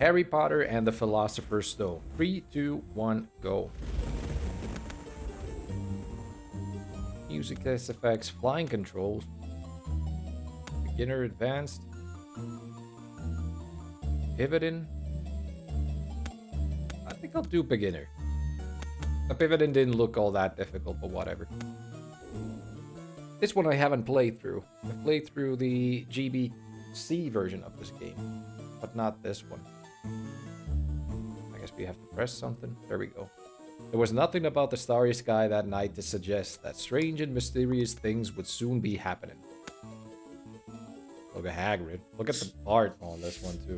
Harry Potter and the Philosopher's Stone. 3, 2, 1, go. Music test effects, flying controls. Beginner, advanced. Pivoting. I think I'll do beginner. The pivoting didn't look all that difficult, but whatever. This one I haven't played through. I've played through the GBC version of this game, but not this one. I guess we have to press something. There we go. There was nothing about the starry sky that night to suggest that strange and mysterious things would soon be happening. Look at Hagrid. Look at the art on this one, too.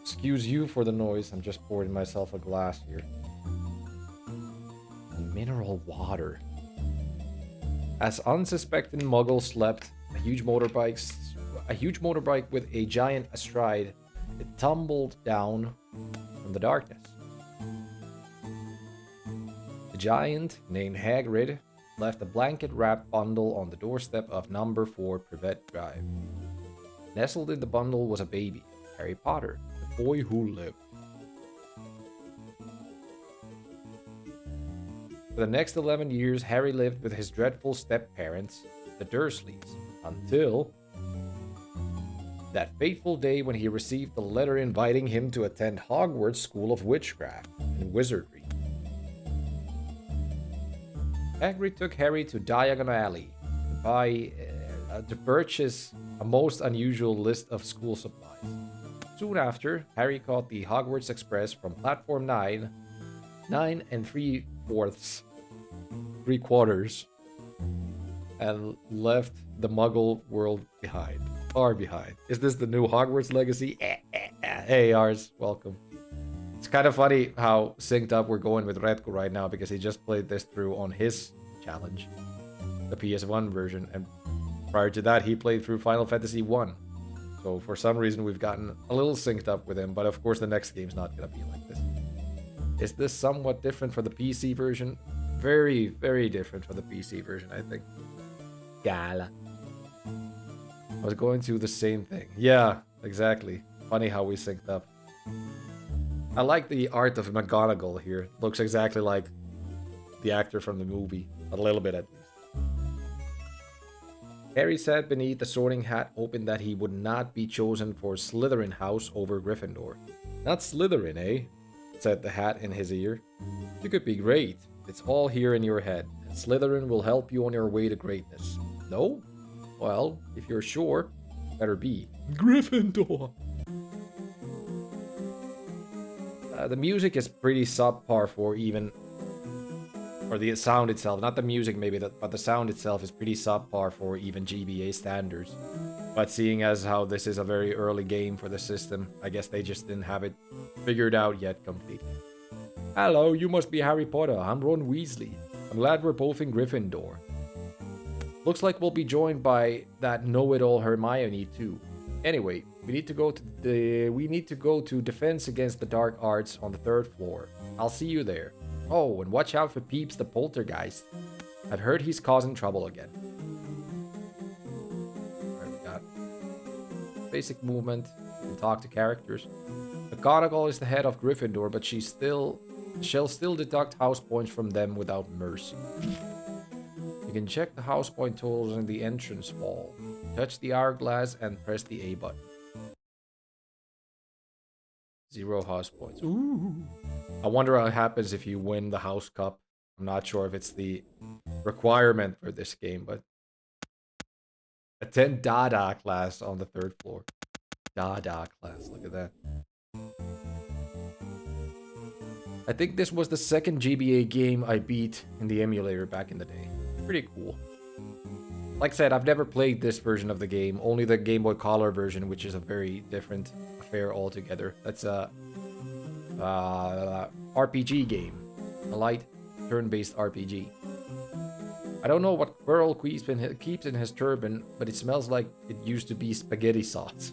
Excuse you for the noise. I'm just pouring myself a glass here. Mineral water. As unsuspecting muggles slept, a huge motorbike with a giant astride, it tumbled down from the darkness. The giant, named Hagrid, left a blanket-wrapped bundle on the doorstep of number 4 Privet Drive. Nestled in the bundle was a baby, Harry Potter, the boy who lived. For the next 11 years, Harry lived with his dreadful step-parents, the Dursleys, until that fateful day when he received the letter inviting him to attend Hogwarts School of Witchcraft and Wizardry. Hagrid took Harry to Diagon Alley to purchase a most unusual list of school supplies. Soon after, Harry caught the Hogwarts Express from platform 9 and 3/4, and left the Muggle world behind. Far behind. Is this the new Hogwarts legacy? Hey, Ars, welcome. It's kind of funny how synced up we're going with Redko right now, because he just played this through on his challenge, the PS1 version, and prior to that he played through Final Fantasy 1. So for some reason we've gotten a little synced up with him, but of course the next game's not gonna be like this. Is this somewhat different for the PC version? Very, very different for the PC version, I think. Gala. I was going through the same thing. Yeah, exactly. Funny how we synced up. I like the art of McGonagall here. Looks exactly like the actor from the movie. A little bit, at least. Harry sat beneath the Sorting Hat, hoping that he would not be chosen for Slytherin House over Gryffindor. Not Slytherin, eh? Said the Hat in his ear. You could be great. It's all here in your head, and Slytherin will help you on your way to greatness. No? Well, if you're sure, better be Gryffindor. The music is pretty subpar for even, or the sound itself, not the music maybe, but the sound itself is pretty subpar for even GBA standards. But seeing as how this is a very early game for the system, I guess they just didn't have it figured out yet completely. Hello, you must be Harry Potter. I'm Ron Weasley. I'm glad we're both in Gryffindor. Looks like we'll be joined by that know-it-all Hermione too. Anyway, we need to go to Defense Against the Dark Arts on the 3rd floor. I'll see you there. Oh, and watch out for Peeps the Poltergeist. I've heard he's causing trouble again. Alright, we got basic movement. We can talk to characters. McGonagall is the head of Gryffindor, but she'll still deduct house points from them without mercy. You can check the house point totals in the entrance hall. Touch the hourglass and press the A button. 0 house points. Ooh. I wonder what happens if you win the house cup. I'm not sure if it's the requirement for this game, but attend Dada class on the 3rd floor. Dada class, look at that. I think this was the second GBA game I beat in the emulator back in the day. Pretty cool. Like I said, I've never played this version of the game, only the Game Boy Color version, which is a very different affair altogether. That's a RPG game, a light turn-based RPG. I don't know what Quirrell keeps in his turban, but it smells like it used to be spaghetti sauce.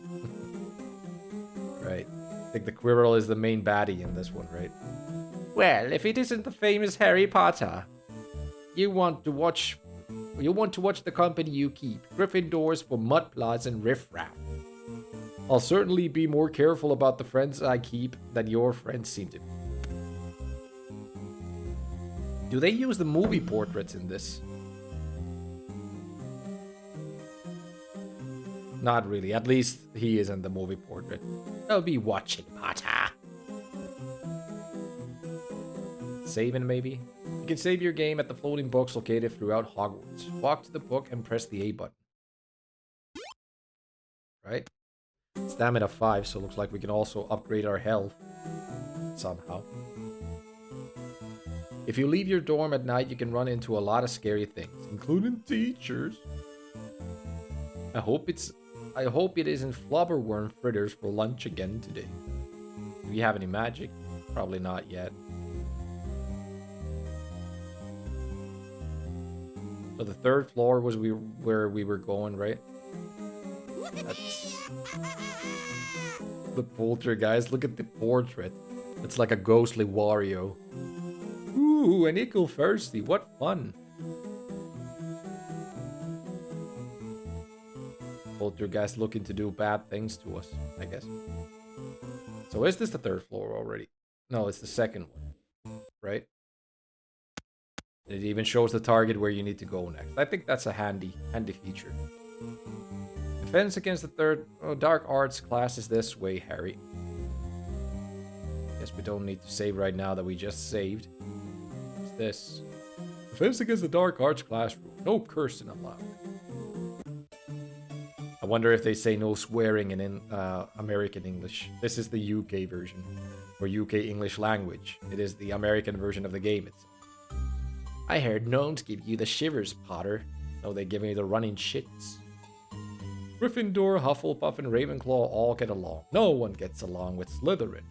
Right. I think the Quirrell is the main baddie in this one, right? Well, if it isn't the famous Harry Potter. You want to watch You want to watch the company you keep. Gryffindors for mudplots and riffraff. I'll certainly be more careful about the friends I keep than your friends seem to be. Do they use the movie portraits in this? Not really. At least he isn't the movie portrait. I'll be watching Potter. Saving, maybe? You can save your game at the floating books located throughout Hogwarts. Walk to the book and press the A button. Right? Stamina 5, so it looks like we can also upgrade our health. Somehow. If you leave your dorm at night, you can run into a lot of scary things, including teachers. I hope it isn't flubberworm fritters for lunch again today. Do we have any magic? Probably not yet. So the third floor was where we were going, right? That's the poltergeist. Look at the portrait. It's like a ghostly Wario. Ooh, an ickle thirsty. What fun. Poltergeist looking to do bad things to us, I guess. So is this the third floor already? No, it's the second one, right? It even shows the target where you need to go next. I think that's a handy feature. Defense against the third dark arts class is this way, Harry. Guess we don't need to save right now that we just saved. What's this? Defense against the dark arts classroom. No cursing allowed. I wonder if they say no swearing in American English. This is the UK version, or UK English language. It is the American version of the game itself. I heard gnomes give you the shivers, Potter. No, they give me the running shits. Gryffindor, Hufflepuff, and Ravenclaw all get along. No one gets along with Slytherin.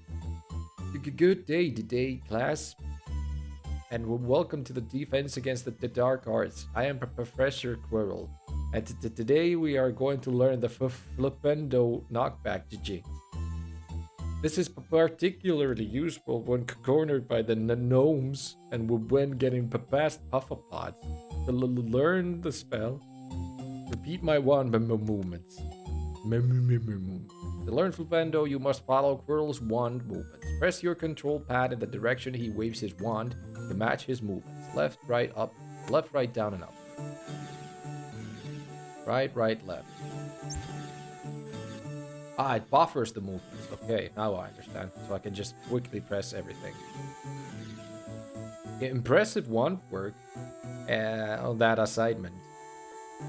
Good day today, class. And welcome to the Defense Against the Dark Arts. I am Professor Quirrell. And today we are going to learn the Flipendo knockback jinx. This is particularly useful when cornered by the gnomes and when getting past puffapods. To learn the spell, repeat my wand movements. To learn Flipendo, you must follow Quirrell's wand movements. Press your control pad in the direction he waves his wand to match his movements. Left, right, up, left, right, down, and up. Right, right, left. Ah, it buffers the movements. Okay, now I understand. So I can just quickly press everything. Impressive wand work on that assignment.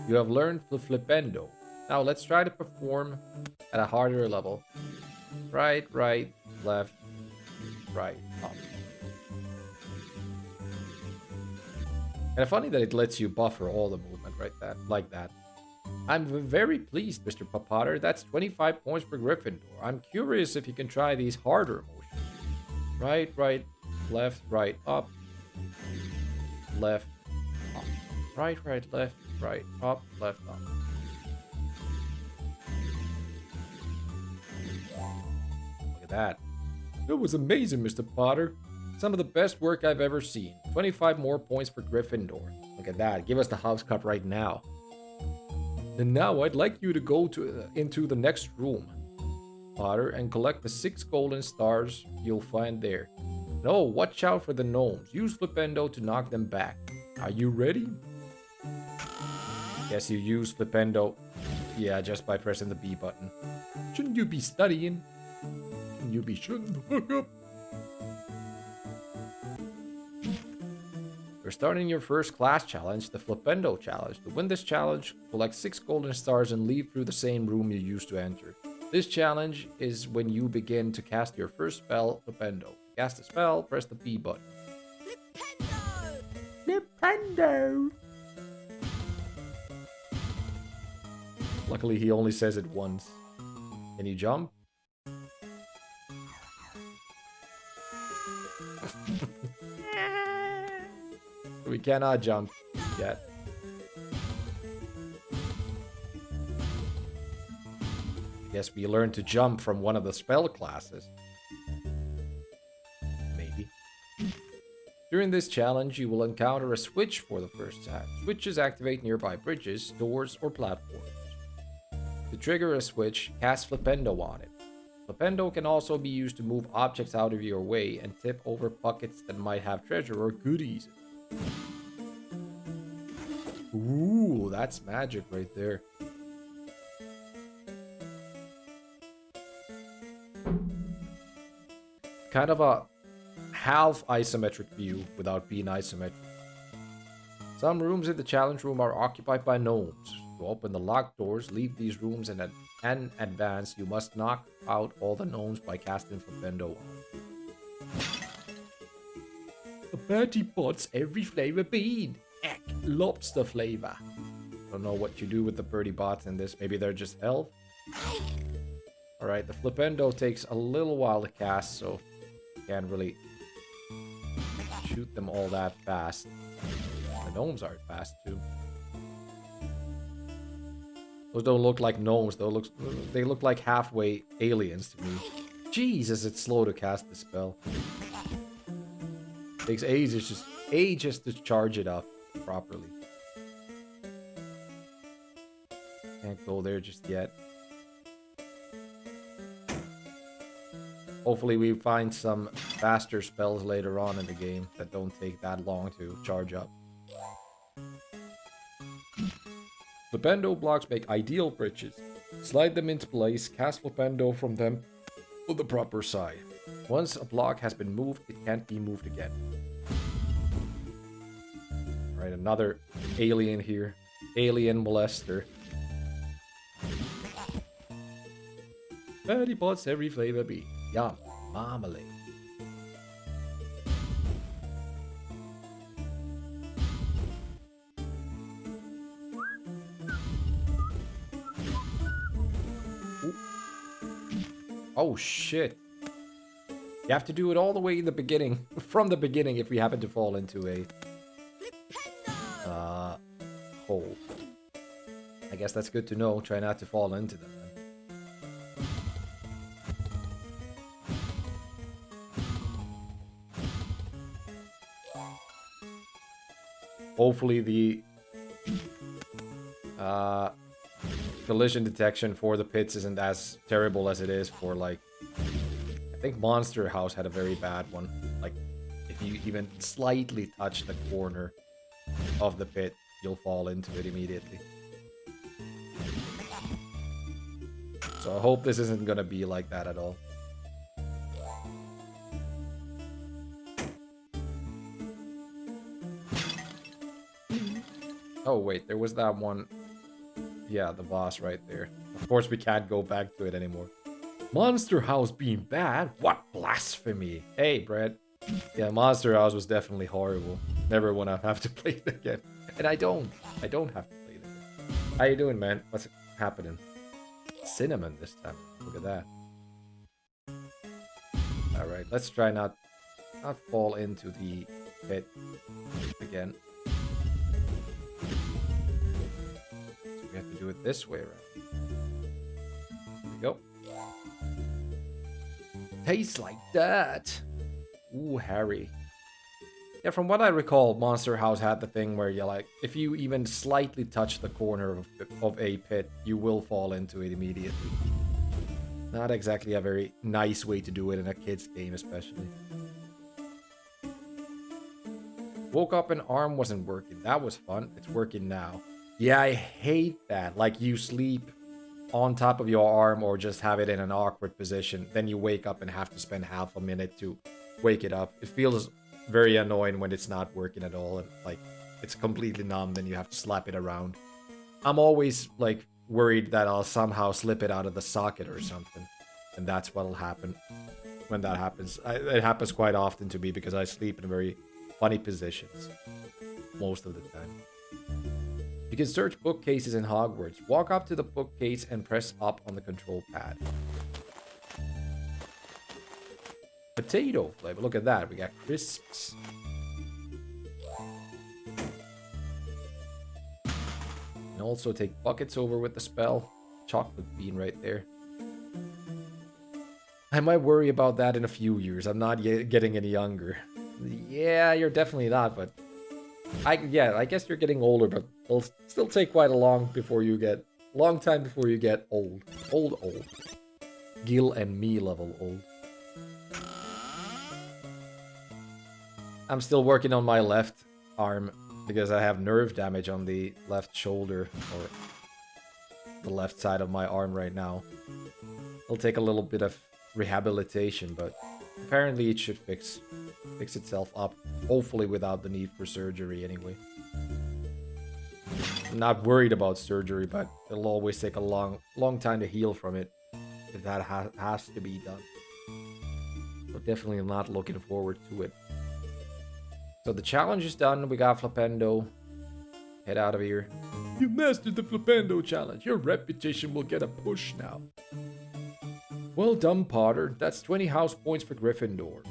You have learned Flipendo. Now let's try to perform at a harder level. Right, right, left, right, up. And funny that it lets you buffer all the movement like that. I'm very pleased, Mr. Potter. That's 25 points for Gryffindor. I'm curious if you can try these harder motions. Right, right, left, right, up. Left, up. Right, right, left, right, up, left, up. Look at that. That was amazing, Mr. Potter. Some of the best work I've ever seen. 25 more points for Gryffindor. Look at that. Give us the house cup right now. And now I'd like you to go into the next room, Potter, and collect the 6 golden stars you'll find there. No, watch out for the gnomes. Use Flipendo to knock them back. Are you ready? Yes, you use Flipendo. Yeah, just by pressing the B button. Shouldn't you be studying? Shouldn't you be shutting the fuck up? You're starting your first class challenge, the Flipendo challenge. To win this challenge, collect 6 golden stars and leave through the same room you used to enter. This challenge is when you begin to cast your first spell, Flipendo. Cast a spell, press the B button. Flipendo! Luckily, he only says it once. Can you jump? We cannot jump yet. Guess we learned to jump from one of the spell classes. Maybe. During this challenge, you will encounter a switch for the first time. Switches activate nearby bridges, doors, or platforms. To trigger a switch, cast Flipendo on it. Flipendo can also be used to move objects out of your way and tip over buckets that might have treasure or goodies. Ooh, that's magic right there. Kind of a half isometric view without being isometric. Some rooms in the challenge room are occupied by gnomes. To open the locked doors, leave these rooms and advance. You must knock out all the gnomes by casting Flipendo on. The Bertie Pot's every flavor bean. Eck, lobster flavor. Don't know what you do with the Bertie Bots in this. Maybe they're just elf. Alright, the Flipendo takes a little while to cast, so you can't really shoot them all that fast. The gnomes aren't fast too. Those don't look like gnomes, though. They look like halfway aliens to me. Jesus, it's slow to cast the spell. Takes ages to charge it up properly. Can't go there just yet. Hopefully we find some faster spells later on in the game that don't take that long to charge up. Flipendo blocks make ideal bridges. Slide them into place, cast Flipendo from them on the proper side. Once a block has been moved, it can't be moved again. Alright, another alien here. Alien molester. Bertie Pot's every flavor bean. Yum. Marmalade. Ooh. Oh shit. You have to do it all the way in the beginning. From the beginning if we happen to fall into a hole. I guess that's good to know. Try not to fall into them. Hopefully the collision detection for the pits isn't as terrible as it is for, like, I think Monster House had a very bad one. Like, if you even slightly touch the corner of the pit, you'll fall into it immediately. So I hope this isn't gonna be like that at all. Oh wait, there was that one. Yeah, the boss right there. Of course we can't go back to it anymore. Monster House being bad? What blasphemy! Hey, Brett. Yeah, Monster House was definitely horrible. Never wanna have to play it again. And I don't have to play it again. How you doing, man? What's happening? Cinnamon this time. Look at that. Alright, let's try not fall into the pit again. So we have to do it this way around. There we go. Tastes like that. Ooh, Harry. Yeah, from what I recall, Monster House had the thing where you like, if you even slightly touch the corner of a pit, you will fall into it immediately. Not exactly a very nice way to do it in a kid's game, especially. Woke up and arm wasn't working. That was fun. It's working now. Yeah, I hate that. Like, you sleep on top of your arm or just have it in an awkward position. Then you wake up and have to spend half a minute to wake it up. It feels very annoying when it's not working at all. And, like, it's completely numb. Then you have to slap it around. I'm always, like, worried that I'll somehow slip it out of the socket or something. And that's what'll happen when that happens. It happens quite often to me because I sleep in very funny positions most of the time. You can search bookcases in Hogwarts. Walk up to the bookcase and press up on the control pad. Potato flavor. Look at that. We got crisps. And also take buckets over with the spell. Chocolate bean right there. I might worry about that in a few years. I'm not getting any younger. Yeah, you're definitely not, but I guess you're getting older, but it'll still take quite a long time before you get old. Old. Gil and me level old. I'm still working on my left arm because I have nerve damage on the left shoulder or the left side of my arm right now. It'll take a little bit of rehabilitation, but apparently it should fix itself up, hopefully without the need for surgery anyway. I'm not worried about surgery, but it'll always take a long time to heal from it if that has to be done. So definitely not looking forward to it. So the challenge is done. We got Flipendo. Head out of here. You mastered the Flipendo challenge. Your reputation will get a push now. Well done, Potter. That's 20 house points for Gryffindor.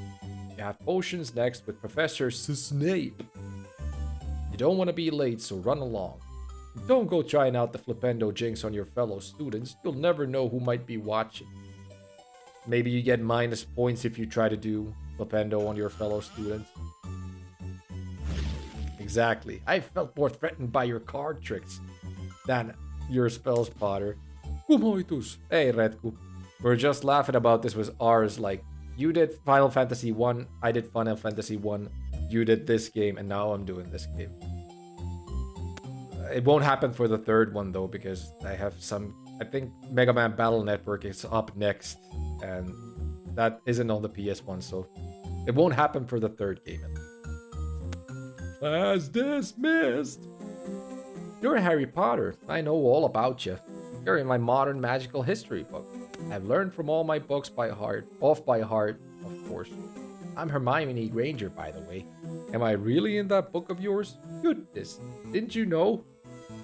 You have potions next with Professor Snape. You don't want to be late, so run along. Don't go trying out the Flipendo jinx on your fellow students. You'll never know who might be watching. Maybe you get minus points if you try to do Flipendo on your fellow students. Exactly. I felt more threatened by your card tricks than your spells, Potter. Kumoitus. Hey, Redku. We're just laughing about this with ours, like, you did Final Fantasy 1, I did Final Fantasy 1, you did this game, and now I'm doing this game. It won't happen for the third one, though, because I think Mega Man Battle Network is up next, and that isn't on the PS1, so it won't happen for the third game. Class dismissed. You're Harry Potter. I know all about you. You're in my modern magical history book. I've learned from all my books by heart, of course. I'm Hermione Granger, by the way. Am I really in that book of yours? Goodness, didn't you know?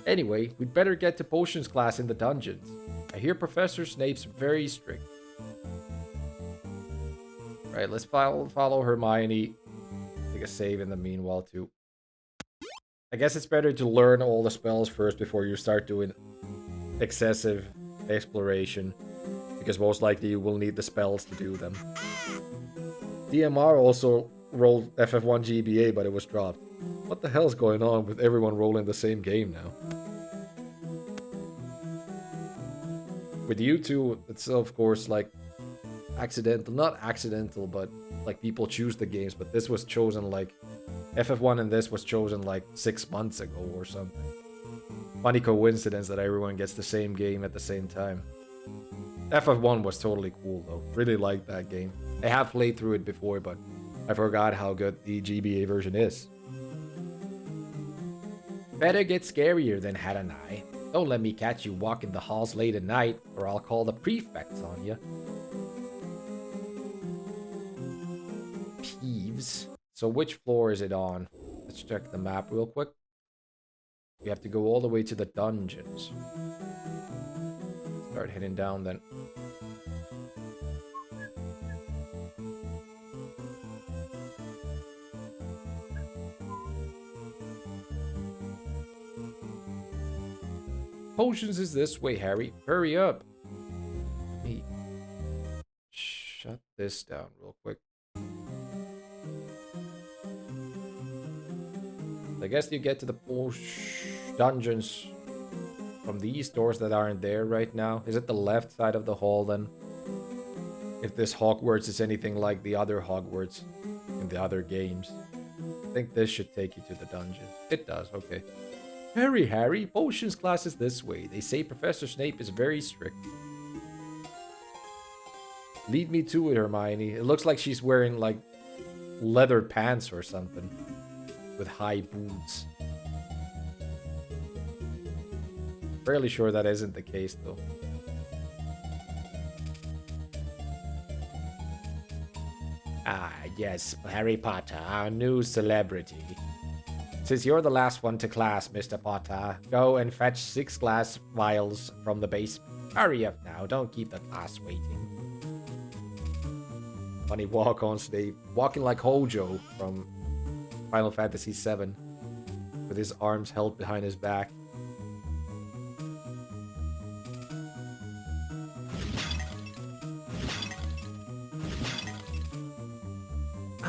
Anyway, we'd better get to potions class in the dungeons. I hear Professor Snape's very strict. Right, let's follow Hermione. Take a save in the meanwhile, too. I guess it's better to learn all the spells first before you start doing excessive exploration, because most likely you will need the spells to do them. DMR also rolled FF1 GBA, but it was dropped. What the hell's going on with everyone rolling the same game now? With you two, it's of course like accidental, not accidental, but like people choose the games, but this was chosen like FF1 and this was chosen like 6 months ago or something. Funny coincidence that everyone gets the same game at the same time. FF1 was totally cool though. Really liked that game. I have played through it before, but I forgot how good the GBA version is. Better get scarier than had an eye. Don't let me catch you walking the halls late at night, or I'll call the prefects on you. Peeves. So which floor is it on? Let's check the map real quick. We have to go all the way to the dungeons. Start heading down then. Potions is this way, Harry. Hurry up. Hey. Shut this down real quick. I guess you get to the dungeons from these doors that aren't there right now. Is it the left side of the hall then? If this Hogwarts is anything like the other Hogwarts in the other games. I think this should take you to the dungeon. It does, okay. Harry, potions class is this way. They say Professor Snape is very strict. Lead me to it, Hermione. It looks like she's wearing like leather pants or something. With high boots. Fairly sure that isn't the case though. Ah, yes, Harry Potter, our new celebrity. Since you're the last one to class, Mr. Potter, go and fetch 6 glass vials from the basement. Hurry up now, don't keep the class waiting. Funny walk on stage, walking like Hojo from Final Fantasy VII, with his arms held behind his back.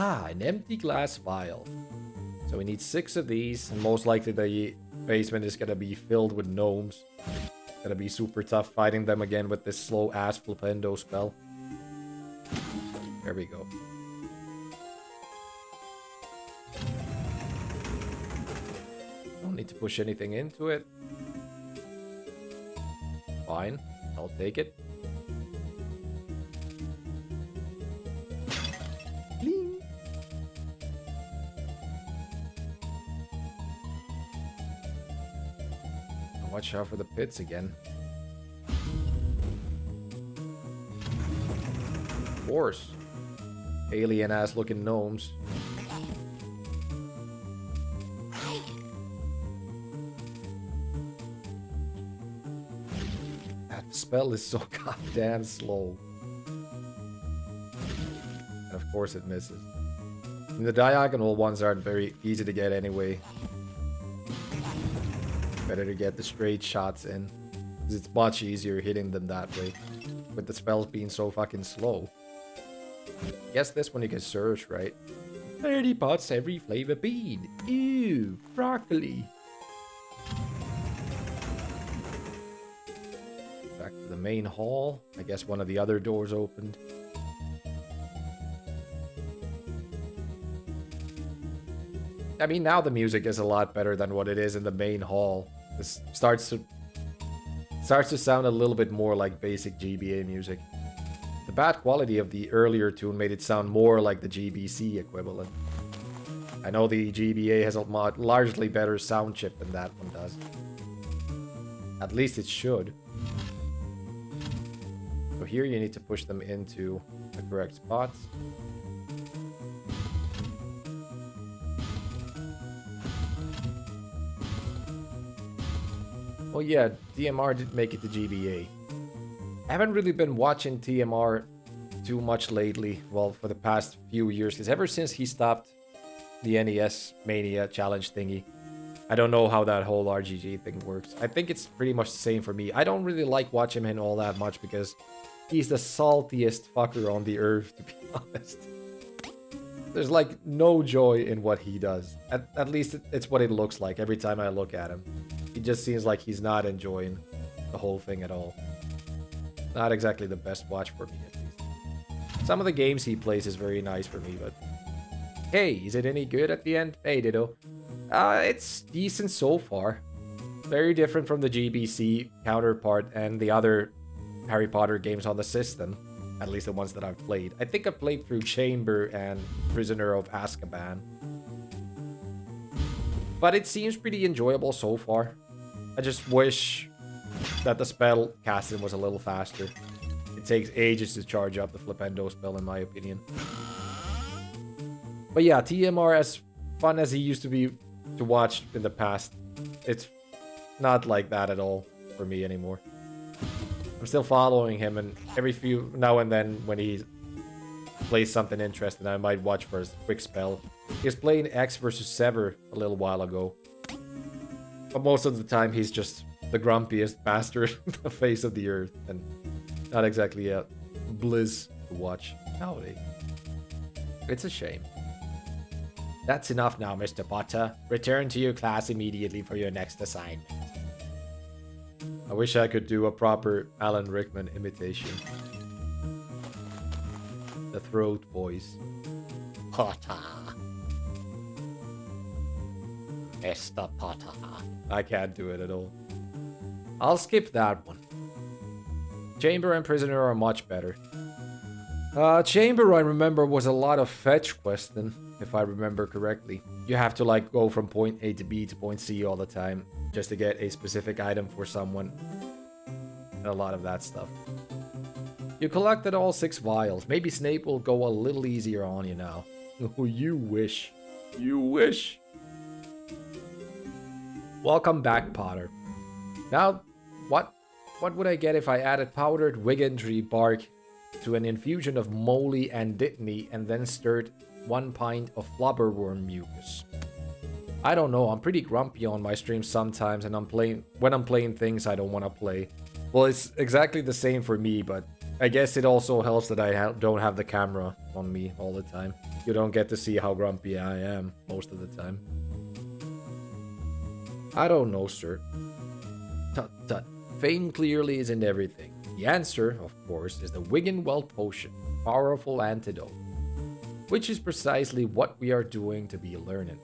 Ah, an empty glass vial. So we need 6 of these, and most likely the basement is gonna be filled with gnomes. It's gonna be super tough fighting them again with this slow-ass flipendo spell. There we go. Don't need to push anything into it. Fine, I'll take it. Bling. Watch out for the pits again. Of course. Alien-ass looking gnomes. That spell is so goddamn slow. And of course it misses. And the diagonal ones aren't very easy to get anyway. Better to get the straight shots in, because it's much easier hitting them that way, with the spells being so fucking slow. Guess this one you can search, right? 30 pots every flavor bean. Ew, broccoli. Back to the main hall. I guess one of the other doors opened. I mean, now the music is a lot better than what it is in the main hall. This starts to sound a little bit more like basic GBA music. The bad quality of the earlier tune made it sound more like the GBC equivalent. I know the GBA has a largely better sound chip than that one does. At least it should. So here you need to push them into the correct spots. Oh yeah, TMR did make it to GBA. I haven't really been watching TMR too much lately, well, for the past few years, because ever since he stopped the NES Mania challenge thingy, I don't know how that whole RGG thing works. I think it's pretty much the same for me. I don't really like watching him all that much because he's the saltiest fucker on the earth, to be honest. There's like no joy in what he does. At least it's what it looks like every time I look at him. He just seems like he's not enjoying the whole thing at all. Not exactly the best watch for me, at least. Some of the games he plays is very nice for me, but... Hey, is it any good at the end? Hey, Ditto. It's decent so far. Very different from the GBC counterpart and the other Harry Potter games on the system. At least the ones that I've played. I think I've played through Chamber and Prisoner of Azkaban. But it seems pretty enjoyable so far. I just wish that the spell casting was a little faster. It takes ages to charge up the Flipendo spell, in my opinion. But yeah, TMR, as fun as he used to be to watch in the past, it's not like that at all for me anymore. I'm still following him, and every few now and then when he plays something interesting, I might watch for his quick spell. He was playing X versus Sever a little while ago. But most of the time, he's just the grumpiest bastard on the face of the earth, and not exactly a bliss to watch nowadays. It's a shame. That's enough now, Mr. Potter. Return to your class immediately for your next assignment. I wish I could do a proper Alan Rickman imitation. The throat voice. Potter. Mr. Potter. I can't do it at all. I'll skip that one. Chamber and Prisoner are much better. Chamber, I remember, was a lot of fetch questing, if I remember correctly. You have to like go from point A to B to point C all the time just to get a specific item for someone. And a lot of that stuff. You collected all 6 vials. Maybe Snape will go a little easier on you now. Oh, you wish. You wish. Welcome back, Potter. Now, what would I get if I added powdered Wigandry bark to an infusion of moly and dittany and then stirred 1 pint of flubberworm mucus? I don't know, I'm pretty grumpy on my streams sometimes, and when I'm playing things I don't want to play. Well, it's exactly the same for me, but I guess it also helps that I don't have the camera on me all the time. You don't get to see how grumpy I am most of the time. I don't know, sir. Tut tut. Fame clearly isn't everything. The answer, of course, is the Wiggenweld potion, powerful antidote, which is precisely what we are doing to be learning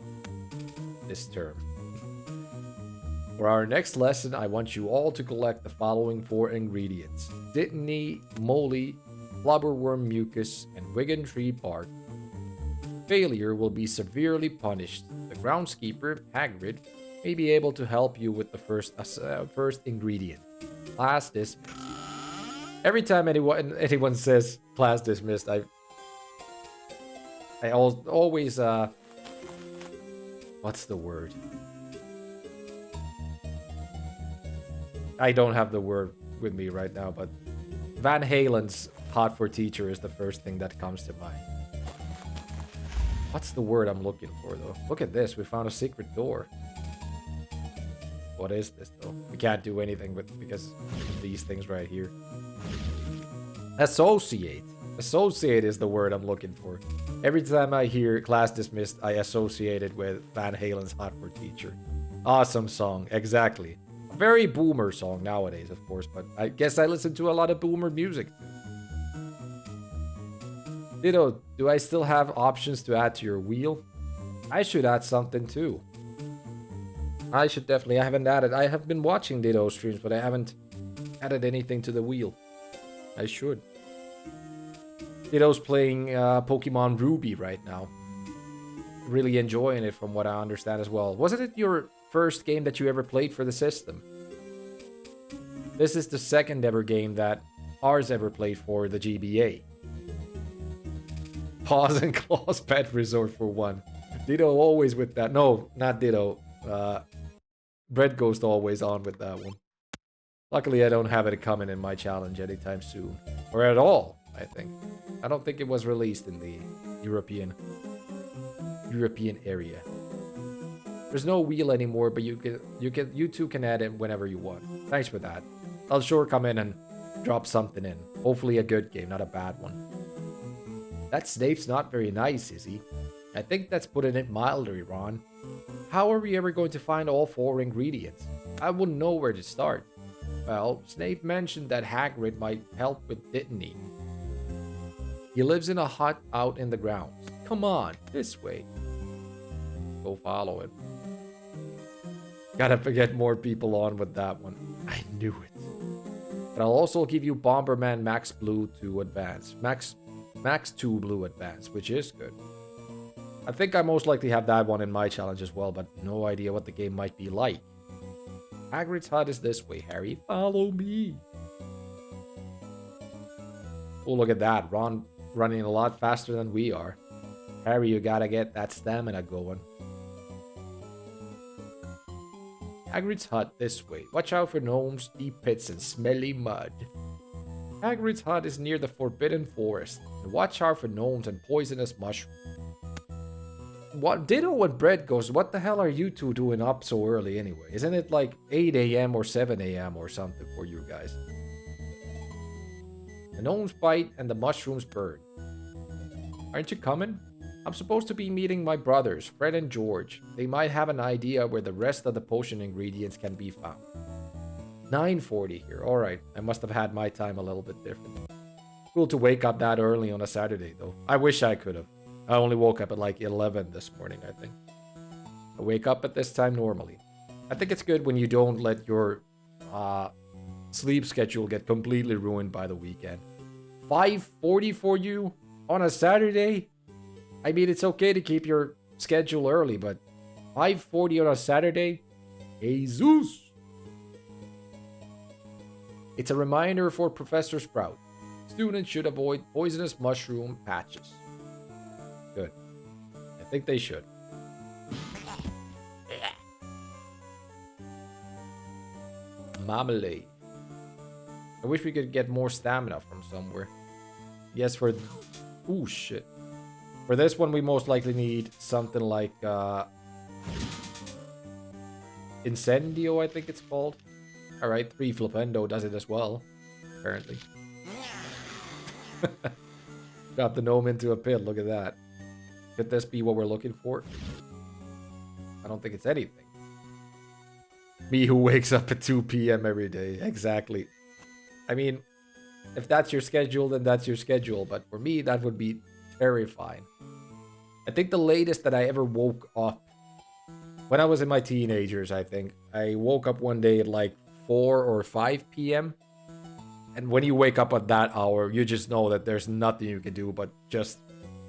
this term. For our next lesson, I want you all to collect the following 4 ingredients: Dittany, moly, flubberworm mucus, and Wiggen tree bark. Failure will be severely punished. The groundskeeper, Hagrid, may be able to help you with the first ingredient. Class dismissed. Every time anyone says class dismissed, I always what's the word? I don't have the word with me right now, but Van Halen's Hot for Teacher is the first thing that comes to mind. What's the word I'm looking for, though? Look at this. We found a secret door. What is this, though? We can't do anything with because of these things right here. Associate. Associate is the word I'm looking for. Every time I hear class dismissed, I associate it with Van Halen's Hot for Teacher. Awesome song. Exactly. Very boomer song nowadays, of course, but I guess I listen to a lot of boomer music too. Ditto, do I still have options to add to your wheel? I should add something too. I have been watching Ditto streams, but I haven't added anything to the wheel. I should. Ditto's playing Pokemon Ruby right now. Really enjoying it from what I understand as well. Wasn't it your first game that you ever played for the system? This is the second ever game that ours ever played for the GBA. Paws and Claws Pet Resort for 1. Ditto always with that. No, not Ditto. Bread Ghost always on with that one. Luckily, I don't have it coming in my challenge anytime soon. Or at all, I think. I don't think it was released in the European area. There's no wheel anymore, but you two can add it whenever you want. Thanks for that. I'll sure come in and drop something in. Hopefully a good game, not a bad one. That Snape's not very nice, is he? I think that's putting it mildly, Ron. How are we ever going to find all 4 ingredients? I wouldn't know where to start. Well, Snape mentioned that Hagrid might help with Dittany. He lives in a hut out in the grounds. Come on, this way. Go follow him. Gotta get more people on with that one. I knew it. But I'll also give you Bomberman Max Blue to advance. Max 2 Blue Advance, which is good. I think I most likely have that one in my challenge as well, but no idea what the game might be like. Hagrid's hut is this way, Harry. Follow me. Oh, look at that. Ron running a lot faster than we are. Harry, you gotta get that stamina going. Hagrid's hut this way. Watch out for gnomes, deep pits, and smelly mud. Hagrid's hut is near the Forbidden Forest. And watch out for gnomes and poisonous mushrooms. What Ditto and Bread Ghost, what the hell are you two doing up so early anyway? Isn't it like 8 a.m. or 7 a.m. or something for you guys? The gnomes bite and the mushrooms burn. Aren't you coming? I'm supposed to be meeting my brothers, Fred and George. They might have an idea where the rest of the potion ingredients can be found. 9:40 here. Alright, I must have had my time a little bit different. Cool to wake up that early on a Saturday though. I wish I could have. I only woke up at like 11 this morning, I think. I wake up at this time normally. I think it's good when you don't let your sleep schedule get completely ruined by the weekend. 5:40 for you on a Saturday? I mean, it's okay to keep your schedule early, but 5:40 on a Saturday? Jesus! It's a reminder for Professor Sprout. Students should avoid poisonous mushroom patches. Good. I think they should. Marmalade. I wish we could get more stamina from somewhere. Yes, for... Ooh, shit. For this one, we most likely need something like... Incendio, I think it's called. Alright, 3 Flipendo does it as well, apparently. Drop the gnome into a pit. Look at that. Could this be what we're looking for? I don't think it's anything. Me who wakes up at 2 p.m. every day. Exactly. I mean, if that's your schedule, then that's your schedule. But for me, that would be terrifying. I think the latest that I ever woke up, when I was in my teenagers, I think, I woke up one day at like 4 or 5 p.m. And when you wake up at that hour, you just know that there's nothing you can do but just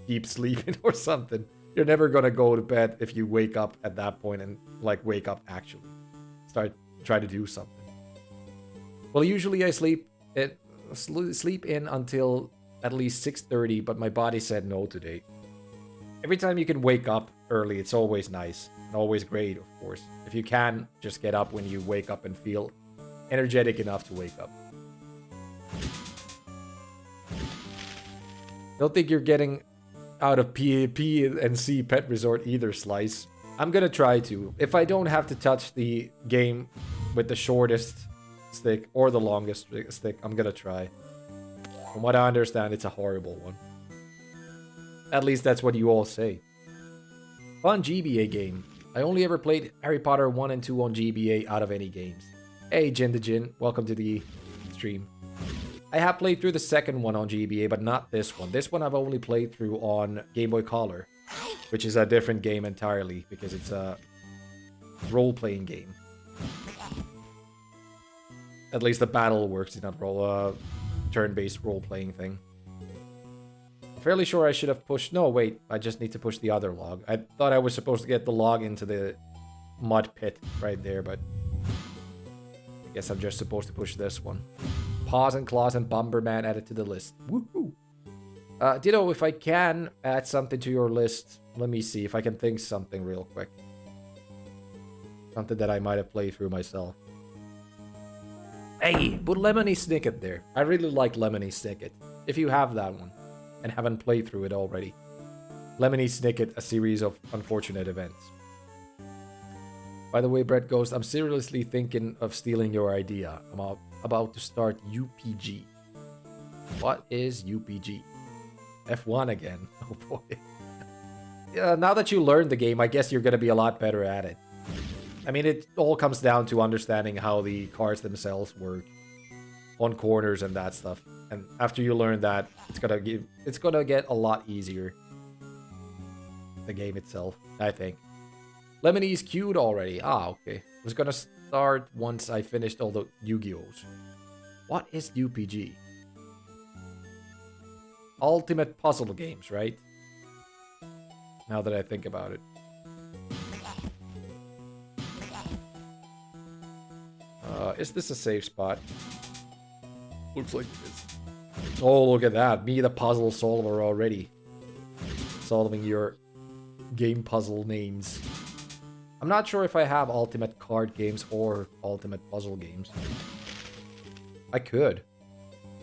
keep sleeping or something. You're never gonna go to bed if you wake up at that point and like wake up actually. Try to do something. Well, usually I sleep in until at least 6:30, but my body said no today. Every time you can wake up early, it's always nice and always great, of course. If you can, just get up when you wake up and feel energetic enough to wake up. Don't think you're getting out of P and C Pet Resort either, Slice. I'm gonna try to. If I don't have to touch the game with the shortest stick or the longest stick, I'm gonna try. From what I understand, it's a horrible one. At least that's what you all say. Fun GBA game. I only ever played Harry Potter 1 and 2 on GBA out of any games. Hey, Jin the Jin. Welcome to the stream. I have played through the second one on GBA, but not this one. This one I've only played through on Game Boy Color, which is a different game entirely because it's a role-playing game. At least the battle works in a turn-based role-playing thing. Fairly sure I should have pushed... No, wait. I just need to push the other log. I thought I was supposed to get the log into the mud pit right there, but... I guess I'm just supposed to push this one. Paws and Claws and Bomberman added to the list. Woohoo! Ditto, if I can add something to your list, let me see if I can think something real quick. Something that I might have played through myself. Hey, put Lemony Snicket there. I really like Lemony Snicket. If you have that one and haven't played through it already. Lemony Snicket, a series of unfortunate events. By the way, Brett Ghost, I'm seriously thinking of stealing your idea. I'm about to start UPG. What is UPG? F1 again. Oh boy. Yeah, now that you learned the game, I guess you're going to be a lot better at it. I mean, it all comes down to understanding how the cars themselves work on corners and that stuff. And after you learn that, it's gonna get a lot easier. The game itself, I think. Lemonese queued already. Ah, okay. I was gonna start once I finished all the Yu-Gi-Ohs. What is UPG? Ultimate puzzle games, right? Now that I think about it. Is this a safe spot? Looks like it is. Oh, look at that. Me, the puzzle solver already. Solving your game puzzle names. I'm not sure if I have ultimate card games or ultimate puzzle games. I could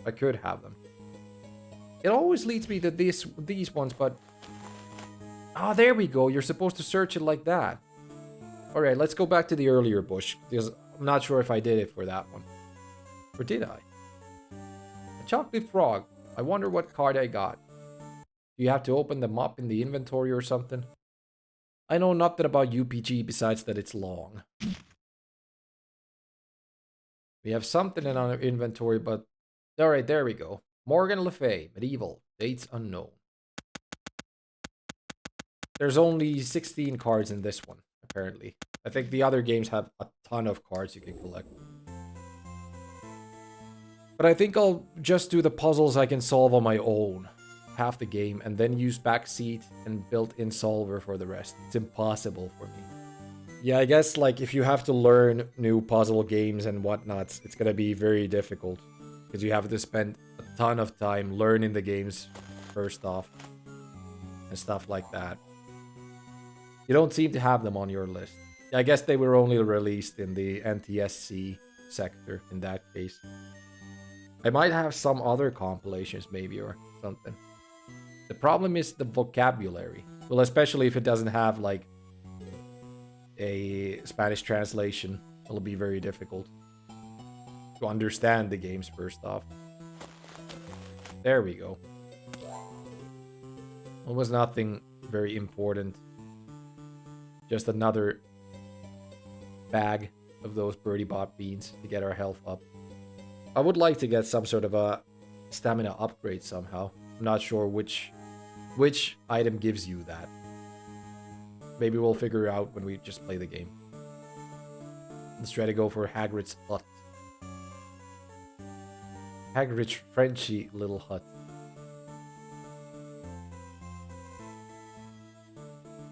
have them. It always leads me to these ones, but... Ah, there we go. You're supposed to search it like that. Alright, let's go back to the earlier bush, because I'm not sure if I did it for that one. Or did I? A chocolate frog. I wonder what card I got. Do you have to open them up in the inventory or something? I know nothing about UPG besides that it's long. We have something in our inventory, but... Alright, there we go. Morgan Le Fay, Medieval, dates unknown. There's only 16 cards in this one, apparently. I think the other games have a ton of cards you can collect. But I think I'll just do the puzzles I can solve on my own. Half the game, and then use backseat and built-in solver for the rest. It's impossible for me. Yeah, I guess, like, if you have to learn new puzzle games and whatnot, it's gonna be very difficult. Because you have to spend a ton of time learning the games first off. And stuff like that. You don't seem to have them on your list. I guess they were only released in the NTSC sector in that case. I might have some other compilations maybe or something. The problem is the vocabulary. Well, especially if it doesn't have like a Spanish translation. It'll be very difficult to understand the games first off. There we go. It was nothing very important. Just another bag of those birdie bot beans to get our health up. I would like to get some sort of a stamina upgrade somehow. I'm not sure which item gives you that. Maybe we'll figure it out when we just play the game. Let's try to go for Hagrid's hut. Hagrid's Frenchy little hut.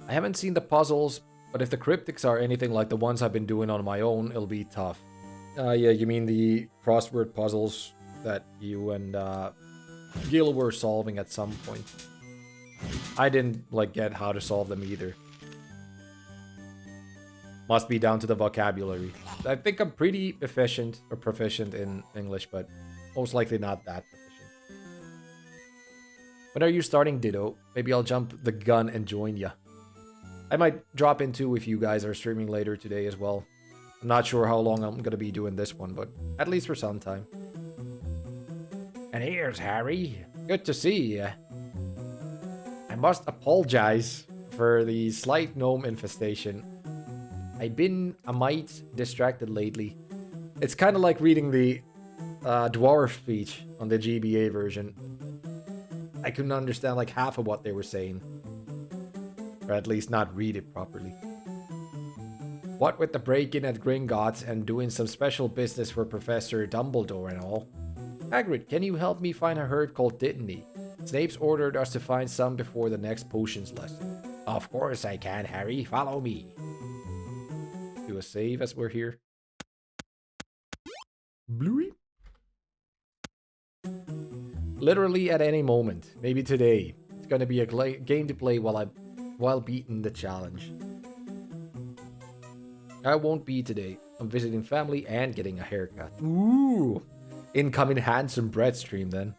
I haven't seen the puzzles, but if the cryptics are anything like the ones I've been doing on my own, it'll be tough. Yeah, you mean the crossword puzzles that you and Gil were solving at some point. I didn't get how to solve them either. Must be down to the vocabulary. I think I'm pretty efficient or proficient in English, but most likely not that proficient. When are you starting, Ditto? Maybe I'll jump the gun and join ya. I might drop in too if you guys are streaming later today as well. I'm not sure how long I'm gonna be doing this one, but at least for some time. And here's Harry. Good to see ya. I must apologize for the slight gnome infestation. I've been a mite distracted lately. It's kind of like reading the dwarf speech on the GBA version. I couldn't understand like half of what they were saying. Or at least not read it properly. What with the break-in at Gringotts and doing some special business for Professor Dumbledore and all. Hagrid, can you help me find a herb called Dittany? Snape's ordered us to find some before the next potions lesson. Of course I can, Harry. Follow me. Do a save as we're here. Bluey? Literally at any moment. Maybe today. It's gonna be a game to play while beating the challenge. I won't be today. I'm visiting family and getting a haircut. Ooh! Incoming handsome bread stream then.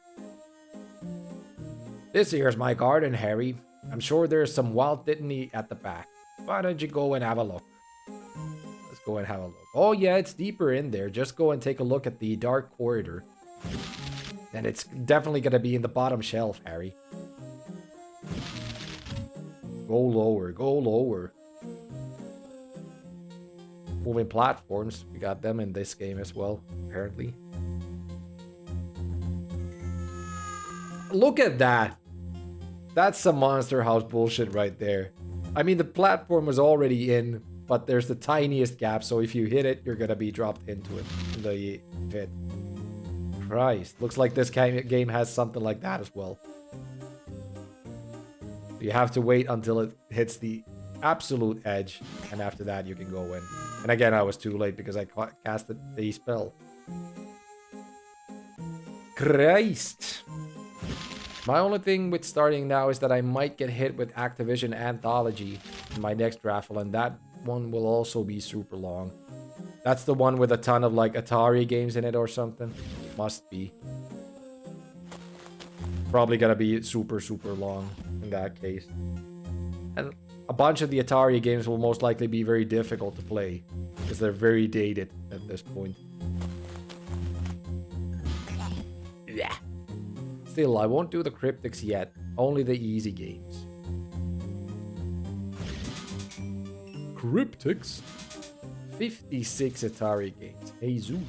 This here's my garden, Harry. I'm sure there's some wild Dittany at the back. Why don't you go and have a look? Let's go and have a look. Oh yeah, it's deeper in there. Just go and take a look at the dark corridor. And it's definitely gonna be in the bottom shelf, Harry. Go lower, go lower. Moving platforms. We got them in this game as well, apparently. Look at that. That's some Monster House bullshit right there. I mean, the platform was already in, but there's the tiniest gap, so if you hit it, you're gonna be dropped into it. In the pit. Christ. Looks like this game has something like that as well. You have to wait until it hits the absolute edge, and after that you can go in. And again, I was too late because I casted the spell. Christ! My only thing with starting now is that I might get hit with Activision Anthology in my next raffle, and that one will also be super long. That's the one with a ton of like Atari games in it or something. Must be. Probably gonna be super, super long in that case. And a bunch of the Atari games will most likely be very difficult to play because they're very dated at this point. Yeah. Still, I won't do the cryptics yet. Only the easy games. Cryptics? 56 Atari games. Jesus.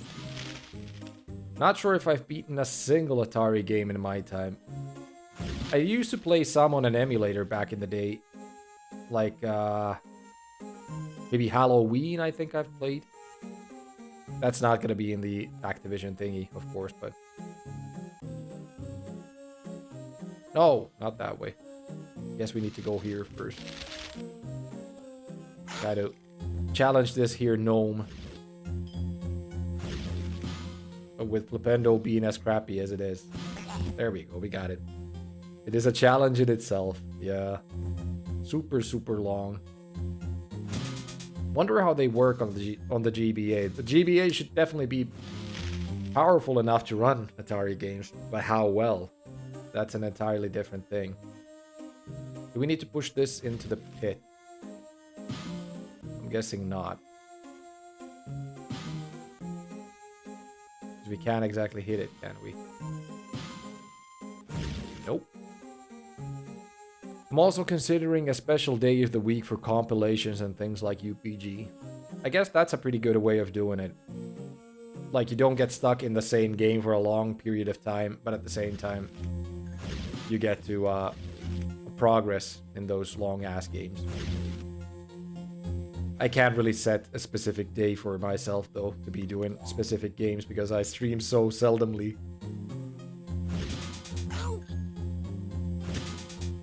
Not sure if I've beaten a single Atari game in my time. I used to play some on an emulator back in the day. Like, maybe Halloween, I think I've played. That's not gonna be in the Activision thingy, of course, but... No, not that way. Guess we need to go here first. Gotta challenge this here gnome. With Flipendo being as crappy as it is. There we go, we got it. It is a challenge in itself, yeah. Super, super long. Wonder how they work on the GBA. The GBA should definitely be powerful enough to run Atari games, but how well? That's an entirely different thing. Do we need to push this into the pit? I'm guessing not. Because we can't exactly hit it, can we? I'm also considering a special day of the week for compilations and things like UPG. I guess that's a pretty good way of doing it. Like, you don't get stuck in the same game for a long period of time, but at the same time, you get to progress in those long-ass games. I can't really set a specific day for myself, though, to be doing specific games, because I stream so seldomly.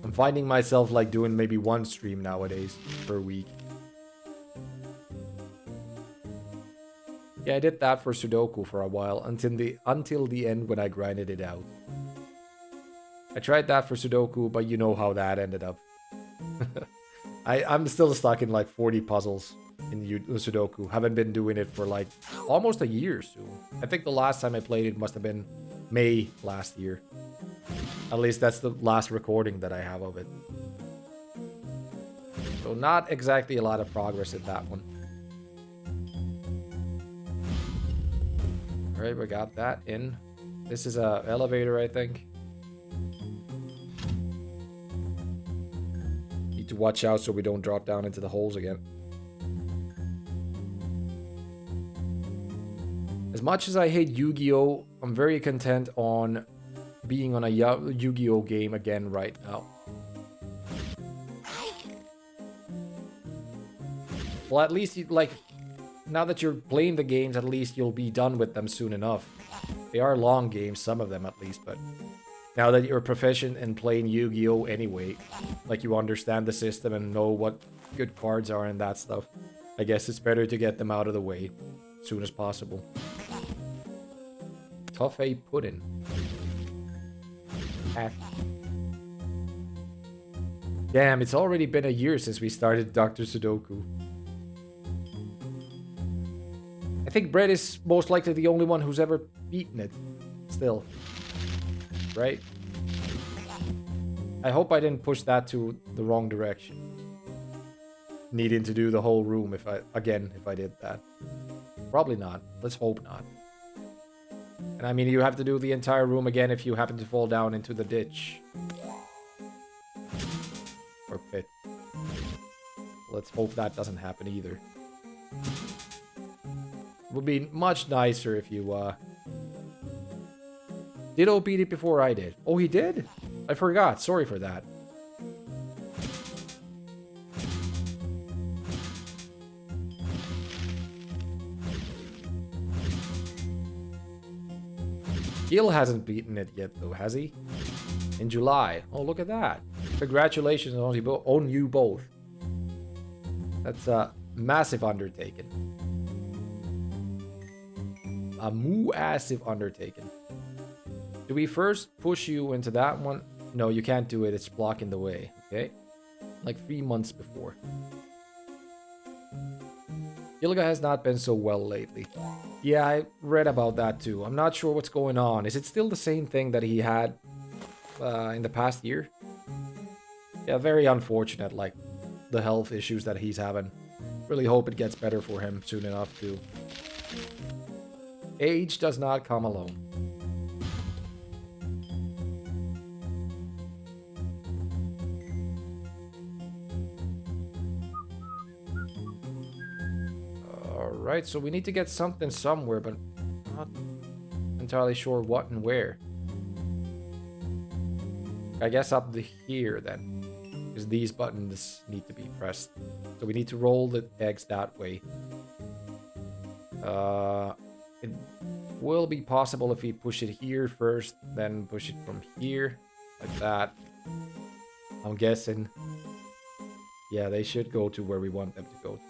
I'm finding myself, like, doing maybe one stream nowadays per week. Yeah, I did that for Sudoku for a while, until the end when I grinded it out. I tried that for Sudoku, but you know how that ended up. I'm still stuck in like 40 puzzles in Sudoku. Haven't been doing it for like almost a year soon. I think the last time I played it must have been May last year. At least that's the last recording that I have of it. So not exactly a lot of progress in that one. Alright, we got that in. This is a elevator, I think. Need to watch out so we don't drop down into the holes again. As much as I hate Yu-Gi-Oh!, I'm very content on being on a Yu-Gi-Oh! Game again right now. Well, at least, like, now that you're playing the games, at least you'll be done with them soon enough. They are long games, some of them at least, but now that you're proficient in playing Yu-Gi-Oh! Anyway, like you understand the system and know what good cards are and that stuff, I guess it's better to get them out of the way as soon as possible. Toffee pudding. Damn, it's already been a year since we started Dr. Sudoku. I think Brett is most likely the only one who's ever beaten it. Still. Right? I hope I didn't push that to the wrong direction. Needing to do the whole room if I did that. Probably not. Let's hope not. And I mean, you have to do the entire room again if you happen to fall down into the ditch. Or pit. Let's hope that doesn't happen either. Would be much nicer if you, Ditto beat it before I did. Oh, he did? I forgot. Sorry for that. Gil hasn't beaten it yet, though, has he? In July. Oh, look at that. Congratulations on you both. That's a massive undertaking. A massive undertaking. Do we first push you into that one? No, you can't do it. It's blocking the way. Okay? Like 3 months before. Gilga has not been so well lately. Yeah, I read about that too. I'm not sure what's going on. Is it still the same thing that he had in the past year? Yeah, very unfortunate, like the health issues that he's having. Really hope it gets better for him soon enough too. Age does not come alone. Alright, so we need to get something somewhere, but I'm not entirely sure what and where. I guess up here then. Because these buttons need to be pressed. So we need to roll the eggs that way. It will be possible if we push it here first, then push it from here, like that. I'm guessing. Yeah, they should go to where we want them to go to.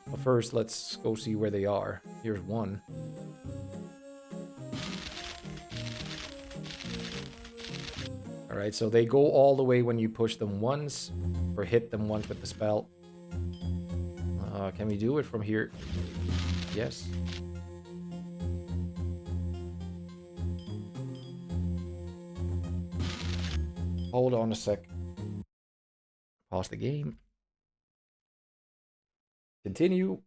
But first, let's go see where they are. Here's one. Alright, so they go all the way when you push them once, or hit them once with the spell. Can we do it from here? Yes. Hold on a sec. Pause the game. Continue.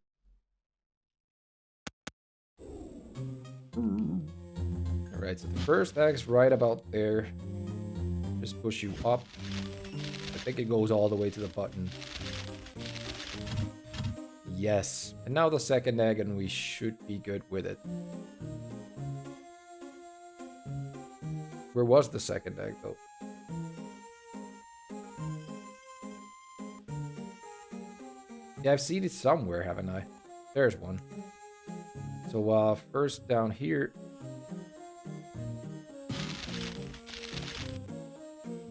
Alright, so the first egg's right about there. Just push you up. think it goes all the way to the button. Yes. And now the second egg, and we should be good with it. Where was the second egg, though? Yeah, I've seen it somewhere, haven't I? There's one. So, first down here.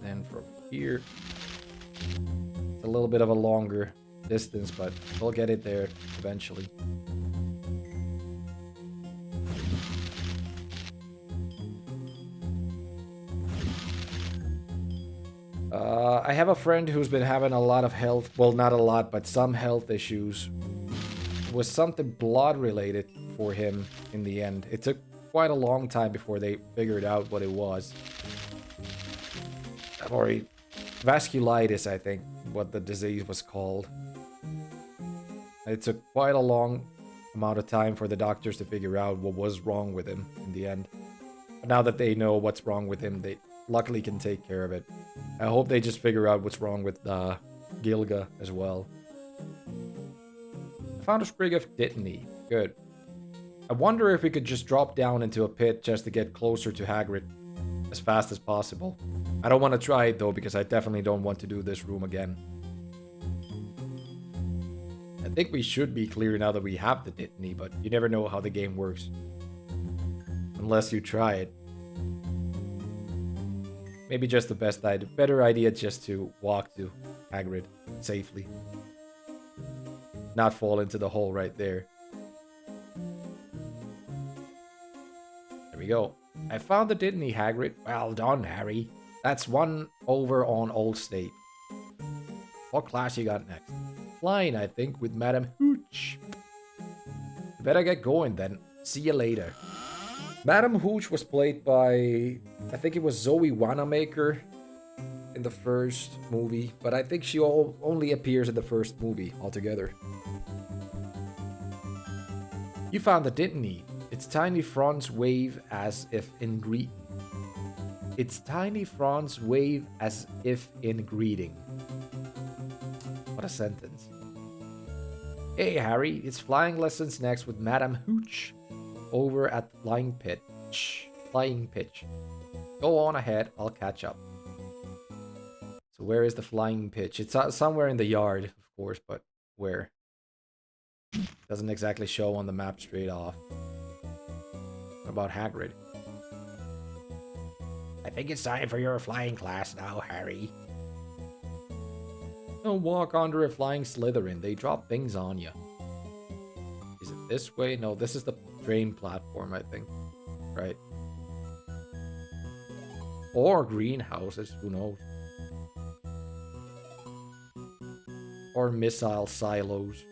Then from here. It's a little bit of a longer distance, but we'll get it there eventually. I have a friend who's been having a lot of health, well, not a lot, but some health issues. It was something blood related for him in the end. It took quite a long time before they figured out what it was. Or vasculitis, I think, what the disease was called. It took quite a long amount of time for the doctors to figure out what was wrong with him in the end. But now that they know what's wrong with him, they luckily can take care of it. I hope they just figure out what's wrong with Gilga as well. I found a sprig of Dittany. Good. I wonder if we could just drop down into a pit just to get closer to Hagrid as fast as possible. I don't want to try it though, because I definitely don't want to do this room again. I think we should be clear now that we have the Dittany, but you never know how the game works. Unless you try it. Maybe just the better idea just to walk to Hagrid safely. Not fall into the hole right there. There we go. I found the Dittany, Hagrid. Well done, Harry. That's one over on Old State. What class you got next? Flying, I think, with Madam Hooch. Better get going then. See you later. Madam Hooch was played by, I think it was Zoe Wanamaker in the first movie, but I think she only appears in the first movie altogether. You found the Dittany. Its tiny fronds wave as if in greeting. Its tiny fronds wave as if in greeting. What a sentence. Hey Harry, it's flying lessons next with Madam Hooch. Over at the Flying Pitch. Go on ahead, I'll catch up. So where is the Flying Pitch? It's somewhere in the yard, of course, but where? Doesn't exactly show on the map straight off. What about Hagrid? I think it's time for your flying class now, Harry. Don't walk under a flying Slytherin. They drop things on you. Is it this way? No, this is the train platform, I think. Right. Or greenhouses, who knows. Or missile silos.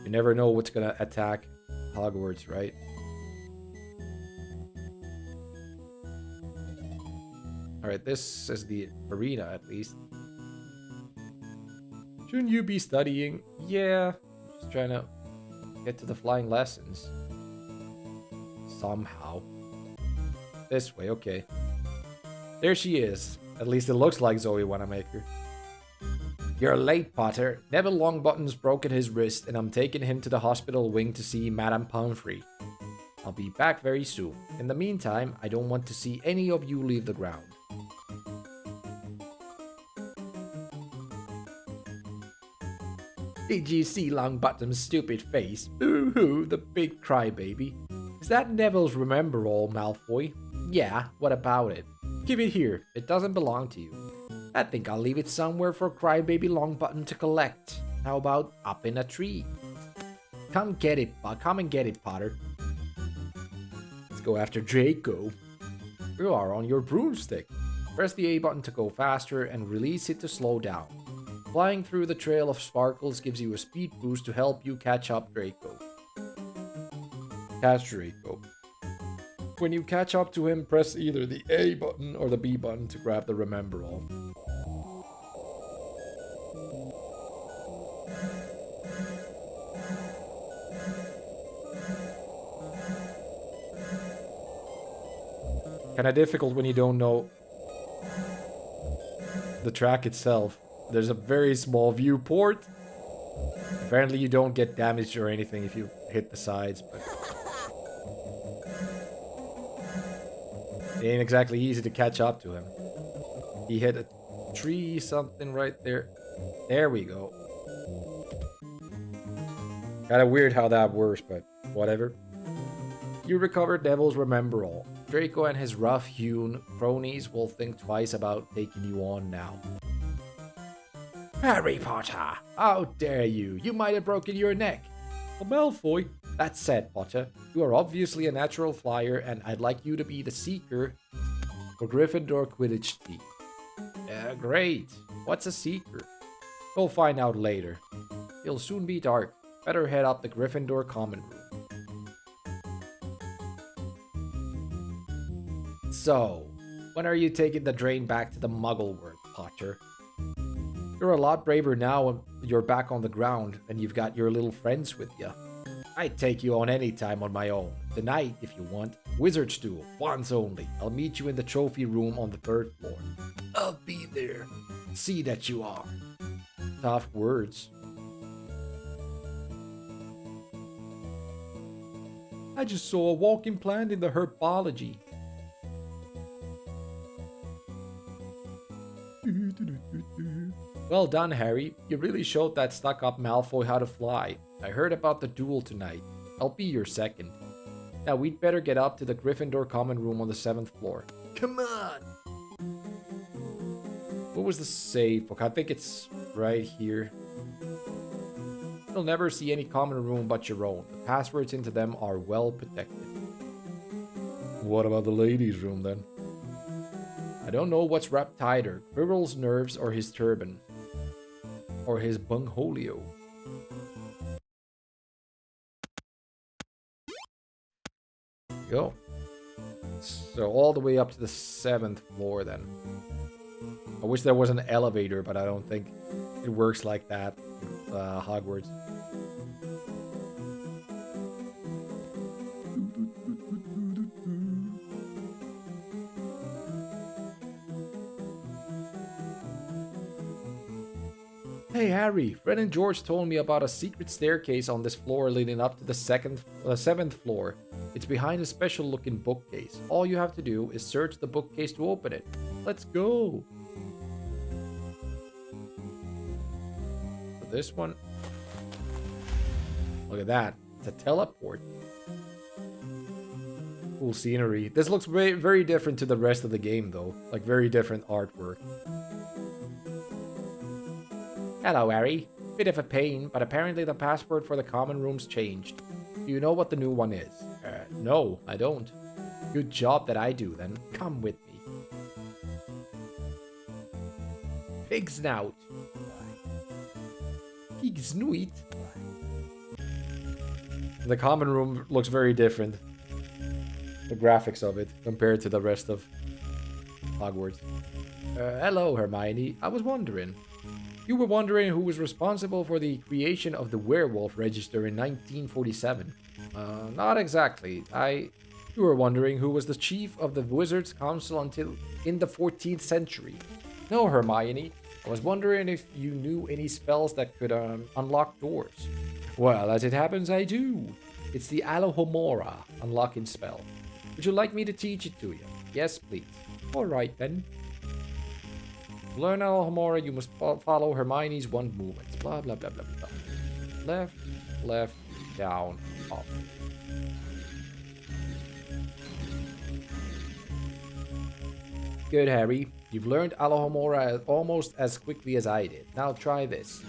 You never know what's gonna attack Hogwarts, right? Alright, this is the arena at least. Shouldn't you be studying? Yeah, just trying to get to the flying lessons. Somehow. This way, okay. There she is. At least it looks like Zoe Wanamaker. You're late, Potter. Neville Longbottom's broken his wrist, and I'm taking him to the hospital wing to see Madame Pomfrey. I'll be back very soon. In the meantime, I don't want to see any of you leave the ground. Did you see Longbottom's stupid face? Ooh-hoo, the big crybaby. Is that Neville's Remember-All, Malfoy? Yeah, what about it? Give it here. It doesn't belong to you. I think I'll leave it somewhere for Crybaby Longbottom to collect. How about up in a tree? Come and get it, Potter. Let's go after Draco. You are on your broomstick. Press the A button to go faster and release it to slow down. Flying through the trail of sparkles gives you a speed boost to help you catch up Draco. Catch Draco. When you catch up to him, press either the A button or the B button to grab the Remember All. Kinda difficult when you don't know the track itself. There's a very small viewport. Apparently you don't get damaged or anything if you hit the sides, but it ain't exactly easy to catch up to him. He hit a tree something right there. There we go. Kinda weird how that works, but whatever. You recover Devil's Remember All. Draco and his rough-hewn cronies will think twice about taking you on now. Harry Potter! How dare you! You might have broken your neck! Malfoy! That said, Potter, you are obviously a natural flyer, and I'd like you to be the seeker for Gryffindor Quidditch team. Great. What's a seeker? We'll find out later. It'll soon be dark. Better head up the Gryffindor common room. So, when are you taking the drain back to the Muggle world, Potter? You're a lot braver now when you're back on the ground and you've got your little friends with you. I'd take you on any time on my own. Tonight, if you want. Wizard's duel, once only. I'll meet you in the trophy room on the 3rd floor. I'll be there. See that you are. Tough words. I just saw a walking plant in the herbology. Well done, Harry. You really showed that stuck-up Malfoy how to fly. I heard about the duel tonight. I'll be your second. Now we'd better get up to the Gryffindor common room on the 7th floor. Come on! What was the save book? I think it's right here. You'll never see any common room but your own. The passwords into them are well protected. What about the ladies' room then? I don't know what's wrapped tighter, Quirrell's nerves or his turban. Or his bungholio. There you go. So all the way up to the 7th floor then. I wish there was an elevator, but I don't think it works like that. Hogwarts. Hey Harry, Fred and George told me about a secret staircase on this floor leading up to the 7th floor. It's behind a special looking bookcase. All you have to do is search the bookcase to open it. Let's go! So this one. Look at that. It's a teleport. Cool scenery. This looks very, very different to the rest of the game though. Like very different artwork. Hello, Harry. Bit of a pain, but apparently the password for the common room's changed. Do you know what the new one is? No, I don't. Good job that I do, then. Come with me. Pig snout. Pig snoot. The common room looks very different. The graphics of it compared to the rest of Hogwarts. Hello, Hermione. I was wondering. You were wondering who was responsible for the creation of the werewolf register in 1947. Not exactly. You were wondering who was the chief of the Wizards' Council until in the 14th century. No, Hermione. I was wondering if you knew any spells that could unlock doors. Well, as it happens, I do. It's the Alohomora unlocking spell. Would you like me to teach it to you? Yes, please. All right, then. To learn Alohomora, you must follow Hermione's wand movements. Blah, blah, blah, blah, blah. Left, left, down, up. Good, Harry. You've learned Alohomora almost as quickly as I did. Now try this.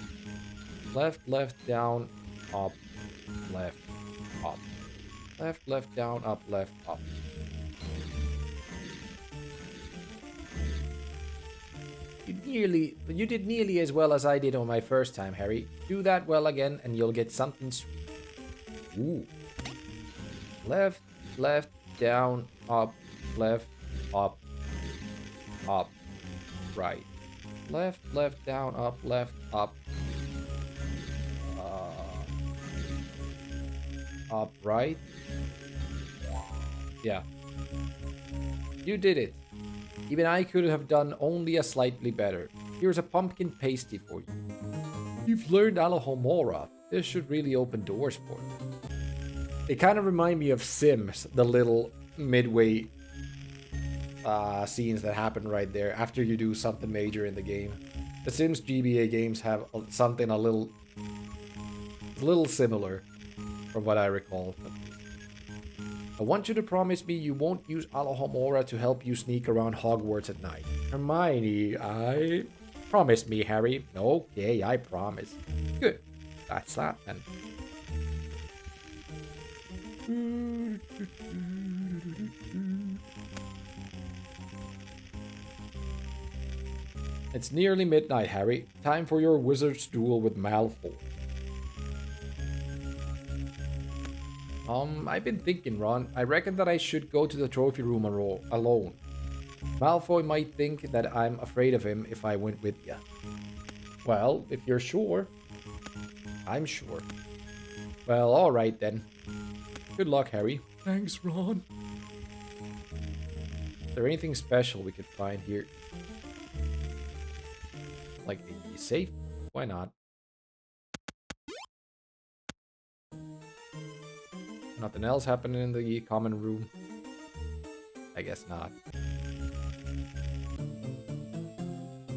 Left, left, down, up, left, up. Left, left, down, up, left, up. You did nearly as well as I did on my first time, Harry. Do that well again and you'll get something sweet. Ooh. Left, left, down, up, left, up, up, right. Left, left, down, up, left, up. Up, right. Yeah. You did it. Even I could have done only a slightly better. Here's a pumpkin pasty for you. You've learned Alohomora. This should really open doors for you. They kind of remind me of Sims, the little midway scenes that happen right there after you do something major in the game. The Sims GBA games have something a little similar from what I recall. I want you to promise me you won't use Alohomora to help you sneak around Hogwarts at night. Hermione, I... Promise me, Harry. Okay, I promise. Good. That's that, then. It's nearly midnight, Harry. Time for your wizard's duel with Malfoy. I've been thinking, Ron. I reckon that I should go to the trophy room alone. Malfoy might think that I'm afraid of him if I went with you. Well, if you're sure. I'm sure. Well, alright then. Good luck, Harry. Thanks, Ron. Is there anything special we could find here? Like a safe? Why not? Nothing else happening in the common room? I guess not.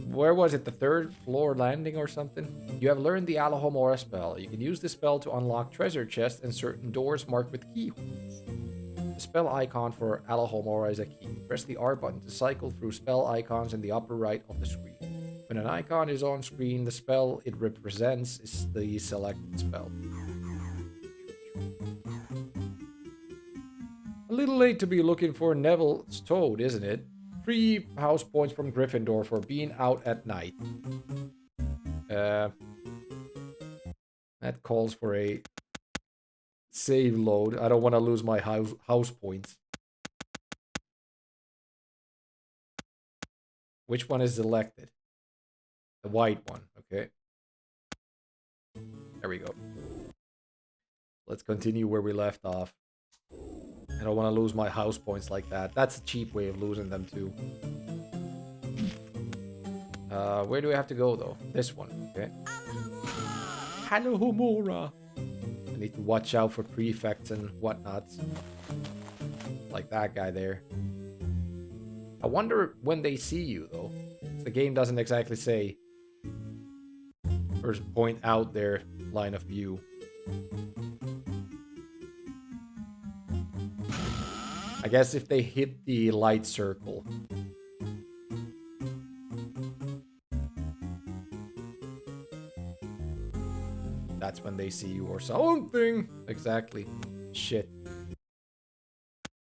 Where was it? The third floor landing or something? You have learned the Alohomora spell. You can use this spell to unlock treasure chests and certain doors marked with keyholes. The spell icon for Alohomora is a key. Press the R button to cycle through spell icons in the upper right of the screen. When an icon is on screen, the spell it represents is the selected spell. A little late to be looking for Neville's toad, isn't it? 3 house points from Gryffindor for being out at night. That calls for a save load. I don't want to lose my house points. Which one is selected? The white one, okay. There we go. Let's continue where we left off. I don't want to lose my house points like that. That's a cheap way of losing them too. Where do we have to go though? This one, okay. Alohomora. I need to watch out for prefects and whatnots. Like that guy there. I wonder when they see you though. The game doesn't exactly say. Or point out their line of view. I guess if they hit the light circle. That's when they see you or something. Exactly. Shit.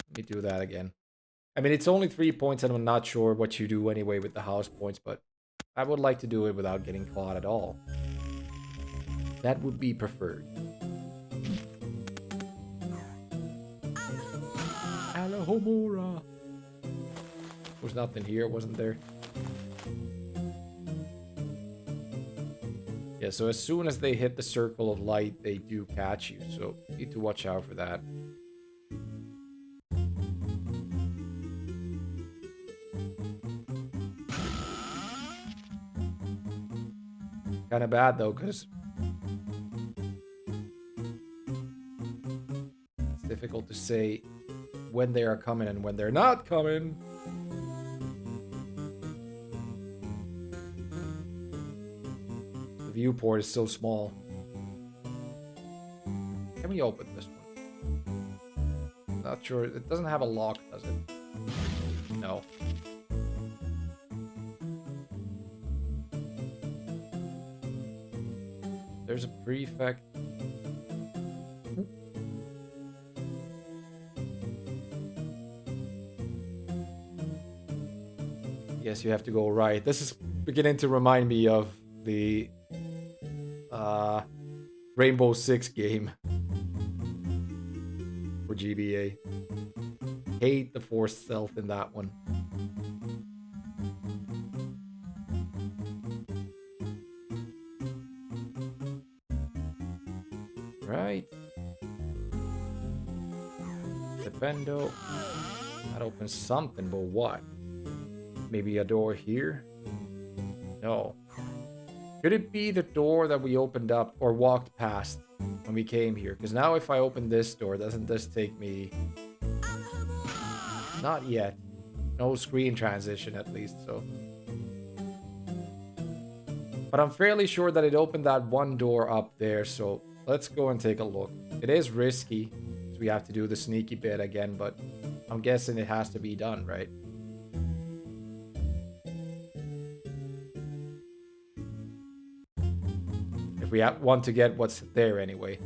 Let me do that again. I mean, it's only 3 points and I'm not sure what you do anyway with the house points, but I would like to do it without getting caught at all. That would be preferred. Alohomora. There's nothing here, wasn't there? Yeah, so as soon as they hit the circle of light, they do catch you. So you need to watch out for that. Kind of bad though, because it's difficult to say when they are coming and when they're not coming. The viewport is so small. Can we open this one? Not sure. It doesn't have a lock, does it? No. There's a prefect. Yes, you have to go right. This is beginning to remind me of the Rainbow Six game for GBA. Hate the forced stealth in that one. Right. Defendo. That opens something, but what? Maybe a door here? No. Could it be the door that we opened up or walked past when we came here? Because now if I open this door, doesn't this take me... Not yet. No screen transition at least, so... But I'm fairly sure that it opened that one door up there, so let's go and take a look. It is risky, so we have to do the sneaky bit again, but I'm guessing it has to be done, right? If we want to get what's there anyway.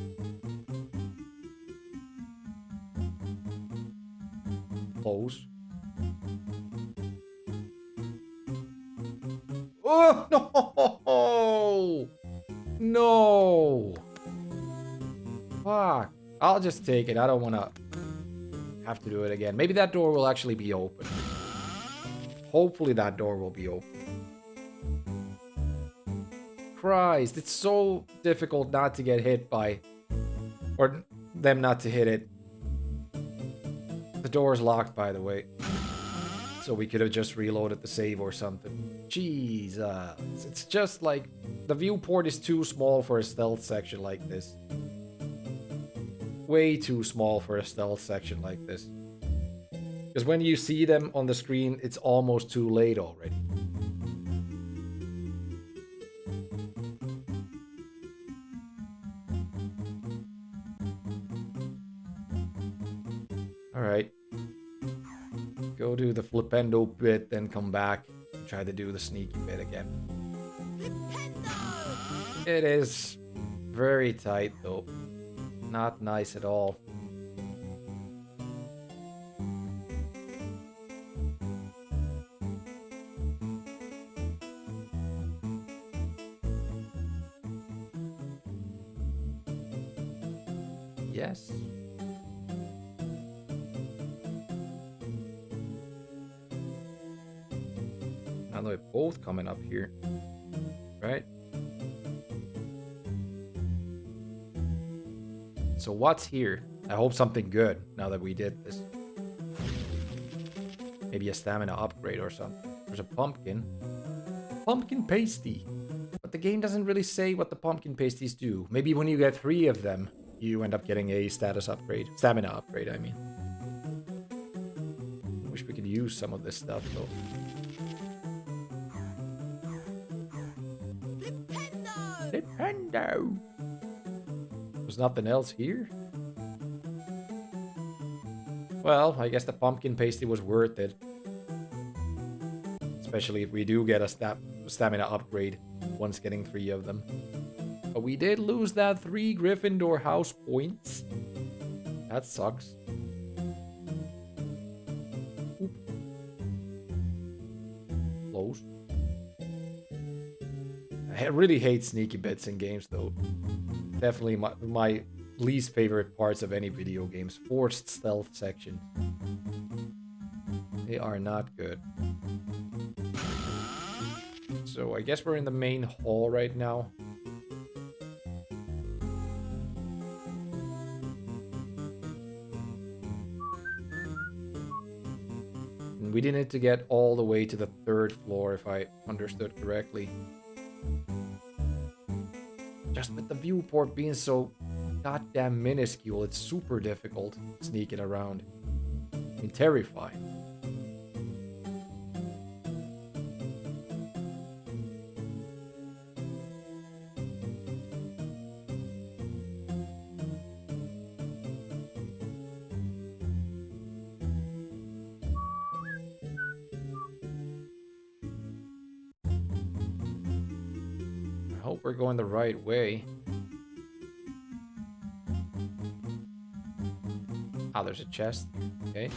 Close. Oh, no! No! Fuck. I'll just take it. I don't want to have to do it again. Maybe that door will actually be open. Hopefully that door will be open. Christ, it's so difficult not to get hit by... Or them not to hit it. The door is locked, by the way. So we could have just reloaded the save or something. Jesus. It's just like... The viewport is too small for a stealth section like this. Way too small for a stealth section like this. Because when you see them on the screen, it's almost too late already. Alright. Go do the flipendo bit, then come back and try to do the sneaky bit again. It is very tight though. Not nice at all. Yes. Now they're both coming up here. Right? So what's here? I hope something good now that we did this. Maybe a stamina upgrade or something. There's a pumpkin. Pumpkin pasty. But the game doesn't really say what the pumpkin pasties do. Maybe when you get 3 of them, you end up getting a status upgrade. Stamina upgrade, I mean. Wish we could use some of this stuff, though. Nintendo! There's nothing else here? Well, I guess the pumpkin pasty was worth it. Especially if we do get a stamina upgrade once getting 3 of them. But we did lose that 3 Gryffindor house points. That sucks. Oop. Close. I really hate sneaky bits in games though. Definitely my least favorite parts of any video games. Forced stealth section. They are not good. So I guess we're in the main hall right now. And we didn't need to get all the way to the 3rd floor if I understood correctly. Just with the viewport being so goddamn minuscule, it's super difficult sneaking around. I mean, terrifying. I hope we're going the right way. Ah, there's a chest. Okay.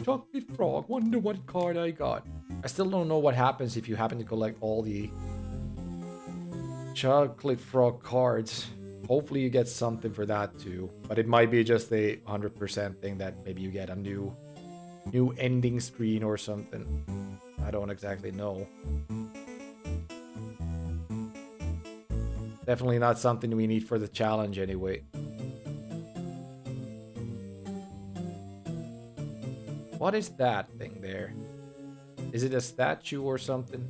Chocolate frog, wonder what card I got. I still don't know what happens if you happen to collect all the chocolate frog cards. Hopefully you get something for that too. But it might be just a 100% thing that maybe you get a new ending screen or something. I don't exactly know. Definitely not something we need for the challenge anyway. What is that thing there? Is it a statue or something?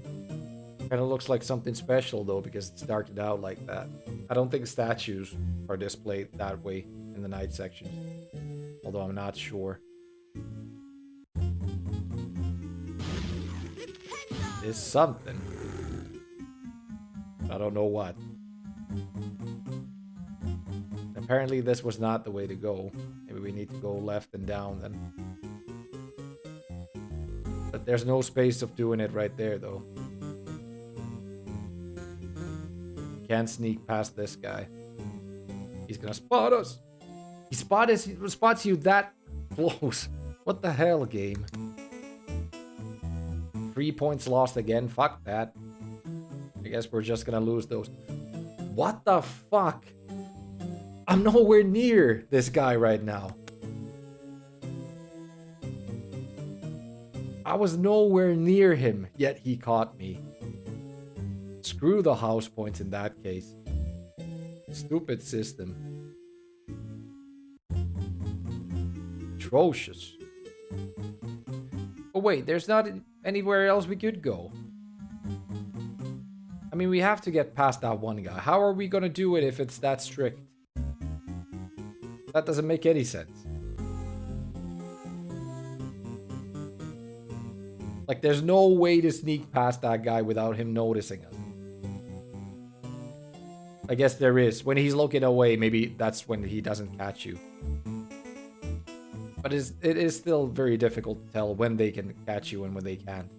Kind of looks like something special though because it's darkened out like that. I don't think statues are displayed that way in the night sections. Although I'm not sure. Is something. I don't know what. Apparently this was not the way to go. Maybe we need to go left and down then. But there's no space of doing it right there though. Can't sneak past this guy. He's gonna spot us. He spots you that close. What the hell, game? 3 points lost again. Fuck that. I guess we're just gonna lose those. What the fuck? I'm nowhere near this guy right now. I was nowhere near him, yet he caught me. Screw the house points in that case. Stupid system. Atrocious. Oh wait, there's not anywhere else we could go. I mean, we have to get past that one guy. How are we gonna do it if it's that strict? That doesn't make any sense. Like, there's no way to sneak past that guy without him noticing us. I guess there is. When he's looking away, maybe that's when he doesn't catch you. But it is still very difficult to tell when they can catch you and when they can't.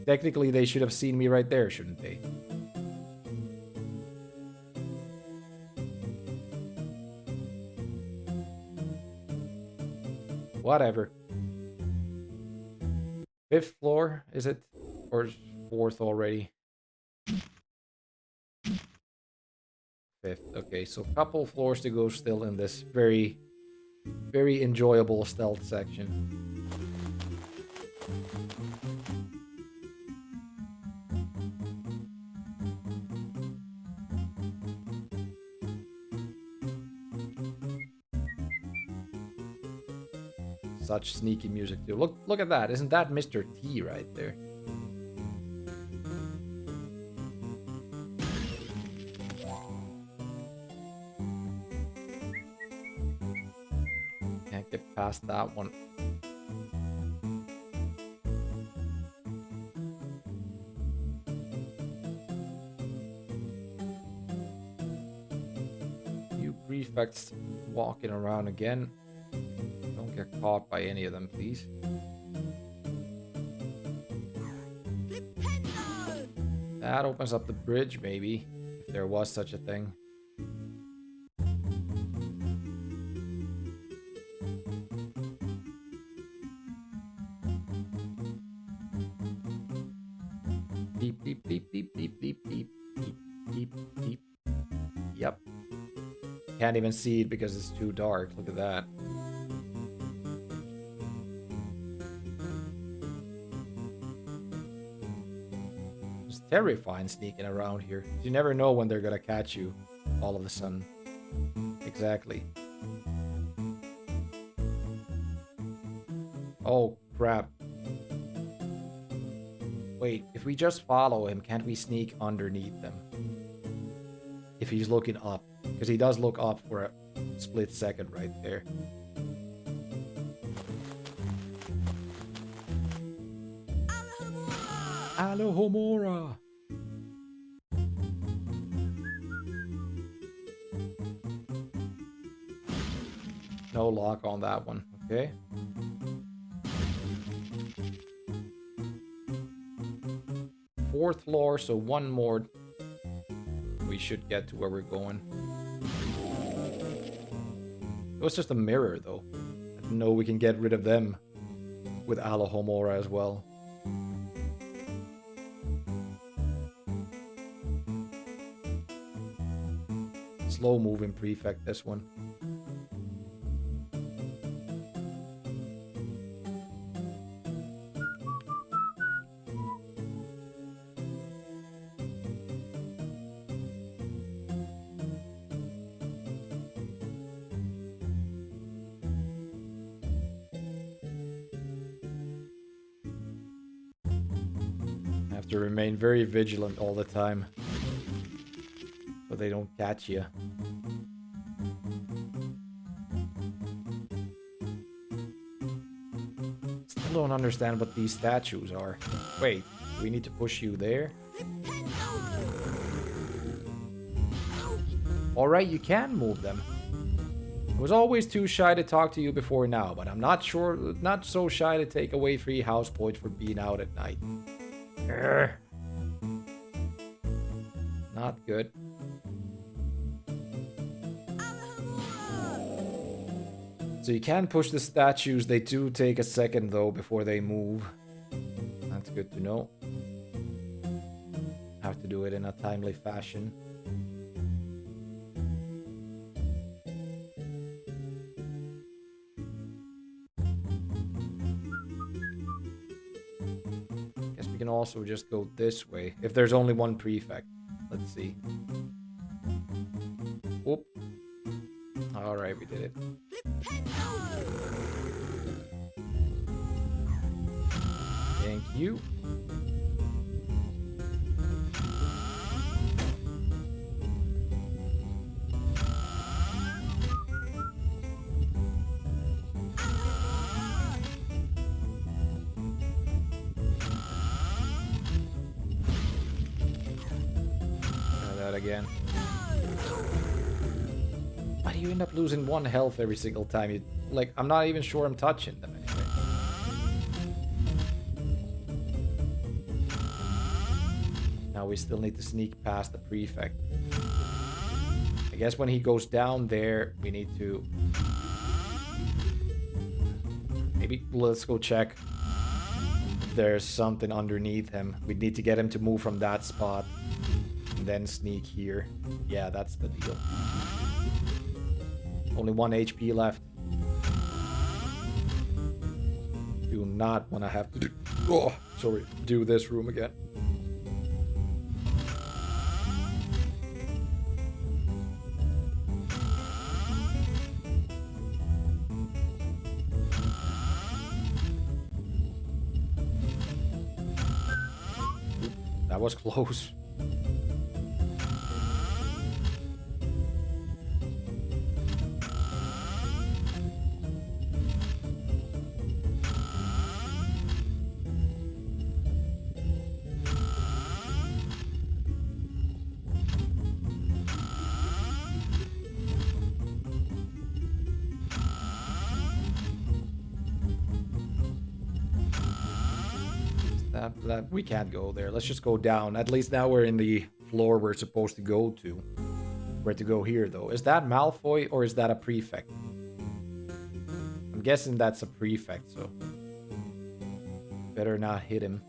Technically, they should have seen me right there, shouldn't they? Whatever. 5th floor, is it? Or 4th already? 5th. Okay, so a couple floors to go still in this very, very enjoyable stealth section. Such sneaky music too. Look at that. Isn't that Mr. T right there? Can't get past that one. You prefects walking around again. Don't get caught by any of them, please. That opens up the bridge, maybe, if there was such a thing. Beep, beep, beep, beep, beep, beep, beep, beep, beep, beep. Yep. Can't even see it because it's too dark. Look at that. It's terrifying sneaking around here. You never know when they're gonna catch you all of a sudden. Exactly. Oh, crap. Wait, if we just follow him, can't we sneak underneath them? If he's looking up. Because he does look up for a split second right there. Alohomora! No lock on that one, okay? Fourth floor, so one more. We should get to where we're going. It was just a mirror, though. I didn't know we can get rid of them with Alohomora as well. Slow moving prefect, this one. To remain very vigilant all the time. So they don't catch you. Still don't understand what these statues are. Wait, we need to push you there? Alright, you can move them. I was always too shy to talk to you before now, but I'm not so shy to take away 3 house points for being out at night. Urgh. Not good. So you can push the statues, they do take a second though before they move. That's good to know. Have to do it in a timely fashion. Guess we can also just go this way, if there's only one prefect. Let's see. Whoop. Alright, we did it. Thank you. Try that again. Why do you end up losing 1 health every single time you... Like, I'm not even sure I'm touching them anyway. Now we still need to sneak past the prefect. I guess when he goes down there, we need to... Maybe let's go check if there's something underneath him. We need to get him to move from that spot. And then sneak here. Yeah, that's the deal. Only 1 HP left. Do not want to have to do... Oh, sorry. Do this room again. That was close. That we can't go there. Let's just go down. At least now we're in the floor we're supposed to go to. Where to go here, though? Is that Malfoy or is that a prefect? I'm guessing that's a prefect, so... Better not hit him.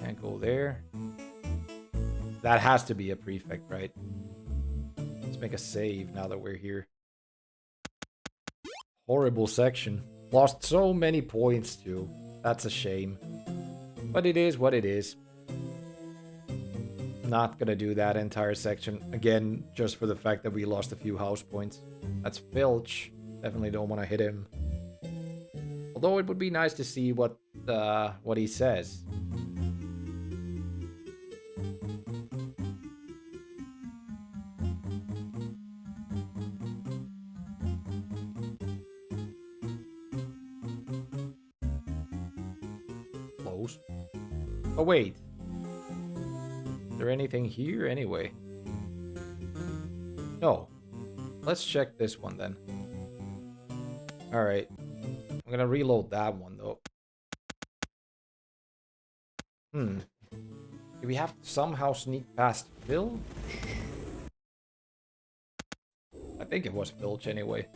Can't go there. That has to be a prefect, right? Let's make a save now that we're here. Horrible section. Lost so many points too. That's a shame. But it is what it is. Not gonna do that entire section again, just for the fact that we lost a few house points. That's Filch. Definitely don't want to hit him. Although it would be nice to see what he says. Oh, wait. Is there anything here anyway? No. Let's check this one then. Alright. I'm gonna reload that one though. Do we have to somehow sneak past Filch? I think it was Filch anyway.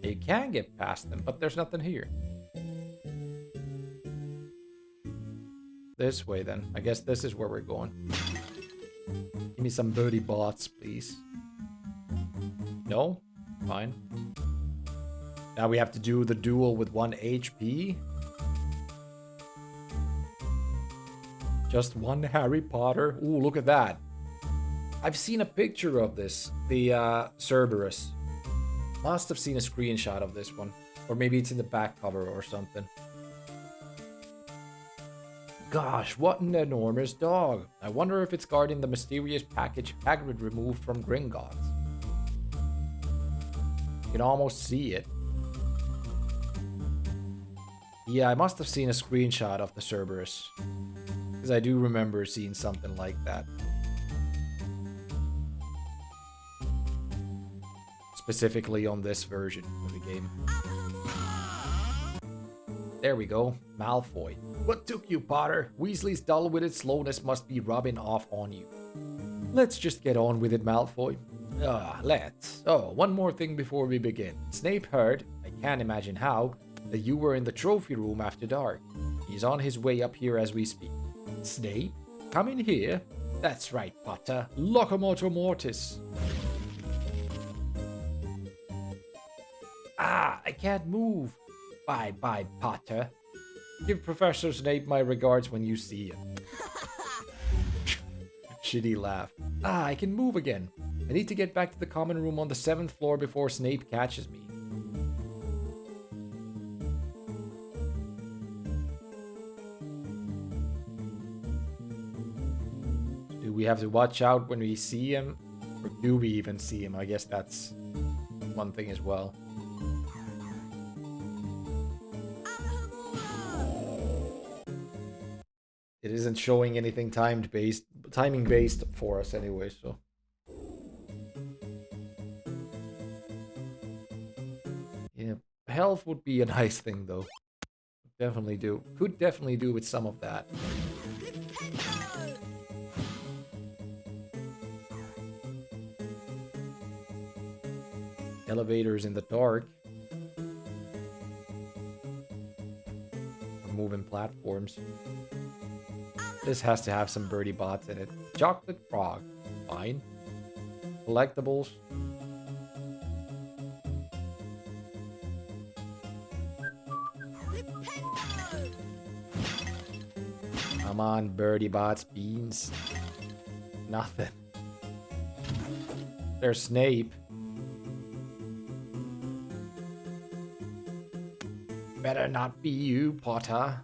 You can get past them, but there's nothing here. This way then. I guess this is where we're going. Give me some birdie bots, please. No? Fine. Now we have to do the duel with 1 HP. Just one Harry Potter. Ooh, look at that. I've seen a picture of this. The Cerberus. Must have seen a screenshot of this one. Or maybe it's in the back cover or something. Gosh, what an enormous dog. I wonder if it's guarding the mysterious package Hagrid removed from Gringotts. You can almost see it. Yeah, I must have seen a screenshot of the Cerberus. Because I do remember seeing something like that. Specifically on this version of the game. There we go. Malfoy. What took you, Potter? Weasley's dull-witted slowness must be rubbing off on you. Let's just get on with it, Malfoy. Let's. Oh, one more thing before we begin. Snape heard, I can't imagine how, that you were in the trophy room after dark. He's on his way up here as we speak. Snape? Come in here? That's right, Potter. Locomotor Mortis. I can't move. Bye, Potter. Give Professor Snape my regards when you see him. Shitty laugh. I can move again. I need to get back to the common room on the 7th floor before Snape catches me. Do we have to watch out when we see him? Or do we even see him? I guess that's one thing as well. It isn't showing anything timing based for us anyway, so. Yeah, health would be a nice thing though. Definitely do. Could definitely do with some of that. Elevators in the dark. Or moving platforms. This has to have some birdie bots in it. Chocolate frog. Fine. Collectibles. Come on, birdie bots. Beans. Nothing. There's Snape. Better not be you, Potter.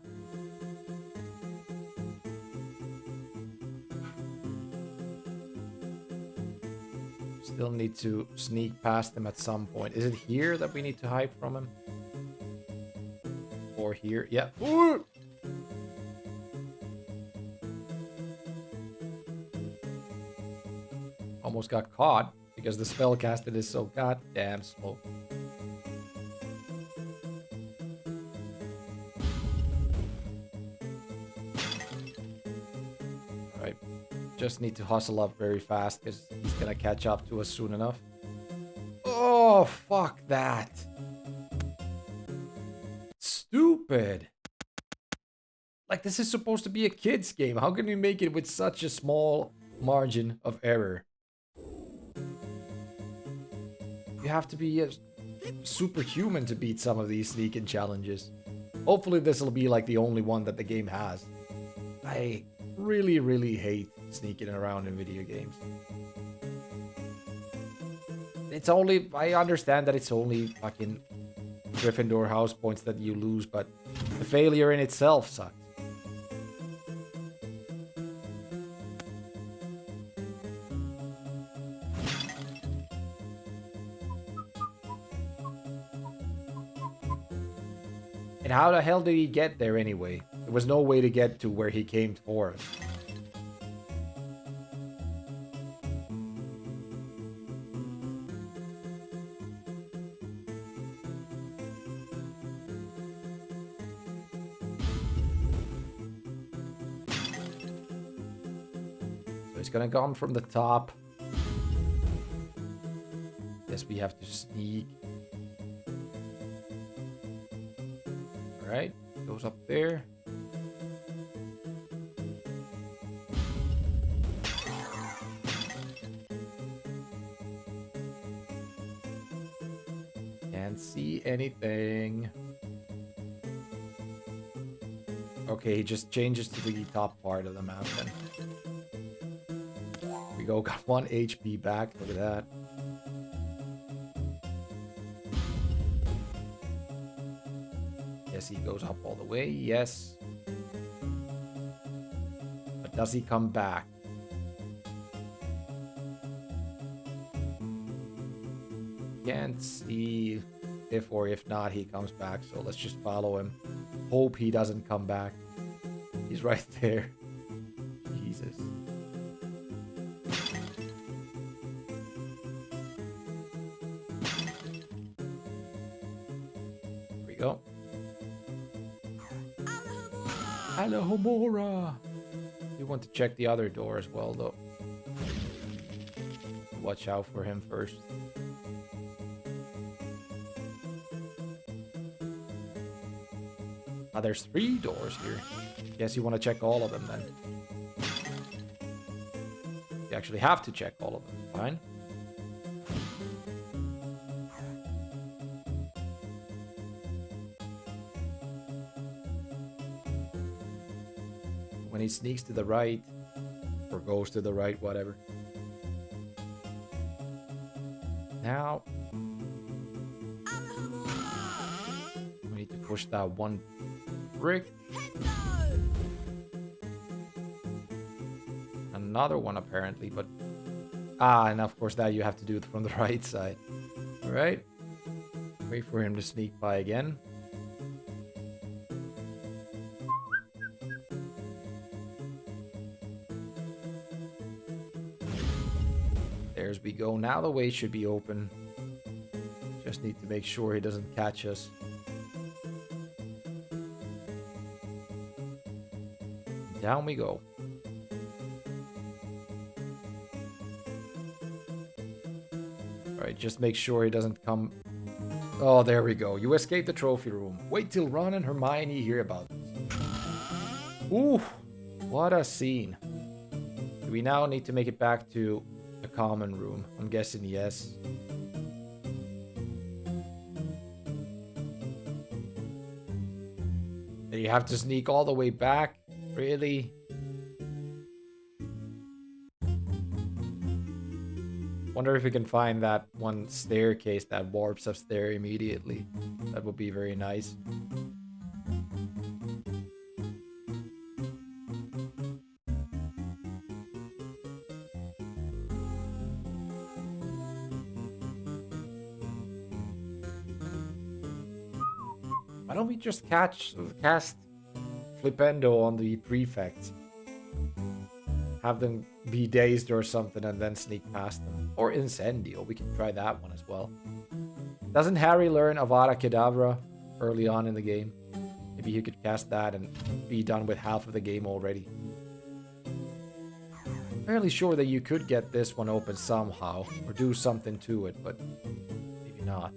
Still need to sneak past him at some point. Is it here that we need to hide from him? Or here? Yeah. Ooh! Almost got caught because the spell casted is so goddamn slow. Alright. Just need to hustle up very fast because he's gonna catch up to us soon enough. Oh, fuck that. Stupid. Like, this is supposed to be a kid's game. How can you make it with such a small margin of error? You have to be a superhuman to beat some of these sneaking challenges. Hopefully this will be like the only one that the game has. I really, really hate sneaking around in video games. It's only, I understand that it's only fucking Gryffindor house points that you lose, but the failure in itself sucks. And how the hell did he get there anyway? There was no way to get to where he came for us. So it's gonna come from the top. Guess we have to sneak. Alright, goes up there. Can't see anything. Okay, he just changes to the top part of the map then. Here we go, got 1 HP back. Look at that. Yes, he goes up all the way. Yes. But does he come back? Can't see if or if not he comes back, so let's just follow him. Hope he doesn't come back. He's right there. Jesus. Here we go. Alahomora! You want to check the other door as well, though. Watch out for him first. Ah, there's 3 doors here. Guess you want to check all of them then. You actually have to check all of them. Fine. When he sneaks to the right, or goes to the right, whatever. Now, we need to push that 1 brick. Another one apparently, but and of course that you have to do it from the right side. All right, wait for him to sneak by again. There's we go. Now the way should be open. Just need to make sure he doesn't catch us. Down we go. Alright, just make sure he doesn't come. Oh, there we go. You escaped the trophy room. Wait till Ron and Hermione hear about this. Ooh, what a scene. Do we now need to make it back to the common room? I'm guessing yes. And you have to sneak all the way back? Really? Wonder if we can find that one staircase that warps us there immediately. That would be very nice. Why don't we just cast Flipendo on the prefects? Have them be dazed or something and then sneak past them. Or Incendio, we can try that one as well. Doesn't Harry learn Avada Kedavra early on in the game? Maybe he could cast that and be done with half of the game already. I'm fairly sure that you could get this one open somehow, or do something to it, but maybe not.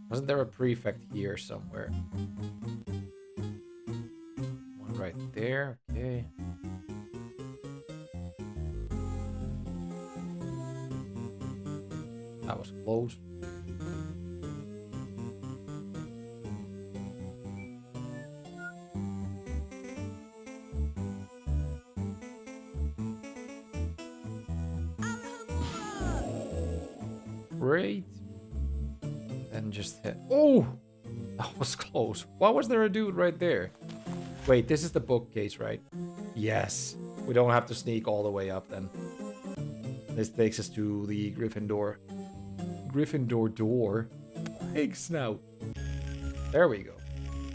Wasn't there a prefect here somewhere? One right there, okay. That was close. Great. And just hit. Oh! That was close. Why was there a dude right there? Wait, this is the bookcase, right? Yes. We don't have to sneak all the way up then. This takes us to the Gryffindor. Gryffindor door. Big snout. There we go.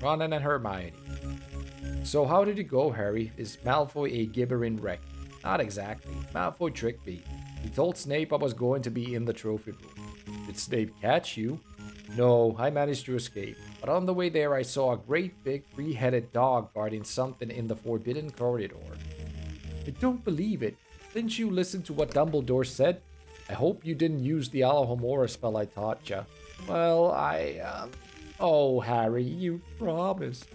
Ron and Hermione. So how did it go, Harry? Is Malfoy a gibbering wreck? Not exactly. Malfoy tricked me. He told Snape I was going to be in the trophy room. Did Snape catch you? No, I managed to escape. But on the way there I saw a great big 3-headed dog guarding something in the forbidden corridor. I don't believe it. Didn't you listen to what Dumbledore said? I hope you didn't use the Alohomora spell I taught ya. Well, Oh, Harry, you promised.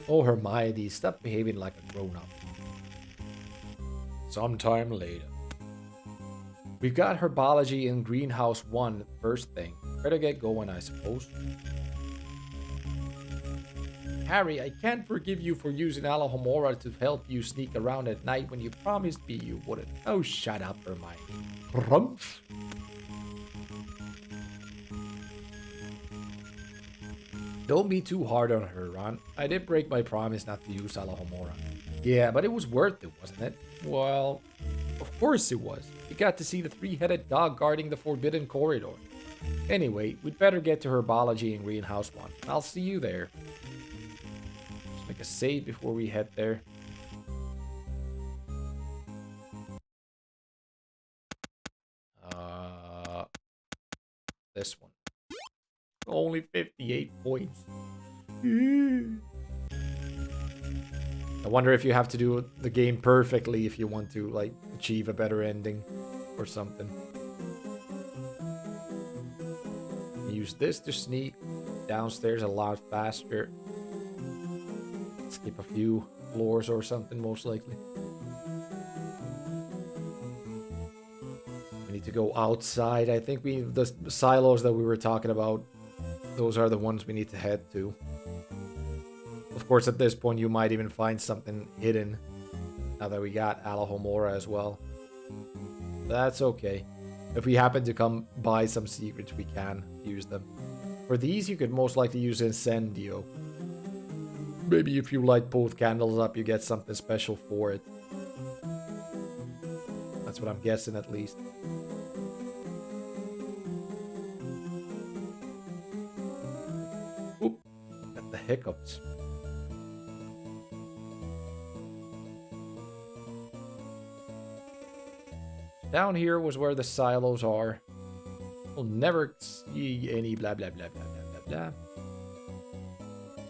Oh, Hermione, stop behaving like a grown-up. Sometime later. We've got herbology in Greenhouse 1 first thing. Better get going, I suppose. Harry, I can't forgive you for using Alohomora to help you sneak around at night when you promised me you wouldn't. Oh, shut up, Hermione. Rumpf. Don't be too hard on her, Ron. I did break my promise not to use Alohomora. Yeah, but it was worth it, wasn't it? Well, of course it was. You got to see the three-headed dog guarding the forbidden corridor. Anyway, we'd better get to herbology in Greenhouse 1. I'll see you there. Just make a save before we head there. This one. Only 58 points. I wonder if you have to do the game perfectly if you want to, like, achieve a better ending or something. Use this to sneak downstairs a lot faster. Skip a few floors or something, most likely. We need to go outside. I think the silos that we were talking about, those are the ones we need to head to. Of course, at this point, you might even find something hidden. Now that we got Alohomora as well. That's okay. If we happen to come by some secrets, we can use them. For these, you could most likely use Incendio. Maybe if you light both candles up, you get something special for it. That's what I'm guessing, at least. Oop, got the hiccups. Down here was where the silos are. We'll never see any blah blah blah blah blah blah blah.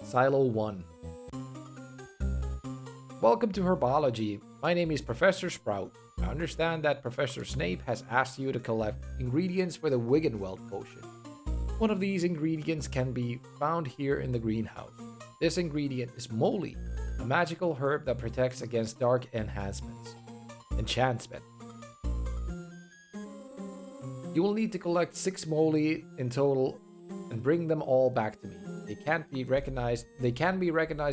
Silo 1. Welcome to Herbology. My name is Professor Sprout. I understand that Professor Snape has asked you to collect ingredients for the Wiggenweld potion. One of these ingredients can be found here in the greenhouse. This ingredient is moly, a magical herb that protects against dark enchantment. You will need to collect 6 moly in total and bring them all back to me. They can be recognized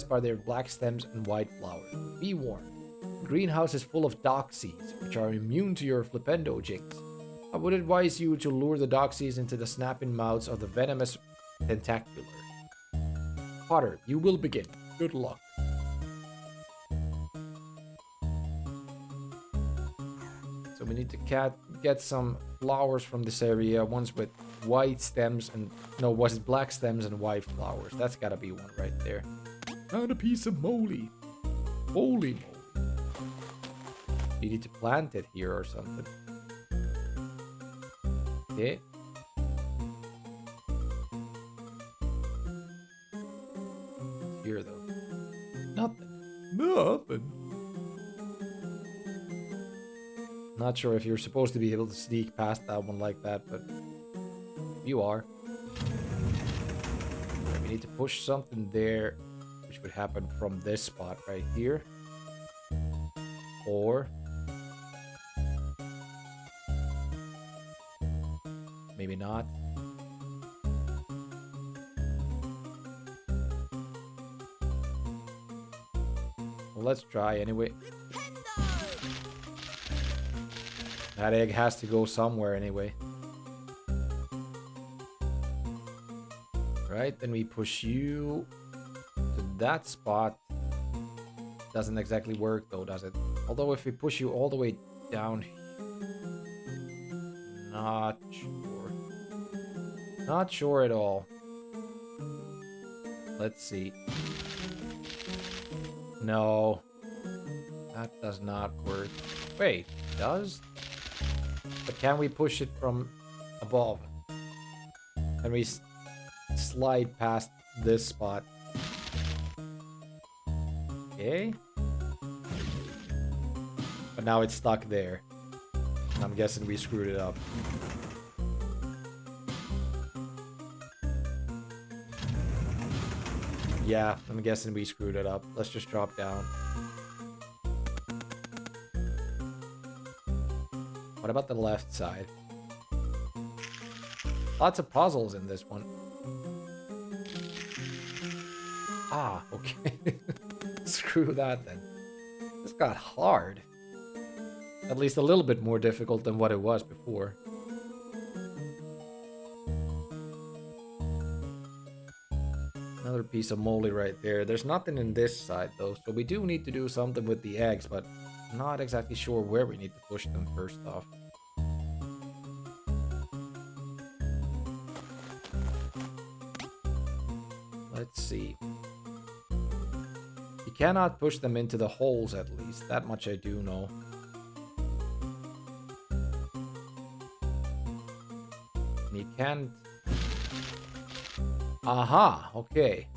by their black stems and white flowers. Be warned, the greenhouse is full of doxies, which are immune to your flipendo jinx. I would advise you to lure the doxies into the snapping mouths of the venomous tentacular. Potter, you will begin. Good luck. So we need to get some flowers from this area, ones with white stems and black stems and white flowers. That's gotta be one right there. Found a piece of moly. Holy moly. You need to plant it here or something. Okay. Here though. Nothing. Not sure if you're supposed to be able to sneak past that one like that, but you are. We need to push something there, which would happen from this spot right here. Or maybe not. Well, let's try anyway. That egg has to go somewhere anyway. Right, then we push you to that spot. Doesn't exactly work though, does it? Although if we push you all the way down, not sure. Not sure at all. Let's see. No. That does not work. Wait, it does? But can we push it from above? Can we slide past this spot? Okay. But now it's stuck there. I'm guessing we screwed it up. Yeah, I'm guessing we screwed it up. Let's just drop down. What about the left side? Lots of puzzles in this one. Ah, okay. Screw that then. This got hard. At least a little bit more difficult than what it was before. Another piece of moldy right there. There's nothing in this side though, so we do need to do something with the eggs, but I'm not exactly sure where we need to push them first off. Let's see. You cannot push them into the holes at least. That much I do know. You can't... Aha! Okay.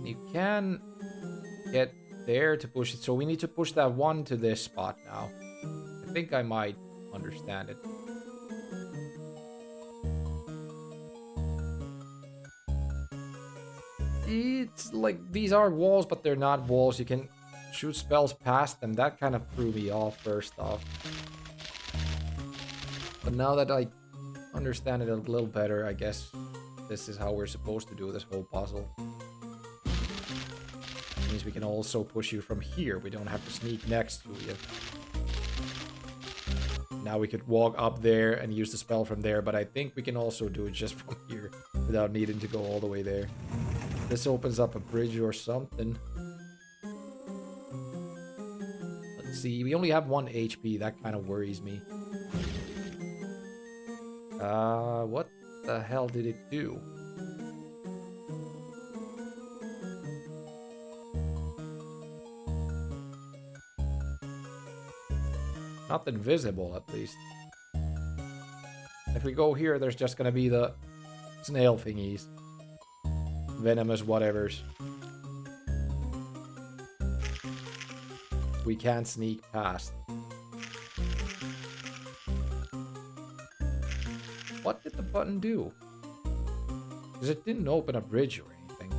You can get there to push it, so we need to push that one to this spot now. I think I might understand it. It's like these are walls, but they're not walls. You can shoot spells past them. That kind of threw me off first off. But now that I understand it a little better, I guess this is how we're supposed to do this whole puzzle. It means we can also push you from here. We don't have to sneak next to you. Now we could walk up there and use the spell from there, but I think we can also do it just from here without needing to go all the way there. This opens up a bridge or something. Let's see, we only have 1 HP. That kind of worries me. What the hell did it do? Nothing visible, at least. If we go here, there's just gonna be the snail thingies. Venomous whatevers. We can't sneak past. What did the button do? Because it didn't open a bridge or anything.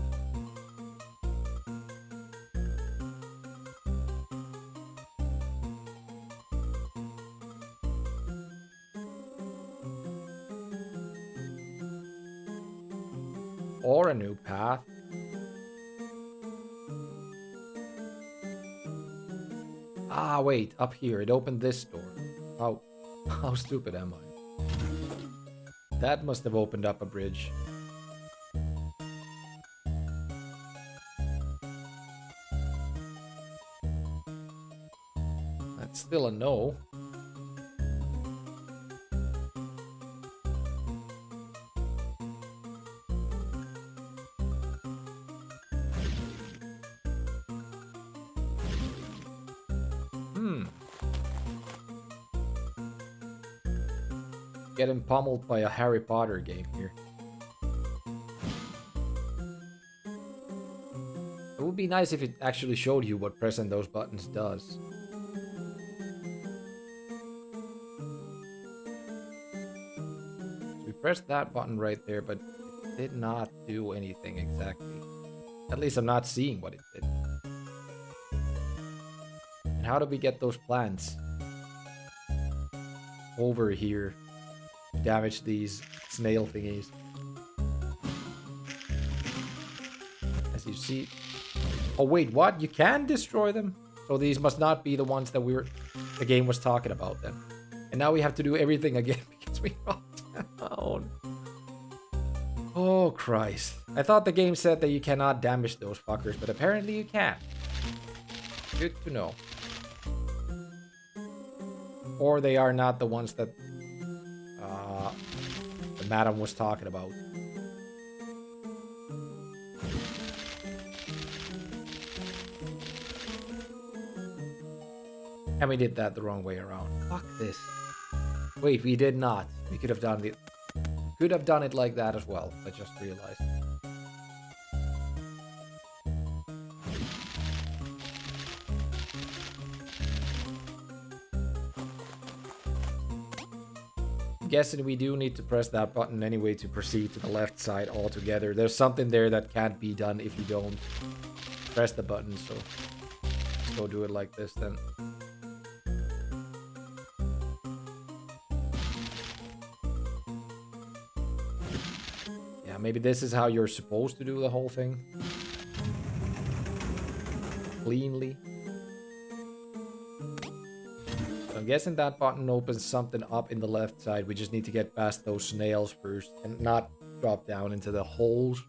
Or a new path. Ah, wait, up here. It opened this door. How stupid am I? That must have opened up a bridge. That's still a no. Getting pummeled by a Harry Potter game here. It would be nice if it actually showed you what pressing those buttons does. We pressed that button right there, but it did not do anything exactly. At least I'm not seeing what it did. And how do we get those plants over here? Damage these snail thingies. As you see... Oh wait, what? You can destroy them? So these must not be the ones that the game was talking about then. And now we have to do everything again because we got down. Oh Christ. I thought the game said that you cannot damage those fuckers, but apparently you can. Good to know. Or they are not the ones that the madam was talking about. And we did that the wrong way around. Fuck this. Wait, we did not. We could have done it like that as well. I just realized. I'm guessing we do need to press that button anyway to proceed to the left side altogether. There's something there that can't be done if you don't. press the button, so let's go do it like this then. Yeah, maybe this is how you're supposed to do the whole thing. Cleanly. So I'm guessing that button opens something up in the left side. We just need to get past those snails first and not drop down into the holes.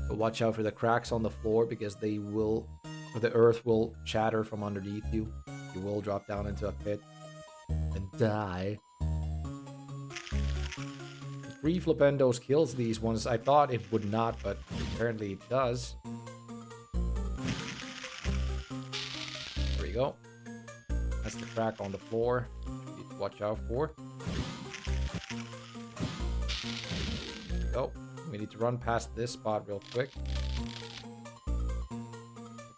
But watch out for the cracks on the floor because they will, or the earth will shatter from underneath you. You will drop down into a pit and die. Free Flipendos kills these ones. I thought it would not, but apparently it does. There we go. That's the crack on the floor. Need to watch out for. There we go. We need to run past this spot real quick.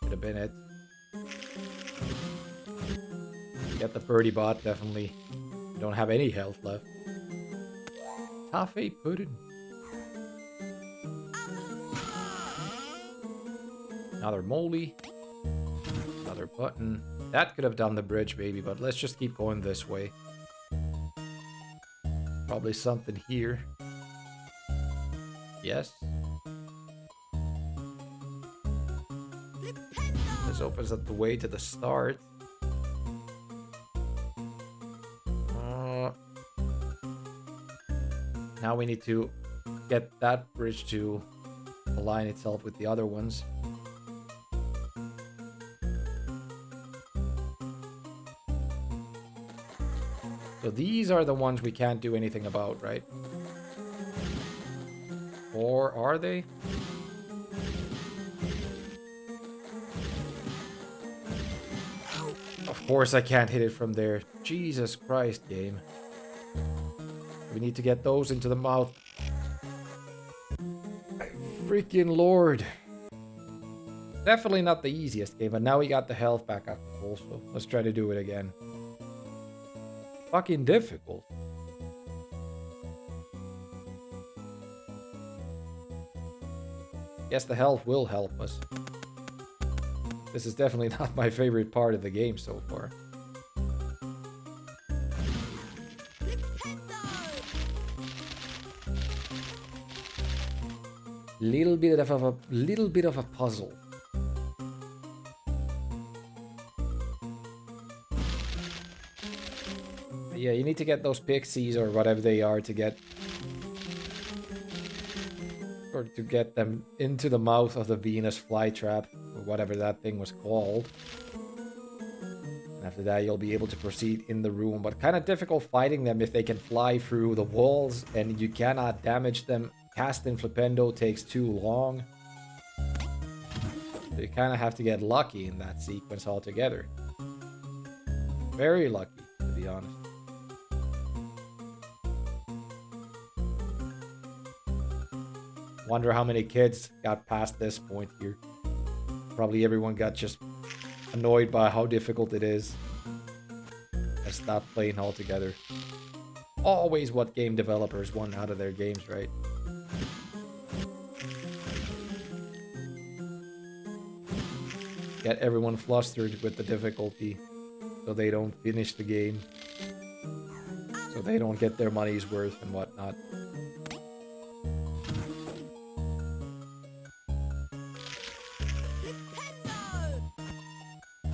Could have been it. Get the birdie bot, definitely. We don't have any health left. Toffee pudding. Another moley. Another button. That could have done the bridge, baby, but let's just keep going this way. Probably something here. Yes. This opens up the way to the start. Now we need to get that bridge to align itself with the other ones. So these are the ones we can't do anything about, right? Or are they? Of course I can't hit it from there. Jesus Christ, game. We need to get those into the mouth. Freaking Lord. Definitely not the easiest game, but now we got the health back up full, so let's try to do it again. Fucking difficult. Guess the health will help us. This is definitely not my favorite part of the game so far. Little bit of a puzzle. Yeah, you need to get those pixies or whatever they are to get, or to get them into the mouth of the Venus flytrap, or whatever that thing was called. And after that, you'll be able to proceed in the room. But kind of difficult fighting them if they can fly through the walls and you cannot damage them. Casting Flipendo takes too long. So you kind of have to get lucky in that sequence altogether. Very lucky, to be honest. Wonder how many kids got past this point here. Probably everyone got just annoyed by how difficult it is and stopped playing altogether. Always what game developers want out of their games, right? Get everyone flustered with the difficulty so they don't finish the game. So they don't get their money's worth and whatnot.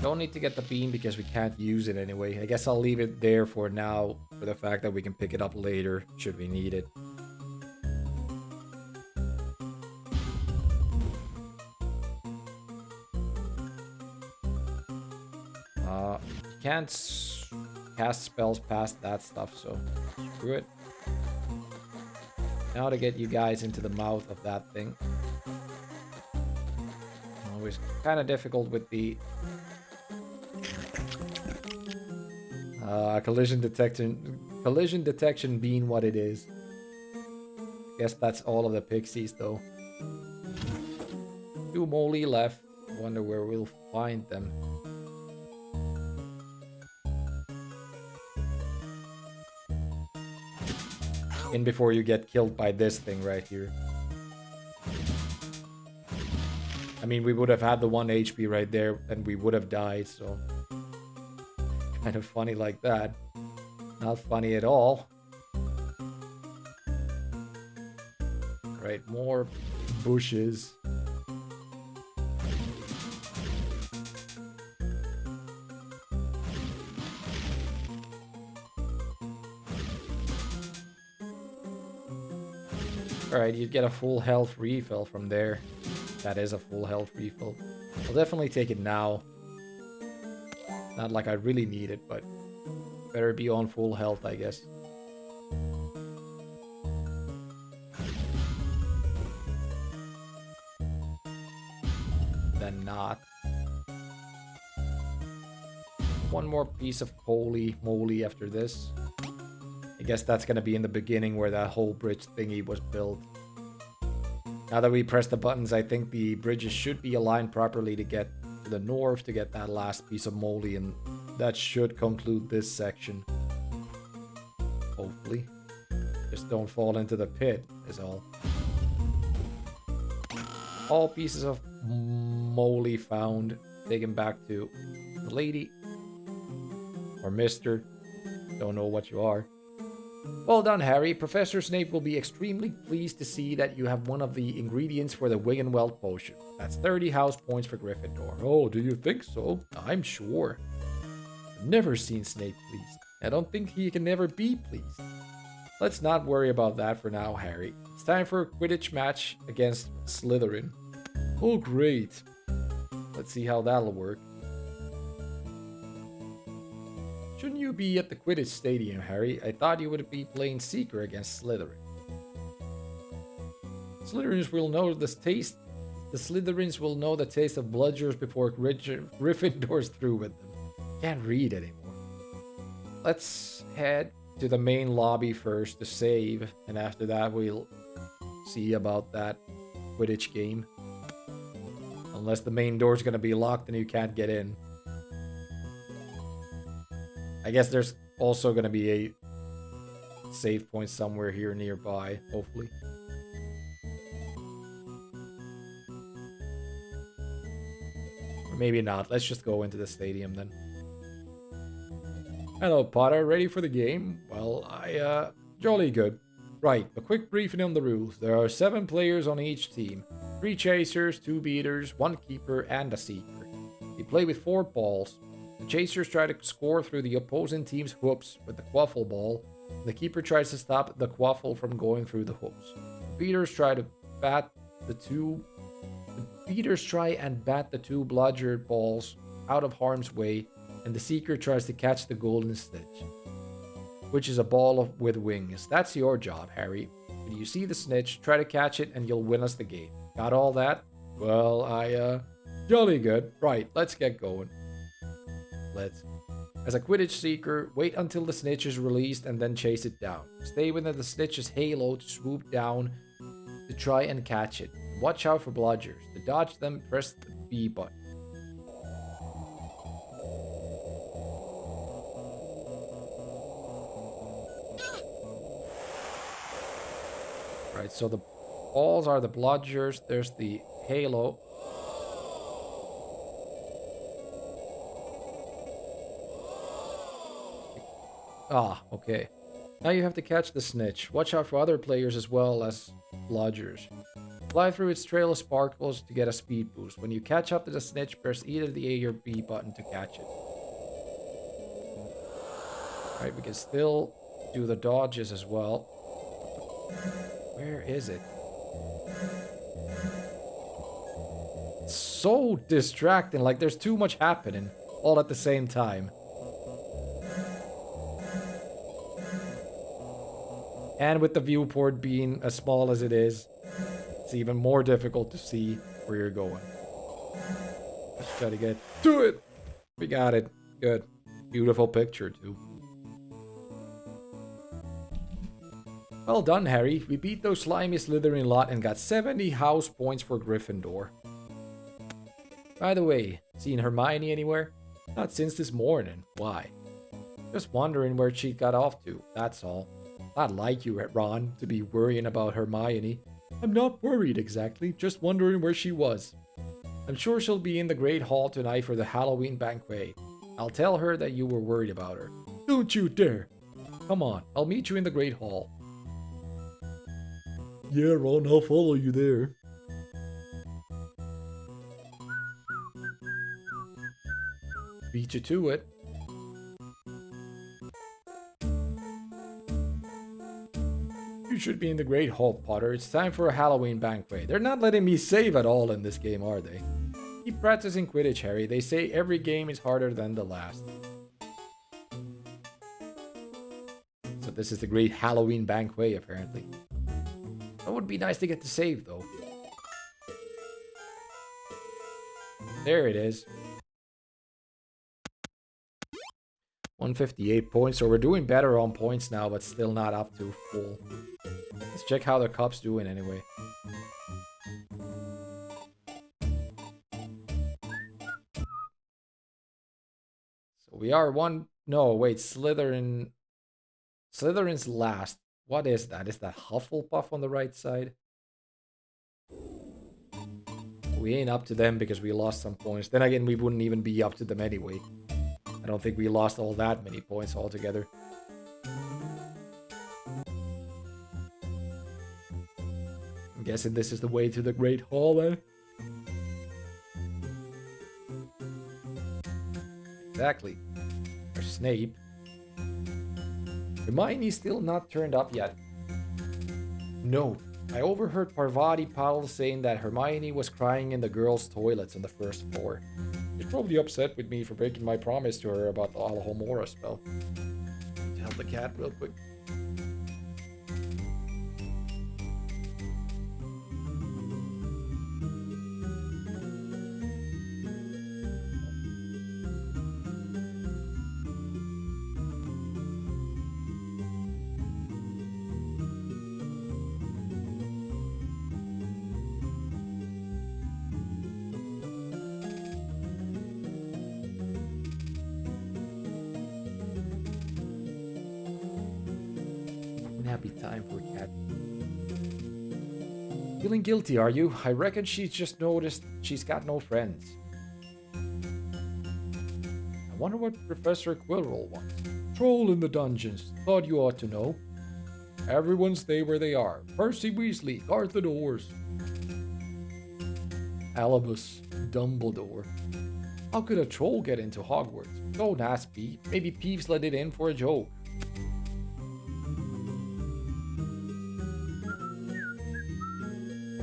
Don't need to get the beam because we can't use it anyway. I guess I'll leave it there for now for the fact that we can pick it up later should we need it. Can't cast spells past that stuff, so screw it. Now to get you guys into the mouth of that thing. Always kind of difficult with the collision detection being what it is. Guess that's all of the pixies though. 2 moley left. Wonder where we'll find them. In before you get killed by this thing right here. mean, we would have had the 1 HP right there, and we would have died, so... Kind of funny like that. Not funny at all. Right, more bushes. Alright, you'd get a full health refill from there. That is a full health refill. I'll definitely take it now. Not like I really need it, but better be on full health, I guess. Than not. One more piece of holy moly after this. I guess that's gonna be in the beginning where that whole bridge thingy was built. Now that we press the buttons, I think the bridges should be aligned properly to get to the north to get that last piece of moly, and that should conclude this section. Hopefully. Just don't fall into the pit, is all. All pieces of moly found. Taken back to the lady. Or Mr. Don't know what you are. Well done, Harry. Professor Snape will be extremely pleased to see that you have one of the ingredients for the Wiggenweld potion. That's 30 house points for Gryffindor. Oh, do you think so? I'm sure. I've never seen Snape pleased. I don't think he can never be pleased. Let's not worry about that for now, Harry. It's time for a Quidditch match against Slytherin. Oh, great. Let's see how that'll work. Shouldn't you be at the Quidditch Stadium, Harry? I thought you would be playing Seeker against Slytherin. Slytherins will know the taste. The Slytherins will know the taste of bludgers before Gryffindor's through with them. Can't read anymore. Let's head to the main lobby first to save, and after that we'll see about that Quidditch game. Unless the main door's gonna be locked and you can't get in. I guess there's also going to be a save point somewhere here nearby, hopefully. Or maybe not. Let's just go into the stadium then. Hello, Potter. Ready for the game? Well, jolly good. Right, a quick briefing on the rules. There are 7 players on each team. 3 chasers, 2 beaters, 1 keeper, and a seeker. You play with 4 balls. The chasers try to score through the opposing team's hoops with the quaffle ball. The keeper tries to stop the quaffle from going through the hoops. The beaters try and bat the 2 bludger balls out of harm's way, and the seeker tries to catch the golden snitch, which is a ball with wings. That's your job, Harry. When you see the snitch, try to catch it and you'll win us the game. Got all that? Well, jolly good. Right, let's get going. As a Quidditch seeker, wait until the snitch is released and then chase it down. Stay within the snitch's halo to swoop down to try and catch it. Watch out for bludgers. To dodge them, press the B button. Right, so the balls are the bludgers. There's the halo. Ah, okay. Now you have to catch the snitch. Watch out for other players as well as bludgers. Fly through its trail of sparkles to get a speed boost. When you catch up to the snitch, press either the A or B button to catch it. Alright, we can still do the dodges as well. Where is it? It's so distracting, like there's too much happening all at the same time. And with the viewport being as small as it is, it's even more difficult to see where you're going. Let's try to get to it. We got it. Good. Beautiful picture, too. Well done, Harry. We beat those slimy Slytherin lot and got 70 house points for Gryffindor. By the way, seen Hermione anywhere? Not since this morning. Why? Just wondering where she got off to, that's all. Not like you, Ron, to be worrying about Hermione. I'm not worried exactly, just wondering where she was. I'm sure she'll be in the Great Hall tonight for the Halloween banquet. I'll tell her that you were worried about her. Don't you dare! Come on, I'll meet you in the Great Hall. Yeah, Ron, I'll follow you there. Beat you to it. You should be in the Great Hall, Potter. It's time for a Halloween banquet. They're not letting me save at all in this game, are they? Keep practicing Quidditch, Harry. They say every game is harder than the last. So this is the Great Halloween banquet, apparently. That would be nice to get to save, though. There it is. 158 points, so we're doing better on points now, but still not up to full. Let's check how the cup's doing anyway. So we are one... No, wait, Slytherin... Slytherin's last. What is that? Is that Hufflepuff on the right side? We ain't up to them because we lost some points. Then again, we wouldn't even be up to them anyway. I don't think we lost all that many points altogether. I'm guessing this is the way to the Great Hall then. Exactly. Or Snape. Hermione's still not turned up yet. No. I overheard Parvati Patil saying that Hermione was crying in the girls' toilets on the first floor. She's probably upset with me for breaking my promise to her about the Alohomora spell. Tell the cat real quick. Happy time for a cat. Feeling guilty, are you? I reckon she's just noticed she's got no friends. I wonder what Professor Quirrell wants. Troll in the dungeons. Thought you ought to know. Everyone stay where they are. Percy Weasley, guard the doors. Albus Dumbledore. How could a troll get into Hogwarts? Don't ask me. Maybe Peeves let it in for a joke.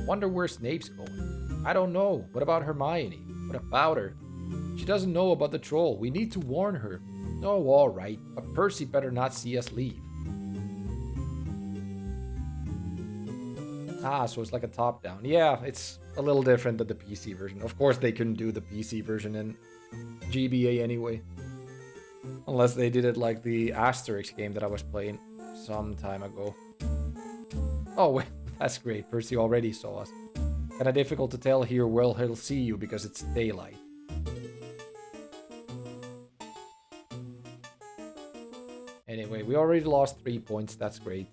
Wonder where Snape's going. I don't know. What about Hermione? What about her? She doesn't know about the troll. We need to warn her. Oh, alright. But Percy better not see us leave. Ah, so it's like a top-down. Yeah, it's a little different than the PC version. Of course, they couldn't do the PC version in GBA anyway. Unless they did it like the Asterix game that I was playing some time ago. Oh, wait. That's great. Percy already saw us. Kinda difficult to tell here where he'll see you because it's daylight. Anyway, we already lost 3 points. That's great.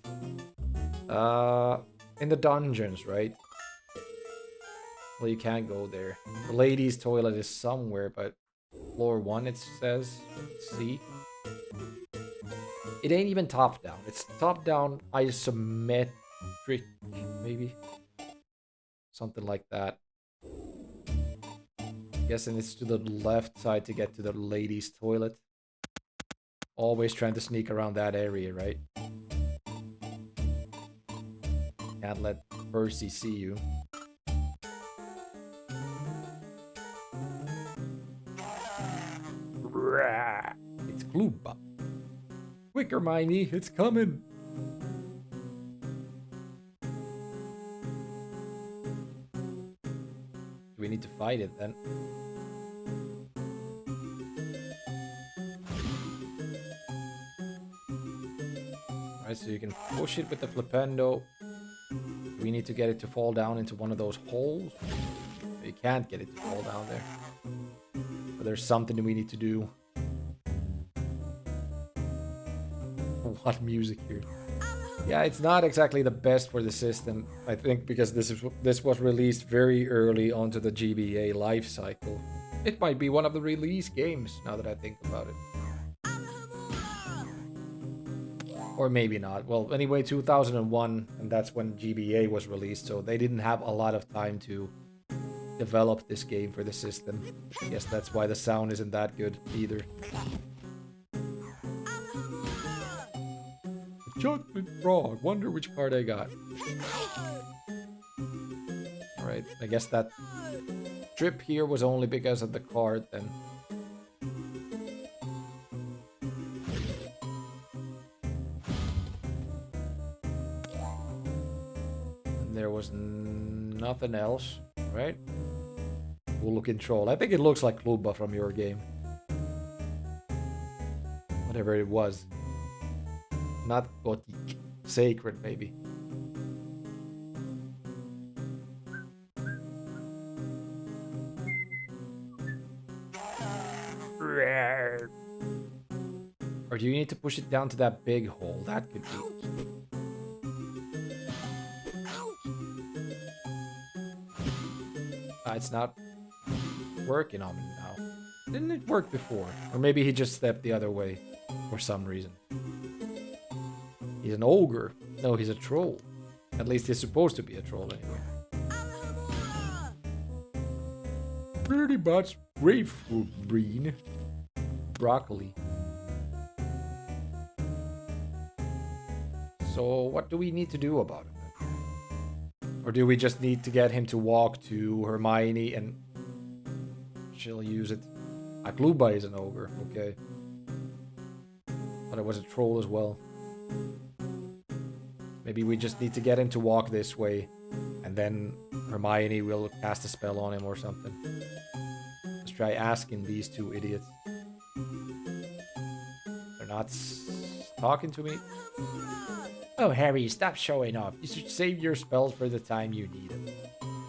In the dungeons, right? Well, you can't go there. The ladies' toilet is somewhere, but floor 1 it says. Let's see. It ain't even top down. It's top down isometric. Maybe something like that. Guessing it's to the left side to get to the ladies' toilet. Always trying to sneak around that area, right? Can't let Percy see you. It's Gloomba. Quick, Hermione, it's coming. We need to fight it then. Alright, so you can push it with the flipendo. We need to get it to fall down into one of those holes. You can't get it to fall down there. But there's something we need to do. What music here? Yeah, it's not exactly the best for the system, I think, because this was released very early onto the GBA life cycle. It might be one of the release games, now that I think about it. Or maybe not. Well, anyway, 2001, and that's when GBA was released, so they didn't have a lot of time to develop this game for the system. I guess that's why the sound isn't that good either. Chocolate frog. Wonder which card I got. Alright, I guess that trip here was only because of the card then. And there was nothing else, right? We'll look in Troll. I think it looks like Kluba from your game. Whatever it was. Not Gothic. Sacred, maybe. Or do you need to push it down to that big hole? That could be. It's not working on me now. Didn't it work before? Or maybe he just stepped the other way for some reason. He's an ogre. No, he's a troll. At least he's supposed to be a troll anyway. 30 bucks grapefruit bean. Broccoli. So what do we need to do about it? Or do we just need to get him to walk to Hermione and she'll use it? Akluba is an ogre, okay. But it was a troll as well. Maybe we just need to get him to walk this way, and then Hermione will cast a spell on him or something. Let's try asking these two idiots. They're not talking to me. Oh, Harry, stop showing off. You should save your spells for the time you need them.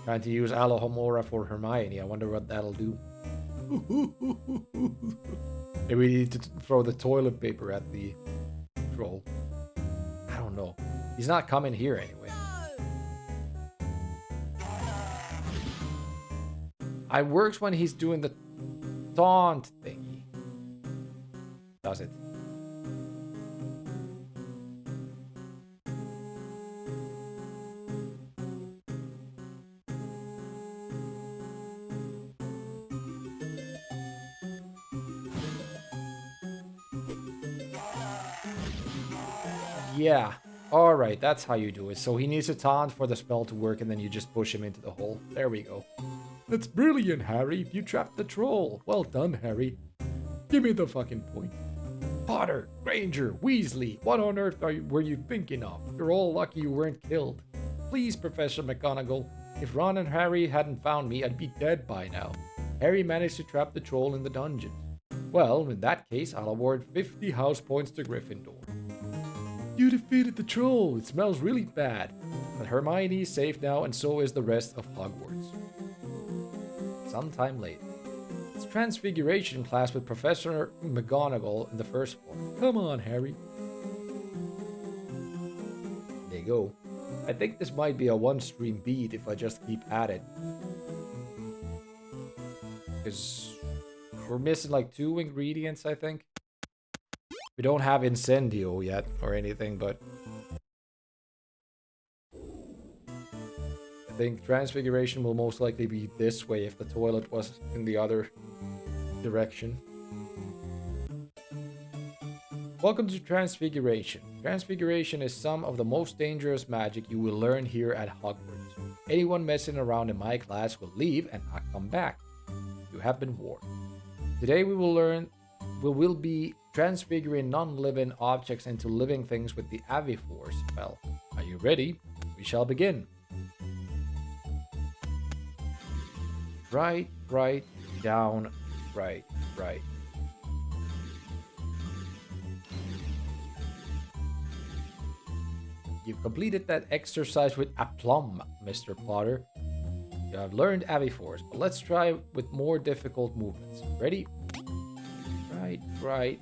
Trying to use Alohomora for Hermione. I wonder what that'll do. Maybe we need to throw the toilet paper at the troll. I don't know. He's not coming here anyway. It works when he's doing the taunt thingy. Does it? Yeah. Alright, that's how you do it. So he needs to taunt for the spell to work, and then you just push him into the hole. There we go. That's brilliant, Harry. You trapped the troll. Well done, Harry. Give me the fucking point. Potter, Granger, Weasley, what on earth were you thinking of? You're all lucky you weren't killed. Please, Professor McGonagall. If Ron and Harry hadn't found me, I'd be dead by now. Harry managed to trap the troll in the dungeon. Well, in that case, I'll award 50 house points to Gryffindor. You defeated the troll. It smells really bad. But Hermione is safe now, and so is the rest of Hogwarts. Sometime later. It's Transfiguration class with Professor McGonagall in the first floor. Come on, Harry. There you go. I think this might be a one-stream beat if I just keep at it. Because we're missing like 2 ingredients, I think. We don't have Incendio yet or anything, but I think Transfiguration will most likely be this way if the toilet was in the other direction. Welcome to Transfiguration. Transfiguration is some of the most dangerous magic you will learn here at Hogwarts. Anyone messing around in my class will leave and not come back. You have been warned. Today we will be transfiguring non-living objects into living things with the Avifor spell. Are you ready? We shall begin. Right, down, right. You've completed that exercise with aplomb, Mr. Potter. You have learned Aviforce, but let's try with more difficult movements. Ready? Right,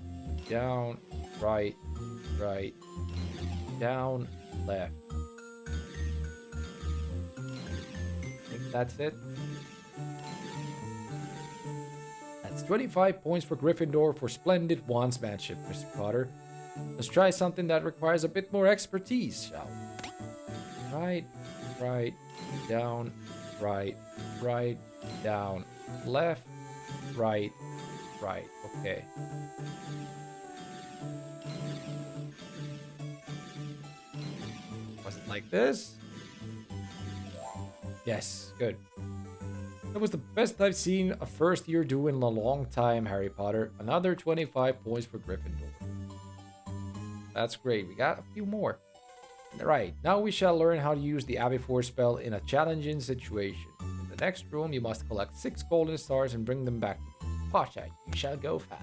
down, right, down, left. I think that's it. That's 25 points for Gryffindor for splendid wandsmanship, Mr. Potter. Let's try something that requires a bit more expertise, shall we? Right, right, down, right, right, down, left, right, right. Okay. Was it like this? Yes, good. That was the best I've seen a first year do in a long time, Harry Potter. Another 25 points for Gryffindor. That's great. We got a few more. Alright, now we shall learn how to use the Abbey Force spell in a challenging situation. In the next room, you must collect 6 golden stars and bring them back to me. Potter, you shall go fast.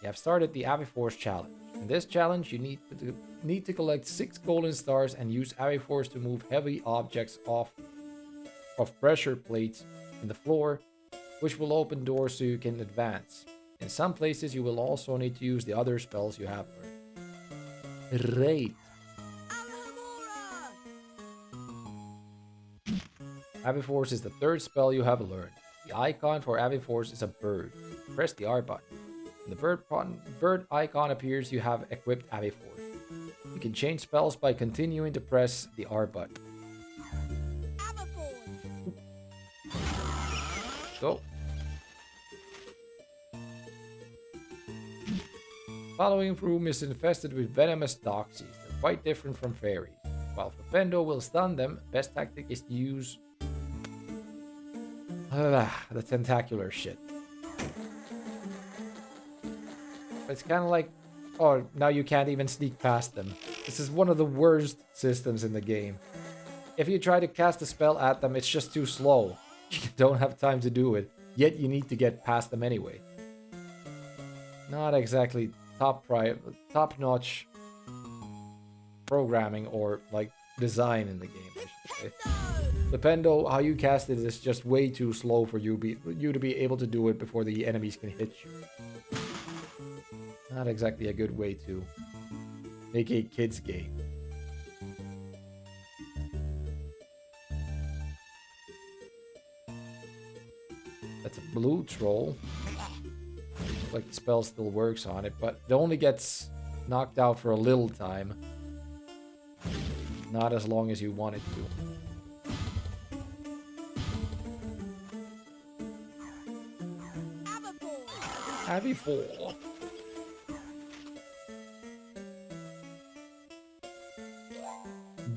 You have started the Abbey Force challenge. In this challenge, you need to collect 6 golden stars and use Abbey Force to move heavy objects off of pressure plates in the floor, which will open doors so you can advance. In some places, you will also need to use the other spells you have learned. Great. Abbey Force is the 3rd spell you have learned. The icon for Abbey Force is a bird. Press the R button. When the bird icon appears, you have equipped Abbey Force. You can change spells by continuing to press the R button. Go. Following room is infested with venomous doxies. They're quite different from fairies. While Flipendo will stun them, best tactic is to use the tentacular shit. It's kind of like, oh, now you can't even sneak past them. This is one of the worst systems in the game. If you try to cast a spell at them, it's just too slow. You don't have time to do it, yet you need to get past them anyway. Not exactly top-notch programming or like design in the game, I should say. Flipendo, how you cast it is just way too slow for you to be able to do it before the enemies can hit you. Not exactly a good way to make a kid's game. That's a blue troll. Looks like the spell still works on it, but it only gets knocked out for a little time. Not as long as you want it to. Abbey Force.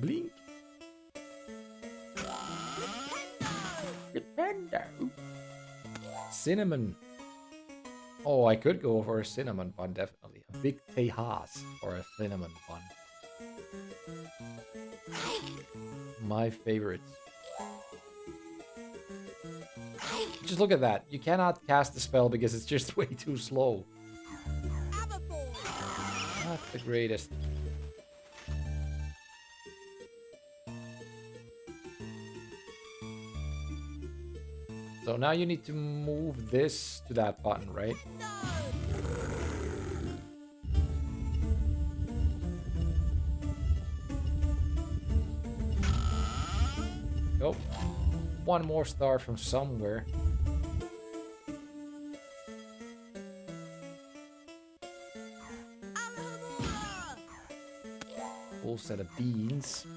Blink. Defender. Cinnamon. Oh, I could go for a cinnamon bun, definitely. A big Tejas or a cinnamon bun. My favorites. Just look at that. You cannot cast the spell because it's just way too slow. Not the greatest. So now you need to move this to that button, right? Go. One more star from somewhere. Full set of beans.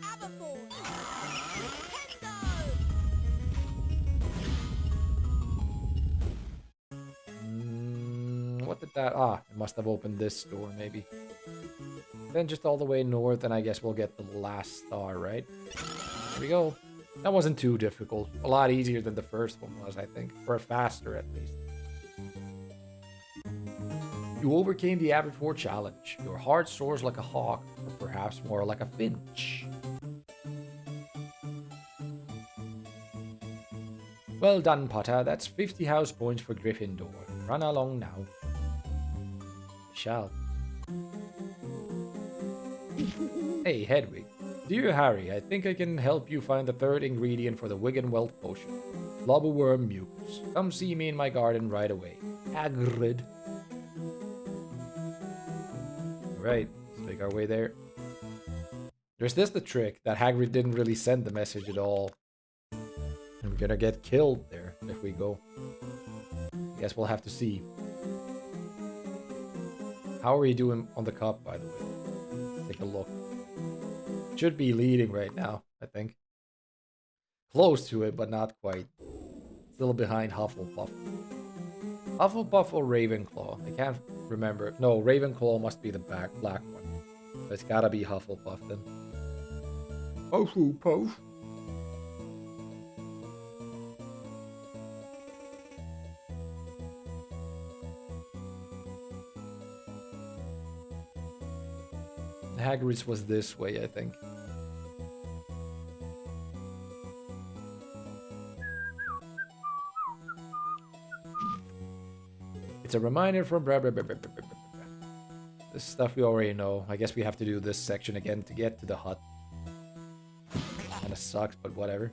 What did that... Ah, it must have opened this door, maybe. Then just all the way north, and I guess we'll get the last star, right? Here we go. That wasn't too difficult. A lot easier than the first one was, I think. Or faster, at least. You overcame the Abbey Force challenge. Your heart soars like a hawk, or perhaps more like a finch. Well done, Potter. That's 50 house points for Gryffindor. Run along now. Shall. Hey, Hedwig. Dear Harry, I think I can help you find the 3rd ingredient for the Wiggenweld potion. Blobberworm mucus. Come see me in my garden right away. Hagrid. Alright, let's make our way there. There's the trick that Hagrid didn't really send the message at all. And we're gonna get killed there if we go. I guess we'll have to see. How are we doing on the cup, by the way? Take a look. Should be leading right now, I think. Close to it, but not quite. Still behind Hufflepuff. Hufflepuff or Ravenclaw? I can't remember. No, Ravenclaw must be the black one. So it's gotta be Hufflepuff then. Hufflepuff. Hagrid's was this way, I think. It's a reminder from blah, blah, blah, blah, blah, blah, blah. This stuff we already know. I guess we have to do this section again to get to the hut. Kinda sucks, but whatever.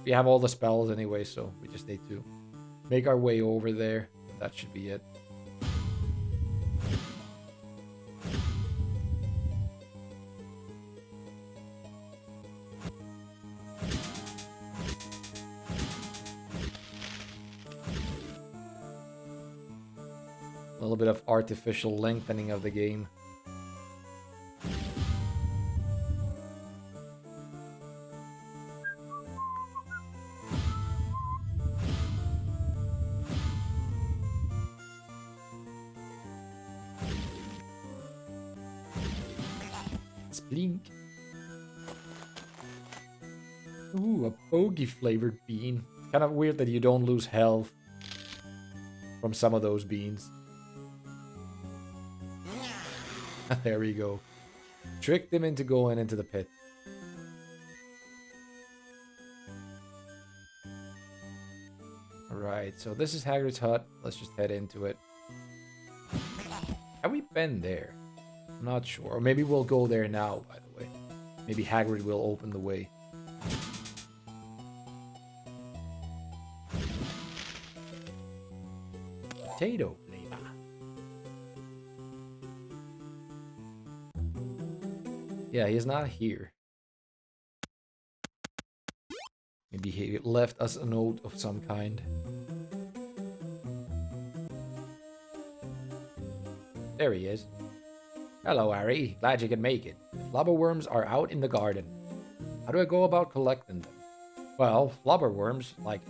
We have all the spells anyway, so we just need to make our way over there. That should be it. A little bit of artificial lengthening of the game. Splink. Ooh, a bogey flavored bean. It's kind of weird that you don't lose health from some of those beans. There we go. Tricked him into going into the pit. Alright, so this is Hagrid's hut. Let's just head into it. Have we been there? I'm not sure. Or maybe we'll go there now, by the way. Maybe Hagrid will open the way. Potato flavor. Yeah, he's not here. Maybe he left us a note of some kind. There he is. Hello, Harry. Glad you could make it. The flubberworms are out in the garden. How do I go about collecting them? Well, flubberworms, like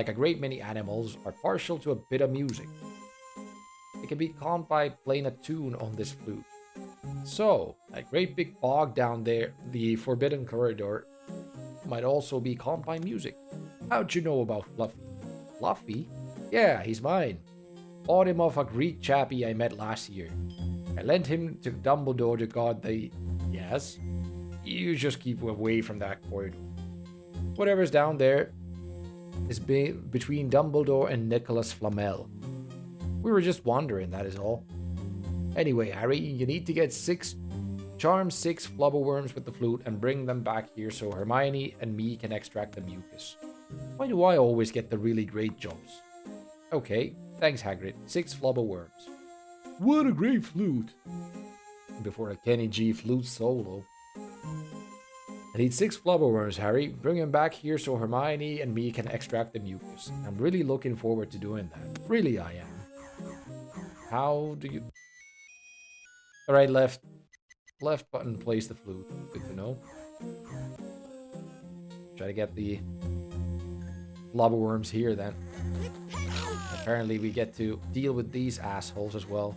a great many animals, are partial to a bit of music. They can be calmed by playing a tune on this flute. So, that great big bog down there, the Forbidden Corridor, might also be calmed by music. How'd you know about Fluffy? Fluffy? Yeah, he's mine. Bought him off a Greek chappie I met last year. I lent him to Dumbledore to guard the... Yes? You just keep away from that corridor. Whatever's down there is between Dumbledore and Nicholas Flamel. We were just wondering, that is all. Anyway, Harry, you need to get charm 6 flubberworms with the flute and bring them back here so Hermione and me can extract the mucus. Why do I always get the really great jobs? Okay, thanks Hagrid. 6 flubberworms. What a great flute! Before a Kenny G flute solo. I need 6 flubberworms, Harry. Bring them back here so Hermione and me can extract the mucus. I'm really looking forward to doing that. Really, I am. How do you... Alright, left button plays the flute. Good to know. Try to get the flubberworms here then. Apparently we get to deal with these assholes as well.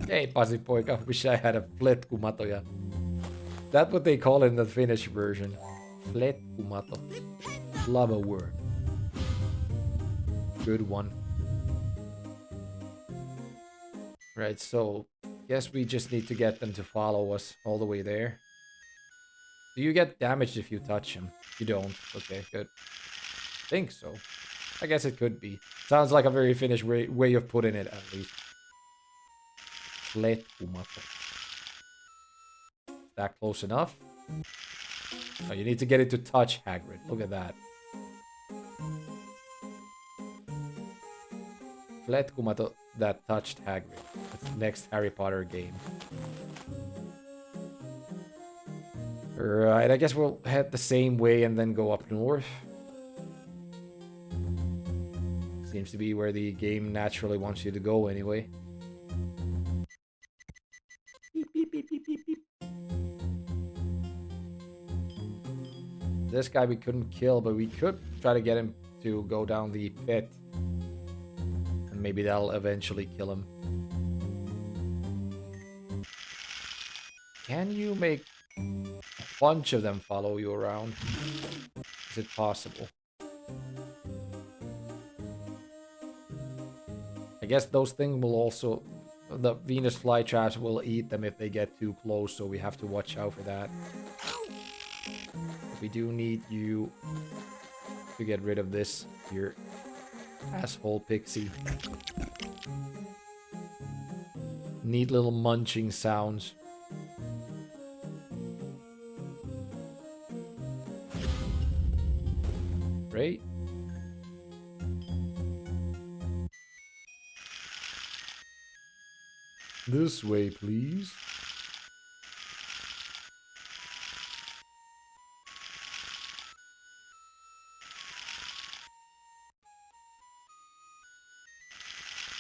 Hey, pasipoika, wish I had a fletkumatoja. That's what they call it in the Finnish version. Fletkumato. Flubberworm. Good one. Right, so guess we just need to get them to follow us all the way there. Do you get damaged if you touch him? You don't. Okay, good. Think so. I guess it could be. Sounds like a very Finnish way of putting it, at least. Fletkumato. That close enough? Oh, you need to get it to touch Hagrid. Look at that. Letkumato that touched Hagrid. That's the next Harry Potter game. Right, I guess we'll head the same way and then go up north. Seems to be where the game naturally wants you to go anyway. Beep, beep, beep, beep, beep, beep. This guy we couldn't kill, but we could try to get him to go down the pit. And maybe that'll eventually kill him. Can you make a bunch of them follow you around? Is it possible? I guess those things will also... The Venus flytraps will eat them if they get too close, so we have to watch out for that. We do need you to get rid of this here. Asshole pixie. Neat little munching sounds. Great. This way, please.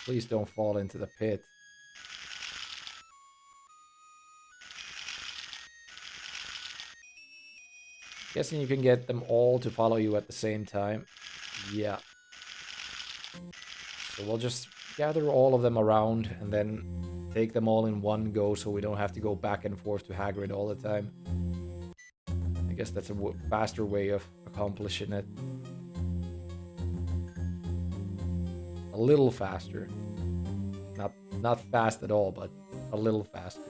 Please don't fall into the pit. Guessing you can get them all to follow you at the same time. Yeah. So we'll just gather all of them around and then take them all in one go so we don't have to go back and forth to Hagrid all the time. I guess that's a faster way of accomplishing it. A little faster. Not fast at all, but a little faster.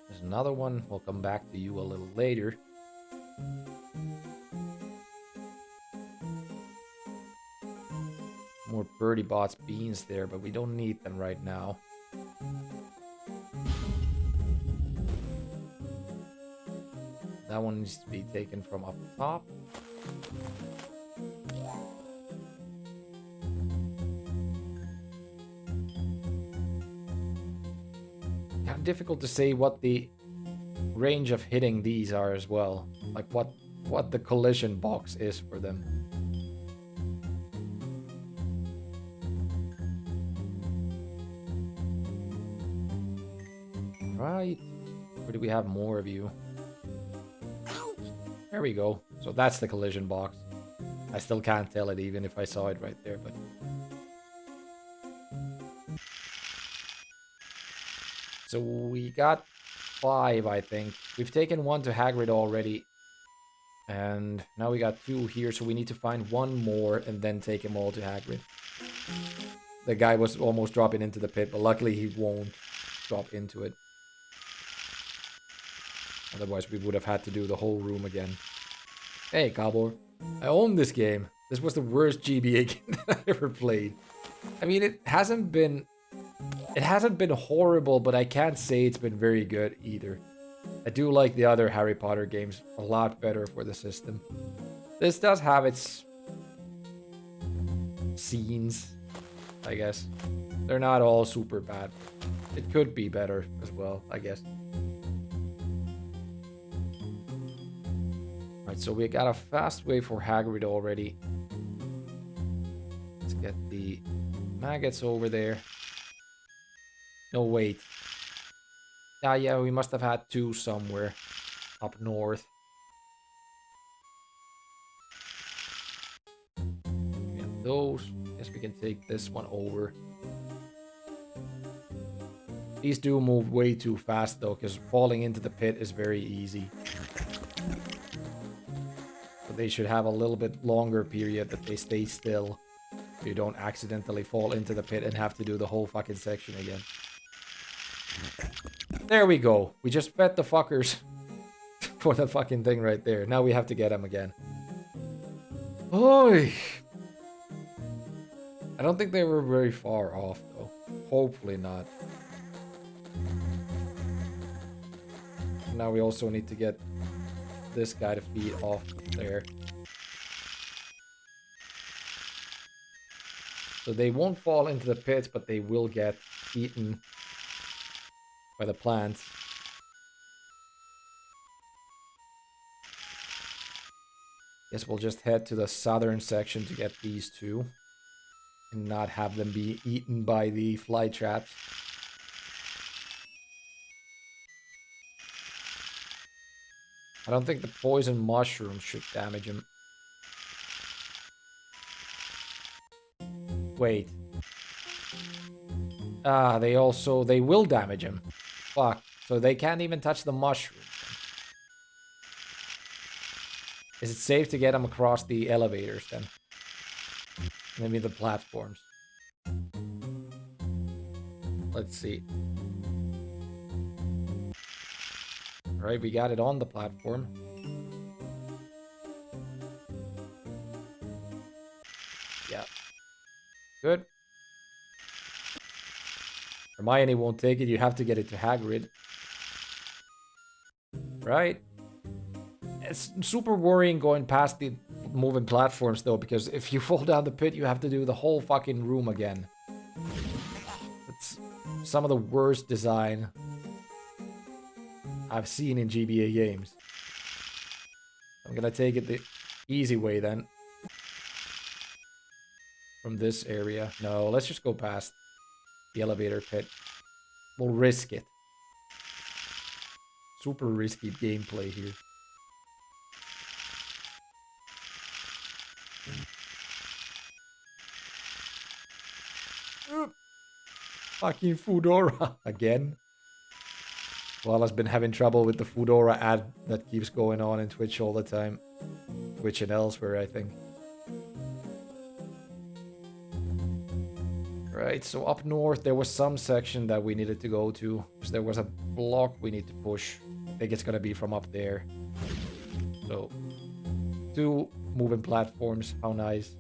There's another one. We'll come back to you a little later. More Birdie Bots beans there, but we don't need them right now. That one needs to be taken from up top. Kind of difficult to say what the range of hitting these are as well. Like what the collision box is for them. Right. Or do we have more of you? There we go. So that's the collision box. I still can't tell it even if I saw it right there, but... So we got 5, I think. We've taken 1 to Hagrid already. And now we got 2 here, so we need to find 1 more and then take them all to Hagrid. The guy was almost dropping into the pit, but luckily he won't drop into it. Otherwise, we would have had to do the whole room again. Hey, Gabor. I own this game. This was the worst GBA game that I ever played. I mean, it hasn't been horrible, but I can't say it's been very good either. I do like the other Harry Potter games a lot better for the system. This does have its scenes, I guess. They're not all super bad. It could be better as well, I guess. Right, so we got a fast way for Hagrid already. Let's get the maggots over there. No, wait. Yeah, we must have had 2 somewhere up north. We have those. Guess we can take this one over. These do move way too fast though, because falling into the pit is very easy. They should have a little bit longer period that they stay still. So you don't accidentally fall into the pit and have to do the whole fucking section again. There we go. We just fed the fuckers for the fucking thing right there. Now we have to get them again. Oy! I don't think they were very far off though. Hopefully not. Now we also need to get this guy to feed off there. So they won't fall into the pit, but they will get eaten by the plants. Guess we'll just head to the southern section to get these two. And not have them be eaten by the fly traps. I don't think the poison mushroom should damage him. Wait. Ah, they will damage him. Fuck. So they can't even touch the mushroom. Is it safe to get them across the elevators then? Maybe the platforms. Let's see. Alright, we got it on the platform. Yeah. Good. Hermione won't take it. You have to get it to Hagrid. Right? It's super worrying going past the moving platforms, though, because if you fall down the pit, you have to do the whole fucking room again. It's some of the worst design I've seen in GBA games. I'm gonna take it the easy way, then. From this area. No, let's just go past the elevator pit. We'll risk it. Super risky gameplay here. Fucking Foodora again. Well, I've been having trouble with the Foodora ad that keeps going on in Twitch all the time. Twitch and elsewhere, I think. Right, so up north there was some section that we needed to go to. Because there was a block we need to push. I think it's gonna be from up there. So, 2 moving platforms, how nice.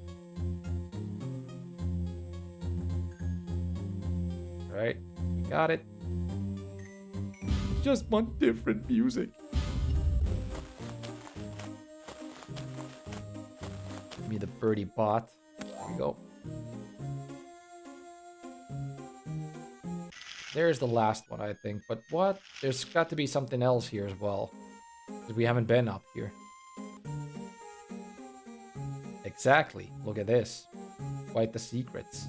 Right, got it. Just want different music. Give me the birdie bot. There we go. There's the last one, I think. But what? There's got to be something else here as well. Because we haven't been up here. Exactly. Look at this. Quite the secrets.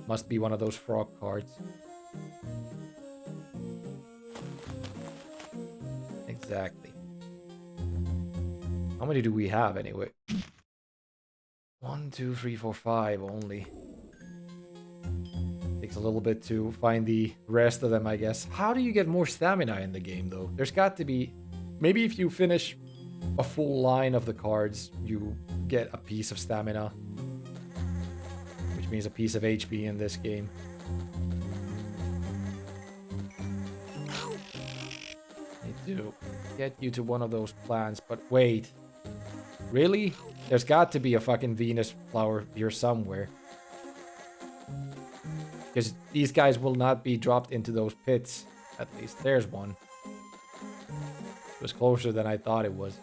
Must be one of those frog cards. Exactly. How many do we have anyway? 1, 2, 3, 4, 5 only. Takes a little bit to find the rest of them, I guess. How do you get more stamina in the game, though? There's got to be... Maybe if you finish a full line of the cards, you get a piece of stamina. Which means a piece of HP in this game. Need to get you to one of those plants, but wait. Really? There's got to be a fucking Venus flower here somewhere. Because these guys will not be dropped into those pits. At least there's one. It was closer than I thought it was.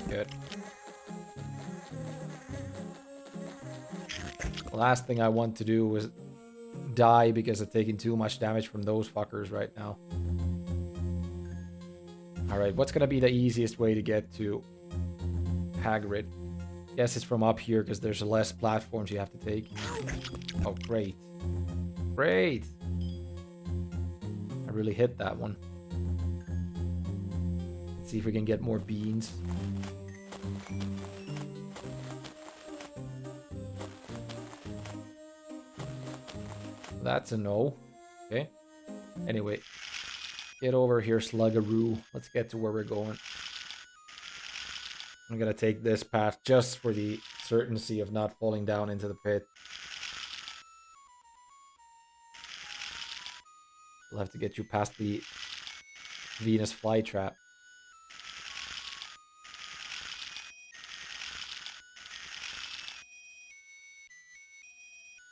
Good. The last thing I want to do is die because of taking too much damage from those fuckers right now. Alright, what's gonna be the easiest way to get to Hagrid? Guess it's from up here because there's less platforms you have to take. Oh, great. Great! I really hit that one. Let's see if we can get more beans. That's a no. Okay. Anyway. Get over here, Sluggaroo. Let's get to where we're going. I'm gonna take this path just for the certainty of not falling down into the pit. We'll have to get you past the Venus flytrap.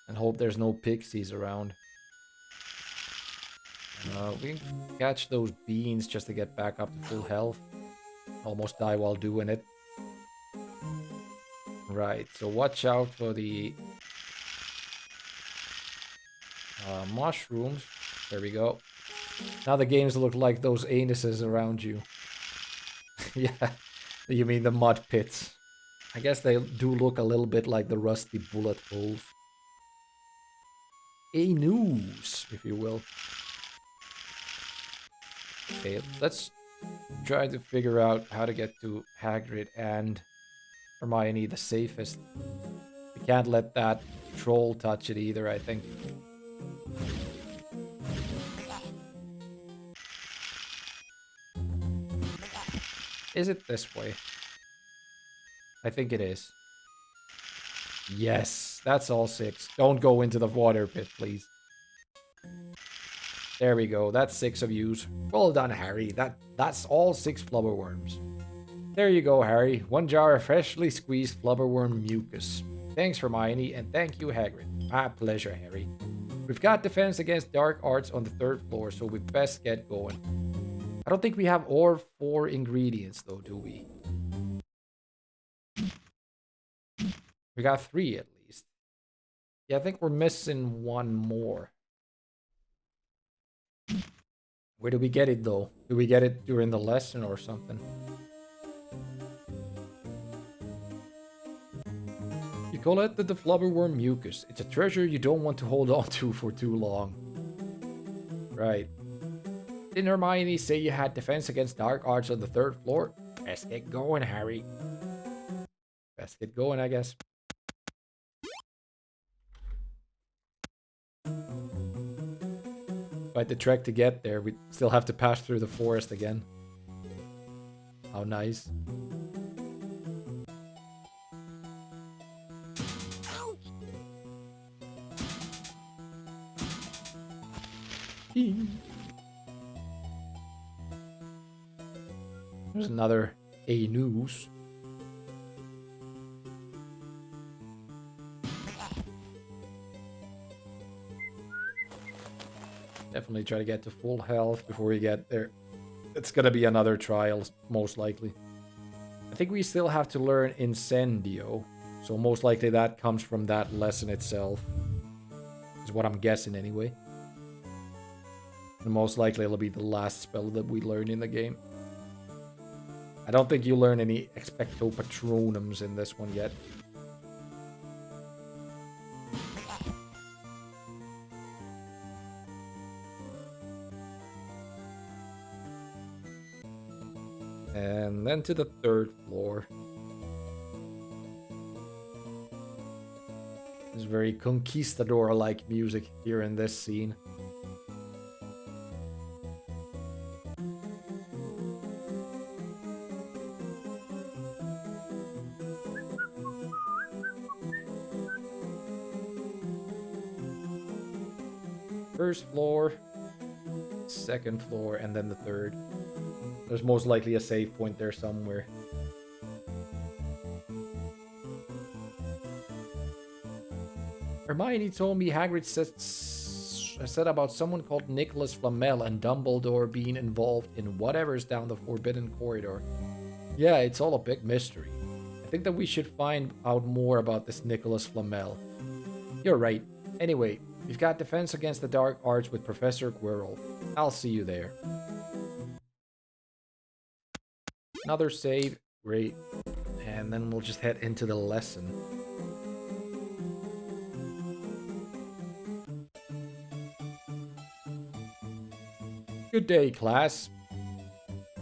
And hope there's no pixies around. We can catch those beans just to get back up to full health. Almost die while doing it. Right, so watch out for the Mushrooms. There we go. Now the games look like those anuses around you. Yeah, you mean the mud pits. I guess they do look a little bit like the rusty bullet holes. Anus, if you will. Okay, let's try to figure out how to get to Hagrid and Hermione the safest. We can't let that troll touch it either, I think. Is it this way? I think it is. Yes, that's all 6. Don't go into the water pit, please. There we go. That's 6 of yous. Well done, Harry. That's all 6 flubberworms. There you go, Harry. 1 jar of freshly squeezed flubberworm mucus. Thanks, Hermione, and thank you, Hagrid. My pleasure, Harry. We've got defense against dark arts on the 3rd floor, so we best get going. I don't think we have all 4 ingredients, though, do we? We got 3 at least. Yeah, I think we're missing 1 more. Where do we get it, though? Do we get it during the lesson or something? You collect the flubberworm mucus. It's a treasure you don't want to hold on to for too long. Right. Didn't Hermione say you had defense against dark arts on the 3rd floor? Best get going, Harry. Best get going, I guess. Quite the trek to get there. We still have to pass through the forest again. How nice. There's another anus. Definitely try to get to full health before we get there. It's gonna be another trial, most likely. I think we still have to learn Incendio, so most likely that comes from that lesson itself. Is what I'm guessing anyway. And most likely it'll be the last spell that we learn in the game. I don't think you learn any Expecto Patronums in this one yet. And then to the 3rd floor. There's very conquistador-like music here in this scene. First floor, 2nd floor, and then the 3rd. There's most likely a save point there somewhere. Hermione told me Hagrid said about someone called Nicholas Flamel and Dumbledore being involved in whatever's down the Forbidden Corridor. Yeah, it's all a big mystery. I think that we should find out more about this Nicholas Flamel. You're right. Anyway, we've got defense against the dark arts with Professor Quirrell. I'll see you there. Another save. Great. And then we'll just head into the lesson. Good day, class.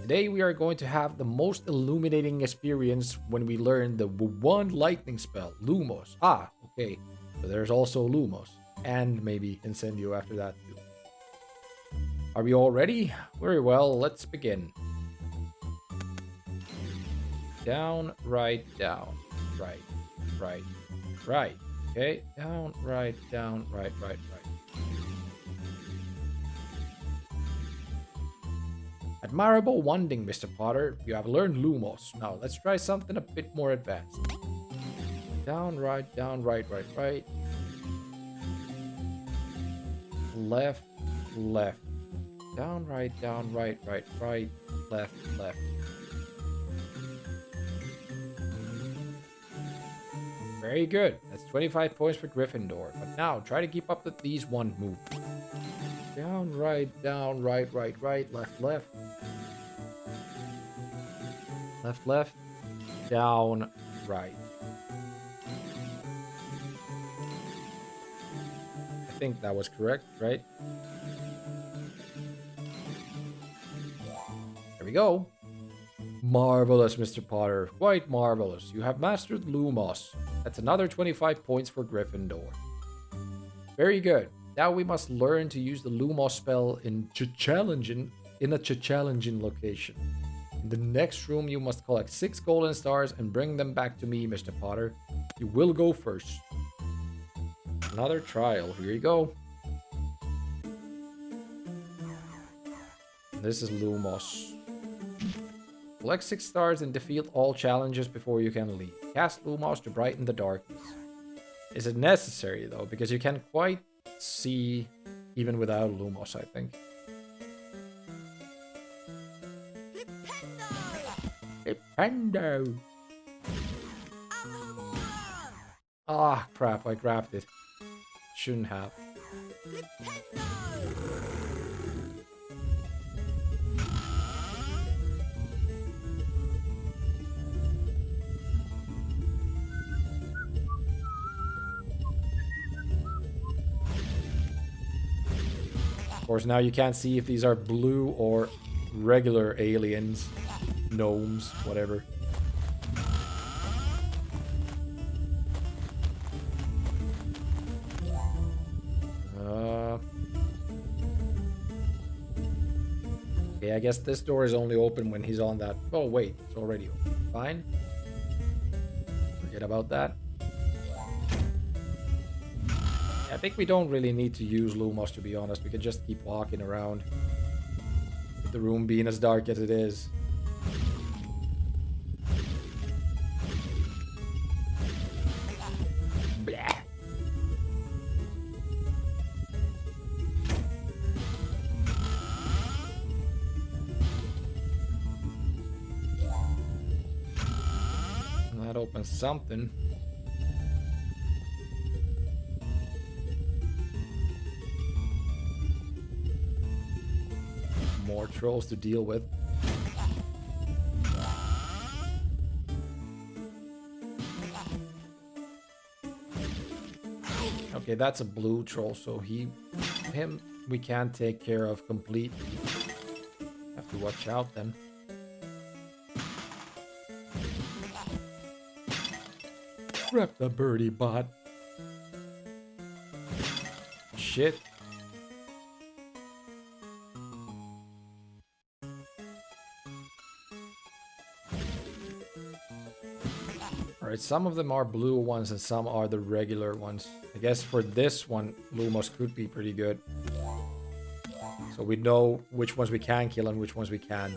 Today we are going to have the most illuminating experience when we learn the one lightning spell, Lumos. Ah, okay. So there's also Lumos. And maybe Incendio after that too. Are we all ready? Very well, let's begin. Down, right, down. Right, right, right. Okay, down, right, right, right. Admirable wanding, Mr. Potter. You have learned Lumos. Now, let's try something a bit more advanced. Down, right, right. Left, left. Down, right, right. Left. Very good. That's 25 points for Gryffindor. But now, try to keep up with these one move. Down, right, right, left, left. Left, left. Down, right. I think that was correct, right? There we go. Marvelous, Mr. Potter. Quite marvelous. You have mastered Lumos. That's another 25 points for Gryffindor. Very good. Now we must learn to use the Lumos spell in a challenging location. In the next room, you must collect 6 golden stars and bring them back to me, Mr. Potter. You will go first. Another trial. Here you go. This is Lumos. Collect 6 stars and defeat all challenges before you can leave. Cast Lumos to brighten the darkness. Is it necessary, though? Because you can't quite see even without Lumos, I think. Flipendo! Ah, crap, I grabbed it. Shouldn't have. Of course, now you can't see if these are blue or regular aliens, gnomes, whatever. Okay, I guess this door is only open when he's on that. Oh, wait, it's already open. Fine. Forget about that. I think we don't really need to use Lumos, to be honest. We can just keep walking around. With the room being as dark as it is. Blah. That opens something. More trolls to deal with. Okay, that's a blue troll, so him we can't take care of completely. Have to watch out then. Grab the birdie bot. Shit. Alright, some of them are blue ones and some are the regular ones. I guess for this one, Lumos could be pretty good. So we know which ones we can kill and which ones we can't.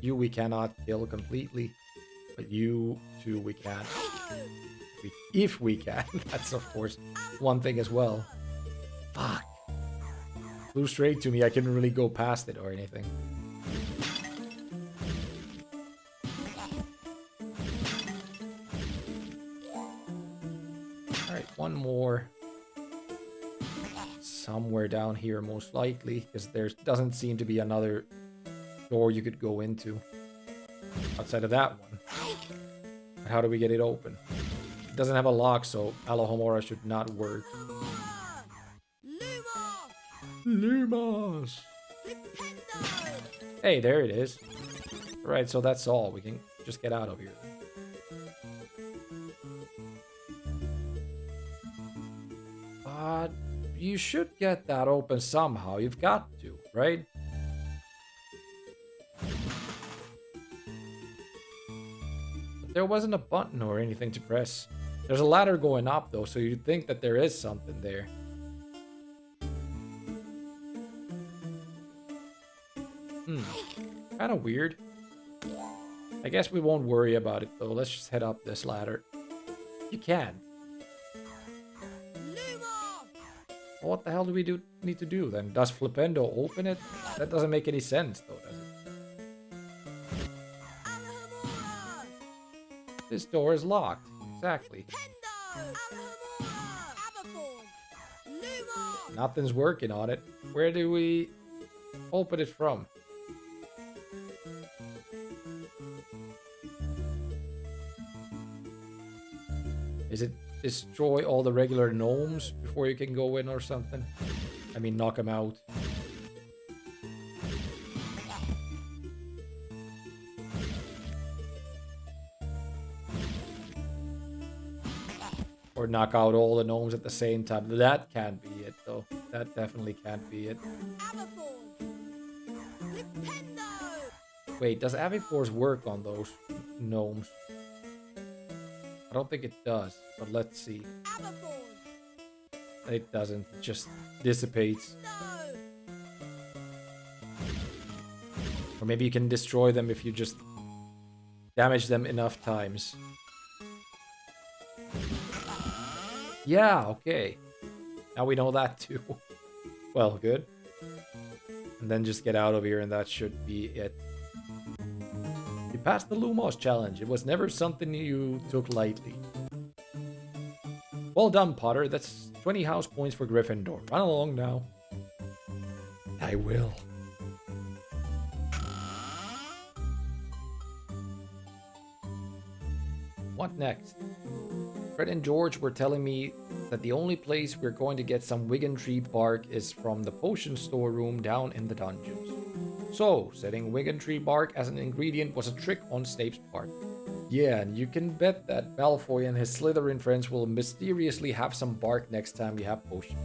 You we cannot kill completely, but you two we can. If we can. That's of course one thing as well. Fuck. Flew straight to me, I couldn't really go past it or anything. Alright, one more. Somewhere down here most likely, because there doesn't seem to be another door you could go into. Outside of that one. How do we get it open? It doesn't have a lock, so Alohomora should not work. Lumos! Hey, there it is. Right, so that's all. We can just get out of here. You should get that open somehow. You've got to, right? There wasn't a button or anything to press. There's a ladder going up though, so you'd think that there is something there. Kind of weird. I guess we won't worry about it though. Let's just head up this ladder. You can. Well, what the hell do we need to do then? Does Flipendo open it? That doesn't make any sense though, does it? This door is locked. Exactly. Nothing's working on it. Where do we open it from? Is it destroy all the regular gnomes before you can go in or something? I mean, knock them out. Or knock out all the gnomes at the same time. That can't be it, though. That definitely can't be it. Wait, does Aviforce work on those gnomes? I don't think it does, but let's see. It doesn't, it just dissipates. Or maybe you can destroy them if you just damage them enough times. Yeah, okay. Now we know that too. Well, good. And then just get out of here and that should be it. You passed the Lumos challenge. It was never something you took lightly. Well done, Potter. That's 20 house points for Gryffindor. Run along now. I will. What next? Fred and George were telling me that the only place we're going to get some Wigan Tree bark is from the potion storeroom down in the dungeons. So, setting Wigan Tree bark as an ingredient was a trick on Snape's part. Yeah, and you can bet that Malfoy and his Slytherin friends will mysteriously have some bark next time we have potion.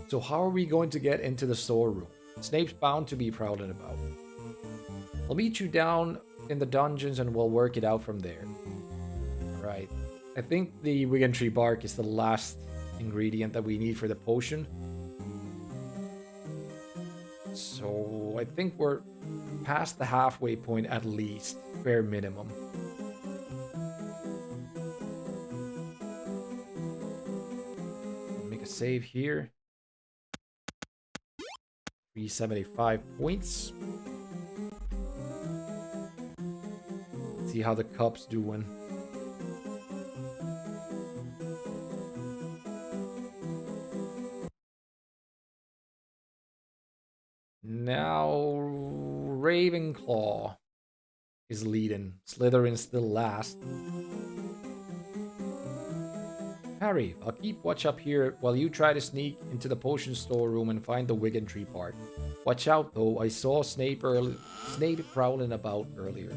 So how are we going to get into the storeroom? Snape's bound to be prowling about. I'll meet you down in the dungeons and we'll work it out from there. Alright. I think the Wigan Tree bark is the last ingredient that we need for the potion. So I think we're past the halfway point at least, bare minimum. Make a save here. 375 points. See how the cup's doing. Now, Ravenclaw is leading. Slytherin still last. Harry, I'll keep watch up here while you try to sneak into the potion storeroom and find the Wigan Tree bark. Watch out, though. I saw Snape prowling about earlier.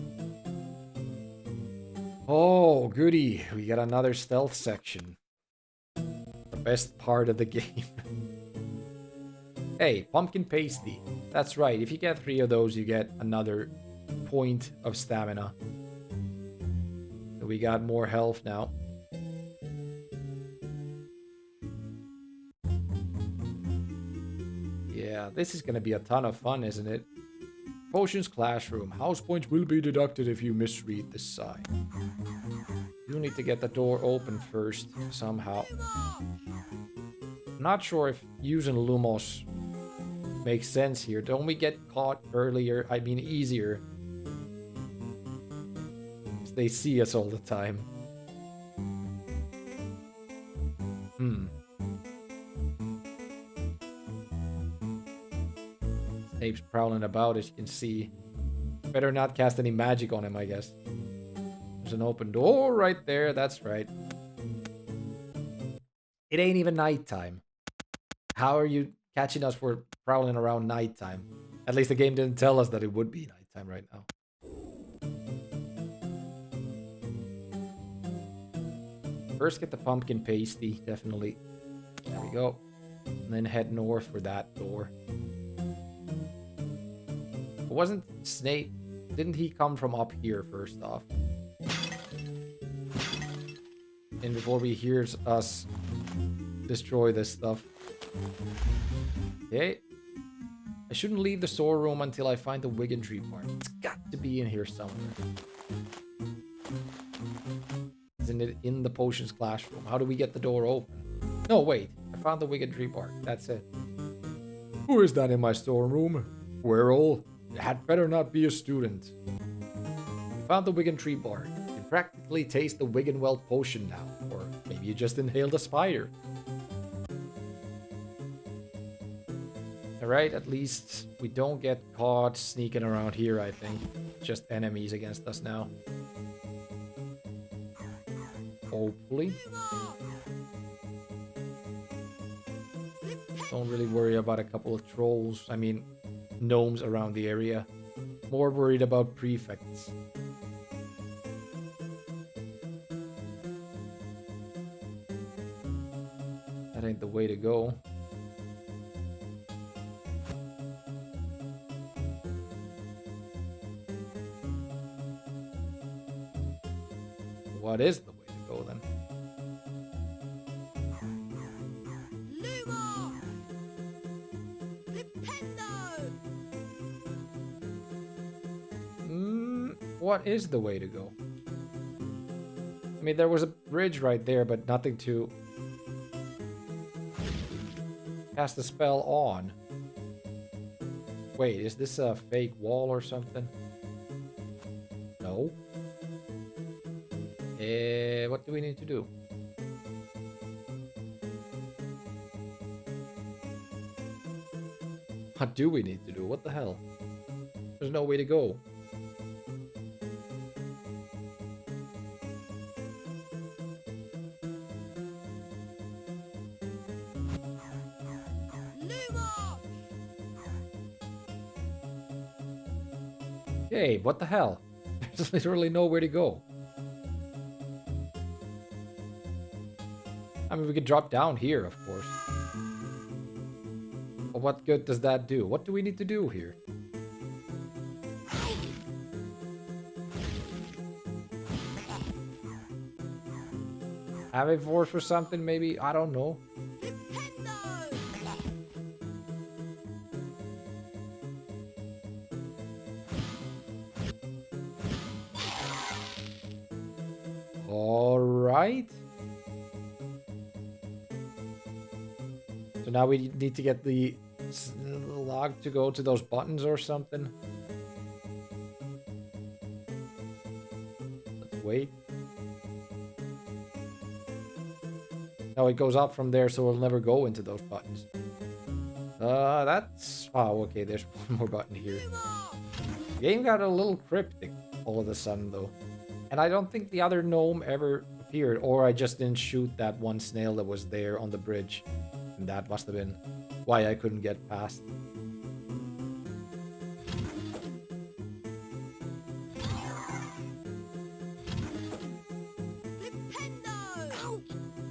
Oh, goody. We got another stealth section. The best part of the game. Hey, pumpkin pasty. That's right, if you get 3 of those, you get another point of stamina. So we got more health now. Yeah, this is gonna be a ton of fun, isn't it? Potions classroom. House points will be deducted if you misread this sign. You need to get the door open first, somehow. Not sure if using Lumos makes sense here. Don't we get caught earlier? I mean, easier. They see us all the time. Snape's prowling about, as you can see. Better not cast any magic on him, I guess. There's an open door right there, that's right. It ain't even nighttime. How are you catching us for prowling around nighttime? At least the game didn't tell us that it would be nighttime right now. First get the pumpkin pasty, definitely. There we go. And then head north for that door. But wasn't Snape... Didn't he come from up here first off? And before he hears us destroy this stuff. Okay. I shouldn't leave the storeroom until I find the Wigan Tree bark. It's got to be in here somewhere. Isn't it in the potions classroom? How do we get the door open? No, wait. I found the Wigan Tree bark. That's it. Who is that in my storeroom? Quirrell. It had better not be a student. I found the Wigan Tree bark. practically taste the Wiggenweld potion now. Or maybe you just inhaled a spider. Alright, at least we don't get caught sneaking around here, I think. Just enemies against us now. Hopefully. Don't really worry about a couple of trolls. I mean, gnomes around the area. More worried about prefects. That ain't the way to go. What is the way to go then? What is the way to go? I mean, there was a bridge right there, but nothing to cast the spell on. Wait, is this a fake wall or something? No. What do we need to do? What do we need to do? What the hell? There's no way to go. Hey, what the hell? There's literally nowhere to go. I mean, we could drop down here, of course. But what good does that do? What do we need to do here? Have a force or something, maybe? I don't know. Alright. So now we need to get the log to go to those buttons or something. Let's wait. No, it goes up from there, so we'll never go into those buttons. That's... Oh, okay, there's one more button here. The game got a little cryptic all of a sudden, though. And I don't think the other gnome ever appeared, or I just didn't shoot that one snail that was there on the bridge. And that must have been why I couldn't get past.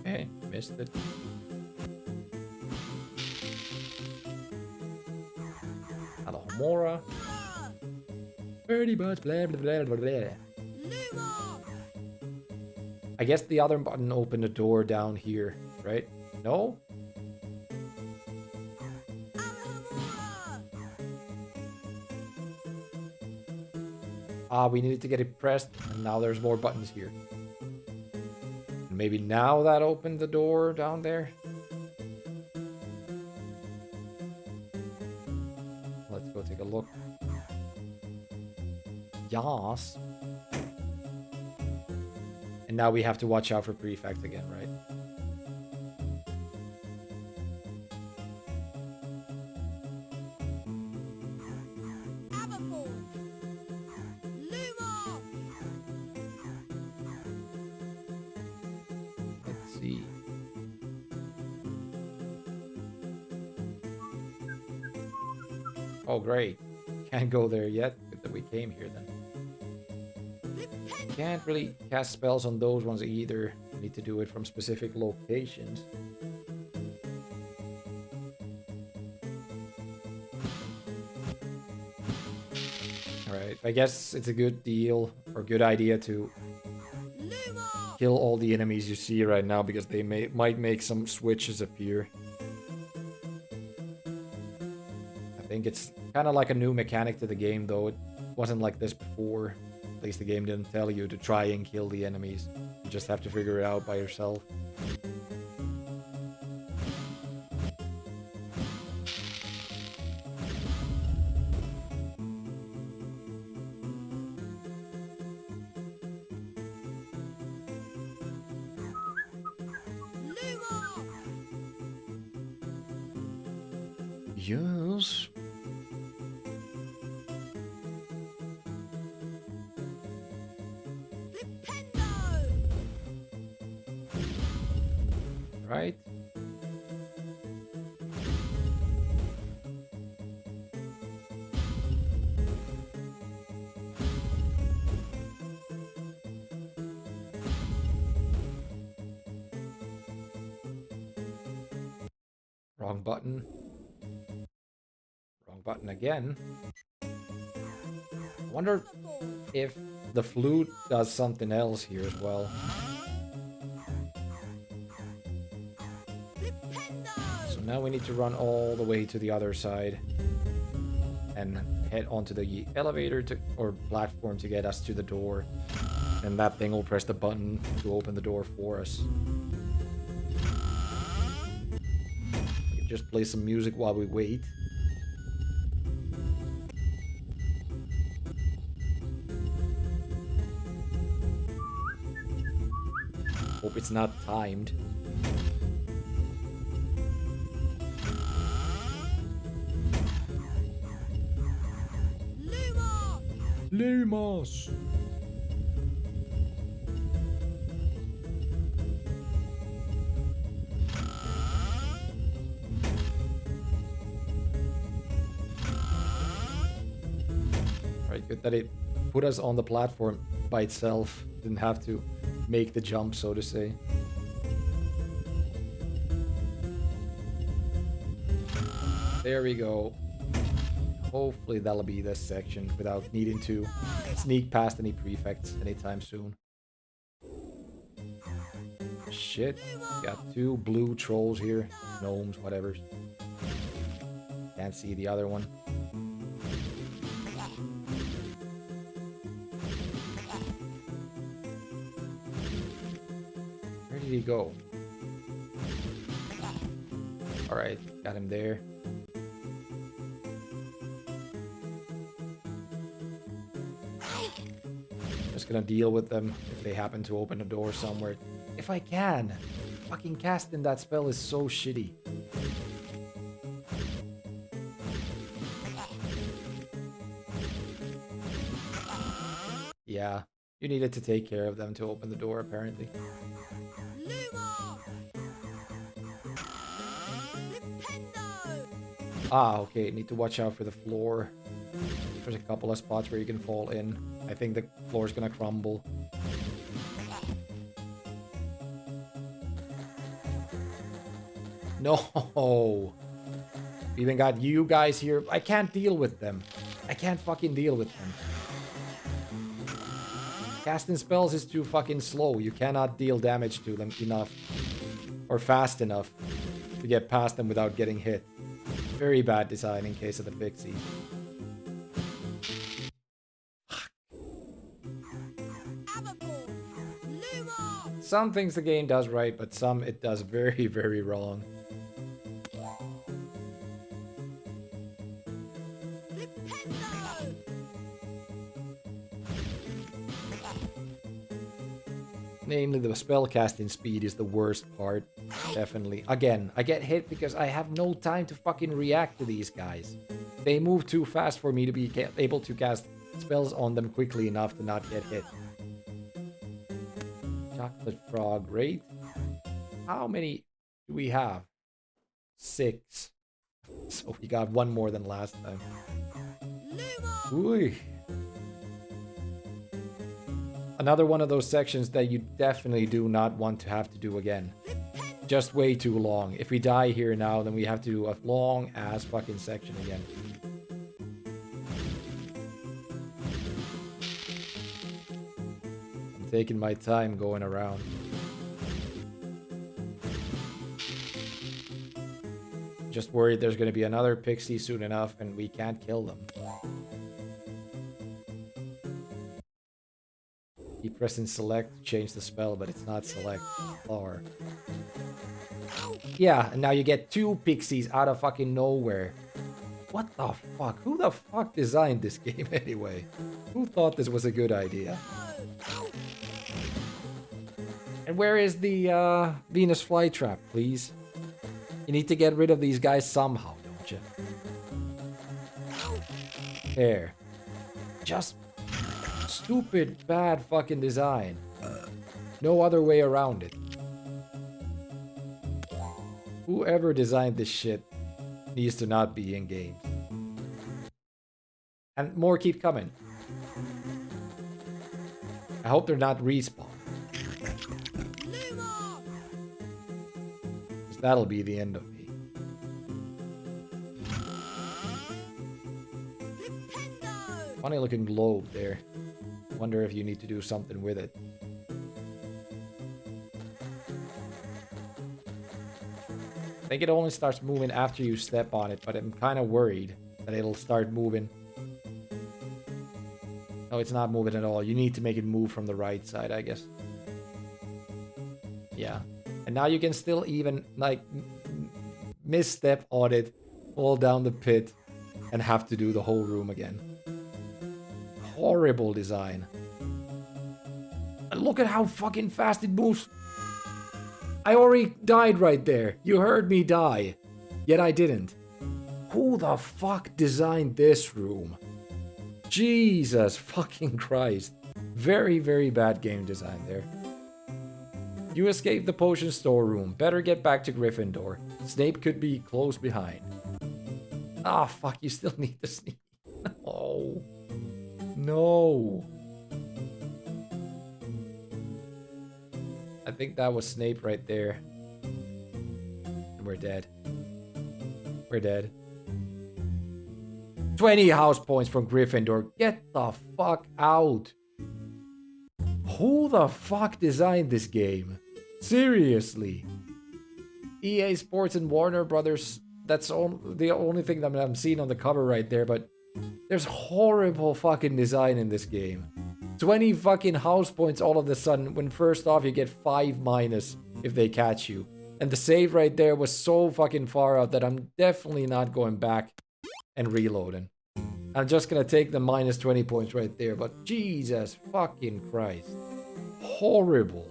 Okay, missed it. Alohomora. Birdie butts, blah blah blah blah blah. I guess the other button opened the door down here, right? No? Ah, we needed to get it pressed, and now there's more buttons here. And maybe now that opened the door down there? Let's go take a look. Yas. And now we have to watch out for prefect again, right? Let's see. Oh, great. Can't go there yet. Good that we came here then. Can't really cast spells on those ones either. Need to do it from specific locations. Alright, I guess it's a good deal or good idea to kill all the enemies you see right now because they might make some switches appear. I think it's kind of like a new mechanic to the game, though. It wasn't like this before. At least the game didn't tell you to try and kill the enemies. You just have to figure it out by yourself. Yes. Right. Wrong button. Wrong button again. I wonder if the flute does something else here as well. So now we need to run all the way to the other side and head onto the elevator or platform to get us to the door. And that thing will press the button to open the door for us. We can just play some music while we wait. Hope it's not timed. Lumos! Alright, good that it put us on the platform by itself. Didn't have to make the jump, so to say. There we go. Hopefully that'll be this section without needing to sneak past any prefects anytime soon. Shit. Got two blue trolls here. Gnomes, whatever. Can't see the other one. Where did he go? Alright, got him there. Just gonna deal with them if they happen to open a door somewhere. If I can. Fucking casting that spell is so shitty. Yeah, you needed to take care of them to open the door, apparently. Ah, okay, need to watch out for the floor. There's a couple of spots where you can fall in. I think the floor's gonna crumble. No! We even got you guys here. I can't deal with them. I can't fucking deal with them. Casting spells is too fucking slow. You cannot deal damage to them enough. Or fast enough to get past them without getting hit. Very bad design in case of the pixie. Some things the game does right, but some it does very, very wrong. Namely, the spellcasting speed is the worst part. Definitely. Again, I get hit because I have no time to fucking react to these guys. They move too fast for me to be able to cast spells on them quickly enough to not get hit. Chocolate frog, right? How many do we have? 6. So we got one more than last time. Ooh. Another one of those sections that you definitely do not want to have to do again. Just way too long. If we die here now, then we have to do a long ass fucking section again. I'm taking my time going around. Just worried there's going to be another pixie soon enough and we can't kill them. Keep pressing select to change the spell, but it's not select. R. Yeah, and now you get 2 pixies out of fucking nowhere. What the fuck? Who the fuck designed this game anyway? Who thought this was a good idea? And where is the Venus flytrap, please? You need to get rid of these guys somehow, don't Gotcha. There. Just stupid, bad fucking design. No other way around it. Whoever designed this shit needs to not be in games. And more keep coming. I hope they're not respawn. Because that'll be the end of me. Funny looking globe there. Wonder if you need to do something with it. I think it only starts moving after you step on it, but I'm kind of worried that it'll start moving. No, it's not moving at all. You need to make it move from the right side, I guess. Yeah. And now you can still even, like, misstep on it, fall down the pit, and have to do the whole room again. Horrible design. And look at how fucking fast it moves. I already died right there. You heard me die. Yet I didn't. Who the fuck designed this room? Jesus fucking Christ. Very, very bad game design there. You escaped the potion storeroom. Better get back to Gryffindor. Snape could be close behind. Ah, fuck, you still need to sneak. Oh. No. I think that was Snape right there. And we're dead. We're dead. 20 house points from Gryffindor. Get the fuck out. Who the fuck designed this game? Seriously. EA Sports and Warner Brothers. That's the only thing that I'm seeing on the cover right there, but there's horrible fucking design in this game. 20 fucking house points all of a sudden when first off you get 5 minus if they catch you. And the save right there was so fucking far out that I'm definitely not going back and reloading. I'm just gonna take the minus 20 points right there, but Jesus fucking Christ. Horrible.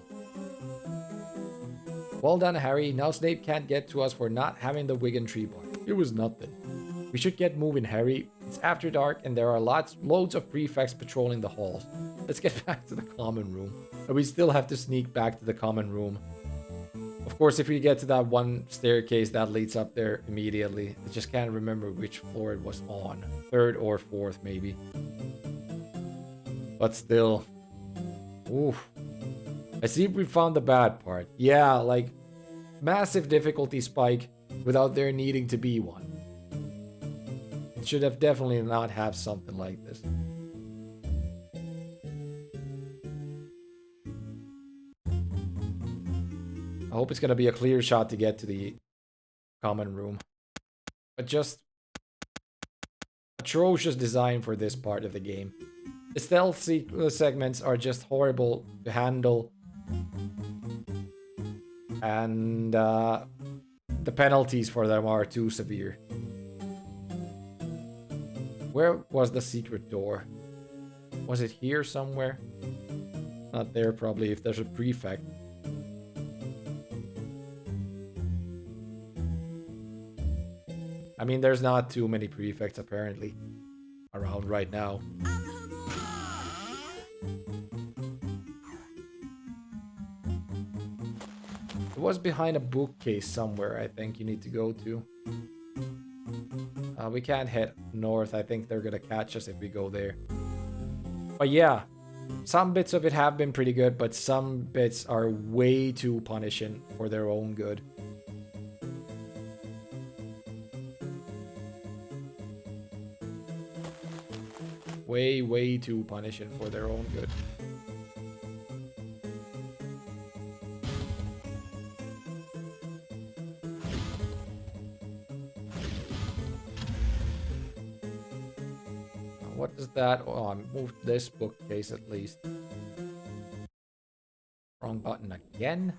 Well done, Harry. Now Snape can't get to us for not having the Wigan tree bar. It was nothing. We should get moving, Harry. It's after dark and there are loads of prefects patrolling the halls. Let's get back to the common room. And we still have to sneak back to the common room. Of course, if we get to that one staircase that leads up there immediately, I just can't remember which floor it was on. 3rd or 4th, maybe. But still. Oof. I see we found the bad part. Yeah, like, massive difficulty spike without there needing to be one. It should have definitely not have something like this. I hope it's gonna be a clear shot to get to the common room. But just atrocious design for this part of the game. The stealth segments are just horrible to handle. And the penalties for them are too severe. Where was the secret door? Was it here somewhere? Not there probably if there's a prefect. I mean, there's not too many prefects apparently around right now. It was behind a bookcase somewhere, I think you need to go to. We can't head north. I think they're gonna catch us if we go there. But yeah, some bits of it have been pretty good, but some bits are way too punishing for their own good. Way too punishing for their own good. What is that? Oh, I moved this bookcase at least. Wrong button again.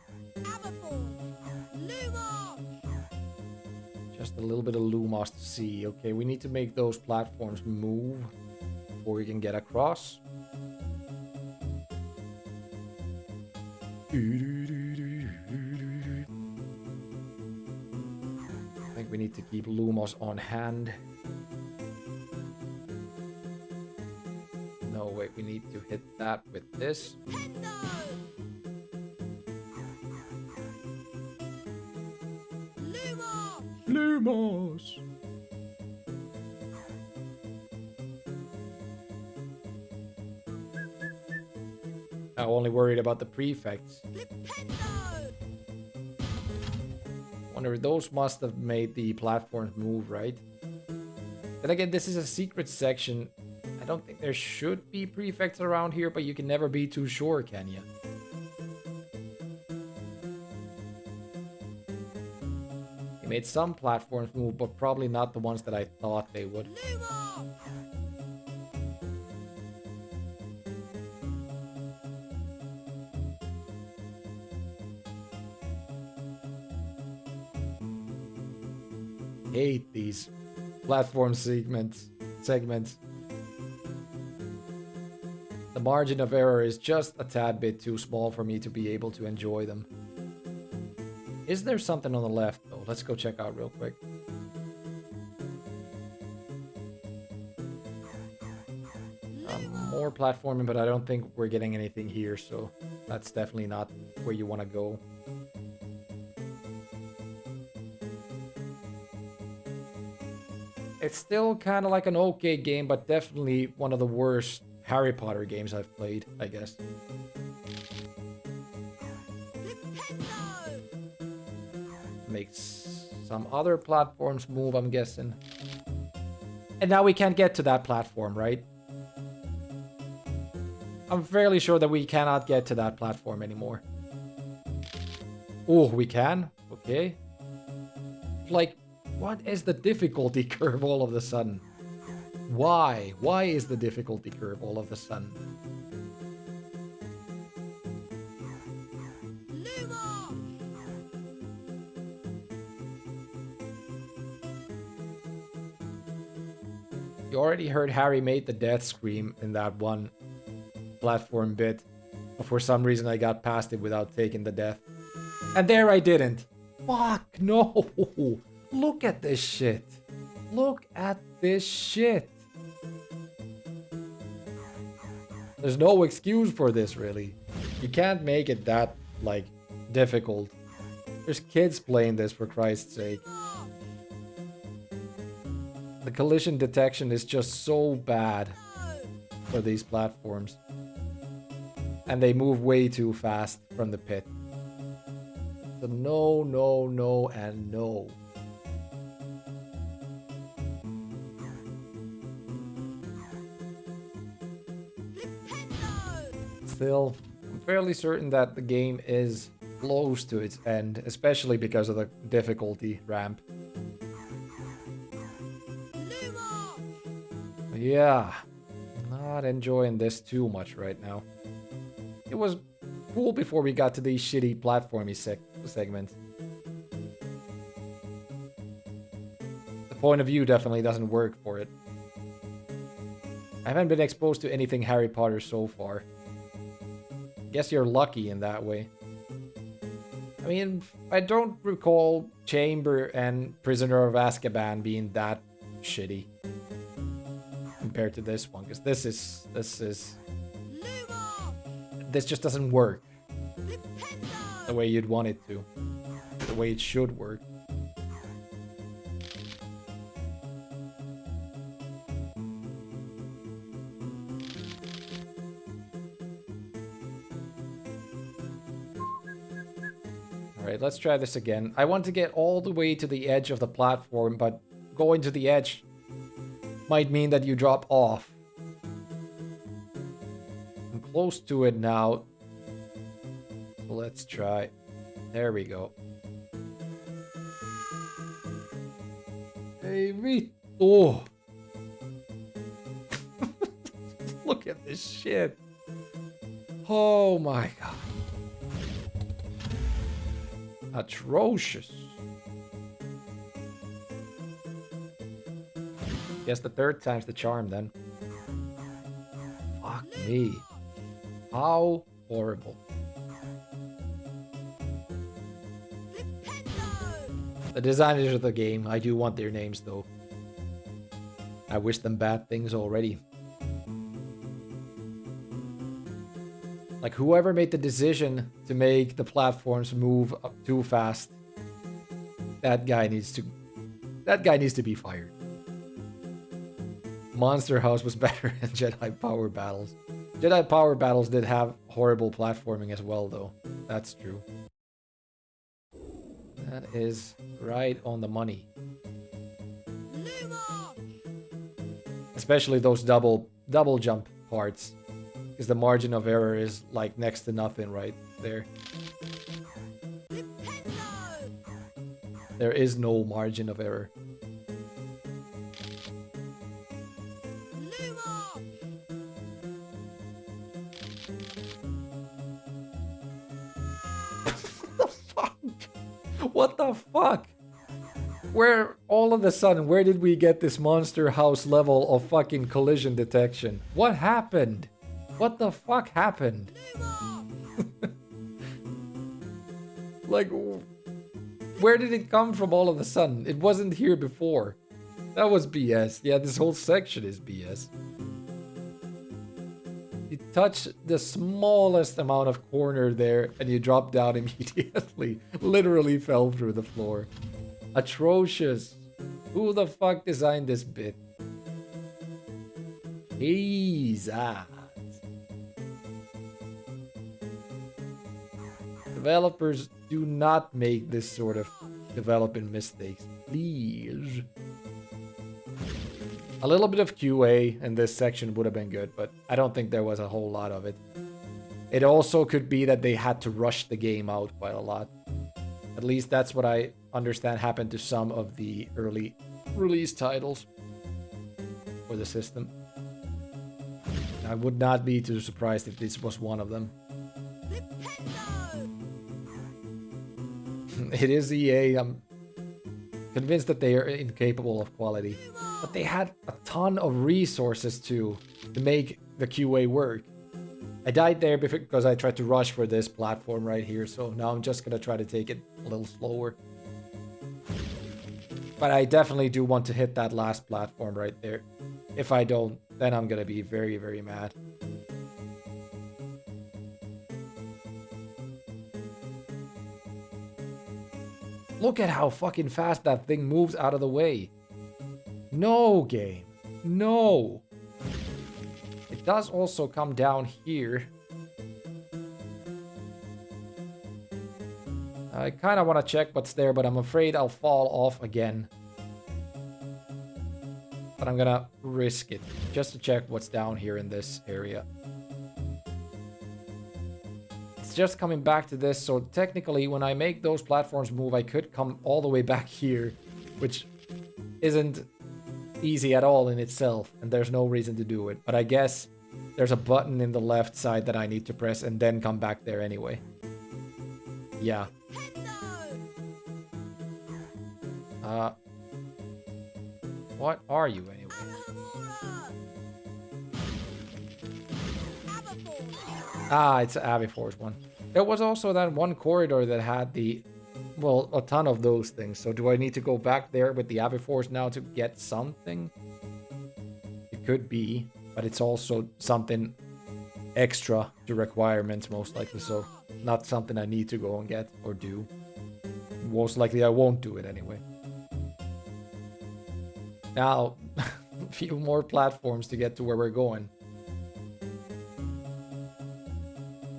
Just a little bit of Lumos to see. Okay, we need to make those platforms move before we can get across. I think we need to keep Lumos on hand. No, wait, we need to hit that with this. Lumos! I'm only worried about the prefects. Wonder if those must have made the platforms move, right? Then again, this is a secret section. I don't think there should be prefects around here, but you can never be too sure, can you? They made some platforms move, but probably not the ones that I thought they would. Hate these platform segments. The margin of error is just a tad bit too small for me to be able to enjoy them. Is there something on the left though? Let's go check out real quick. More platforming, but I don't think we're getting anything here, so that's definitely not where you want to go. It's still kind of like an okay game, but definitely one of the worst Harry Potter games I've played, I guess. Makes some other platforms move, I'm guessing. And now we can't get to that platform, right? I'm fairly sure that we cannot get to that platform anymore. Oh, we can? Okay. Like, what is the difficulty curve all of a sudden? Why? Why is the difficulty curve all of a sudden? You already heard Harry made the death scream in that one platform bit. But for some reason I got past it without taking the death. And there I didn't. Fuck, no. Look at this shit. Look at this shit. There's no excuse for this, really. You can't make it that, like, difficult. There's kids playing this, for Christ's sake. The collision detection is just so bad for these platforms. And they move way too fast from the pit. So no, no, no, and no. Still, I'm fairly certain that the game is close to its end, especially because of the difficulty ramp. But yeah, not enjoying this too much right now. It was cool before we got to these shitty platformy segments. The point of view definitely doesn't work for it. I haven't been exposed to anything Harry Potter so far. Guess you're lucky in that way. I mean, I don't recall Chamber and Prisoner of Azkaban being that shitty compared to this one, because this just doesn't work the way you'd want it to, the way it should work. Alright, let's try this again. I want to get all the way to the edge of the platform, but going to the edge might mean that you drop off. I'm close to it now. So let's try. There we go. Hey, Vito! Look at this shit. Oh my god. Atrocious. Guess the third time's the charm then. Fuck me. How horrible. The designers of the game, I do want their names though. I wish them bad things already. Like whoever made the decision to make the platforms move up too fast, that guy needs to be fired. Monster House was better than Jedi Power Battles. Jedi Power Battles did have horrible platforming as well though. That's true. That is right on the money. Especially those double jump parts. Because the margin of error is like next to nothing right there. There is no margin of error. What the fuck? Where all of a sudden, where did we get this Monster House level of fucking collision detection? What happened? What the fuck happened? Like, where did it come from all of a sudden? It wasn't here before. That was BS. Yeah, this whole section is BS. You touch the smallest amount of corner there and you drop down immediately. Literally fell through the floor. Atrocious. Who the fuck designed this bit? Jesus. Developers, do not make this sort of development mistakes, please. A little bit of QA in this section would have been good, but I don't think there was a whole lot of it. It also could be that they had to rush the game out quite a lot. At least that's what I understand happened to some of the early release titles for the system. I would not be too surprised if this was one of them. It is EA. I'm convinced that they are incapable of quality. But they had a ton of resources to make the QA work. I died there because I tried to rush for this platform right here, so now I'm just gonna try to take it a little slower. But I definitely do want to hit that last platform right there. If I don't, then I'm gonna be very, very mad. Look at how fucking fast that thing moves out of the way. No, game. No. It does also come down here. I kind of want to check what's there, but I'm afraid I'll fall off again. But I'm gonna risk it just to check what's down here in this area. It's just coming back to this, so technically when I make those platforms move, I could come all the way back here, which isn't easy at all in itself, and there's no reason to do it. But I guess there's a button in the left side that I need to press and then come back there anyway. Yeah. What are you anyway? Ah, it's an Aviforce one. There was also that one corridor that had well, a ton of those things. So do I need to go back there with the Aviforce now to get something? It could be, but it's also something extra to requirements most likely. So not something I need to go and get or do. Most likely I won't do it anyway. Now, a few more platforms to get to where we're going.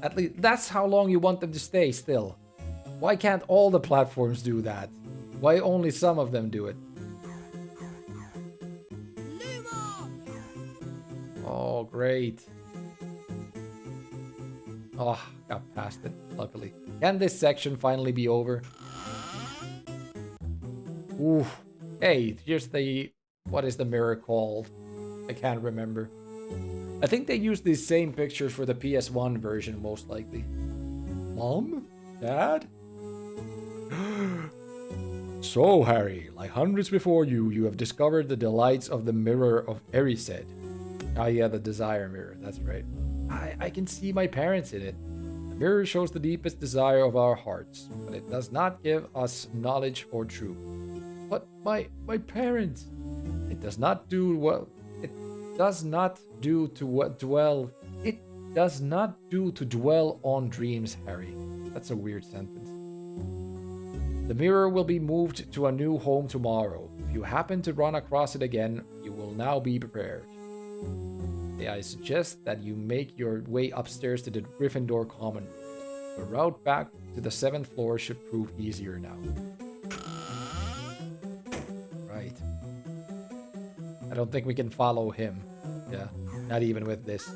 At least that's how long you want them to stay still. Why can't all the platforms do that? Why only some of them do it? Oh, great. Oh, got past it, luckily. Can this section finally be over? Ooh. Hey, here's the... What is the mirror called? I can't remember. I think they used these same pictures for the PS1 version, most likely. Mom? Dad? So, Harry, like hundreds before you, you have discovered the delights of the mirror of Erised. Ah, yeah, the desire mirror, that's right. I can see my parents in it. The mirror shows the deepest desire of our hearts, but it does not give us knowledge or truth. But my parents, it does not do well. It does not do to dwell. It does not do to dwell on dreams, Harry. That's a weird sentence. The mirror will be moved to a new home tomorrow. If you happen to run across it again, you will now be prepared. I suggest that you make your way upstairs to the Gryffindor common room. The route back to the 7th floor should prove easier now. Right. I don't think we can follow him. Yeah, not even with this.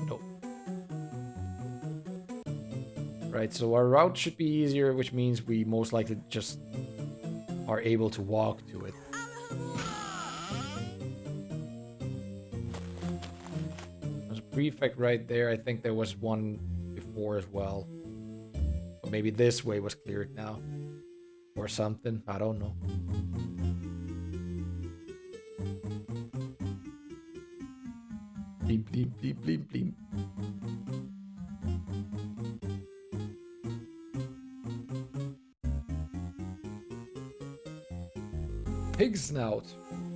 Nope. Right, so our route should be easier, which means we most likely just are able to walk to it. Prefect right there. I think there was one before as well. But maybe this way was cleared now. Or something. I don't know. Bleep, bleep, bleep, bleep, bleep. Pig snout.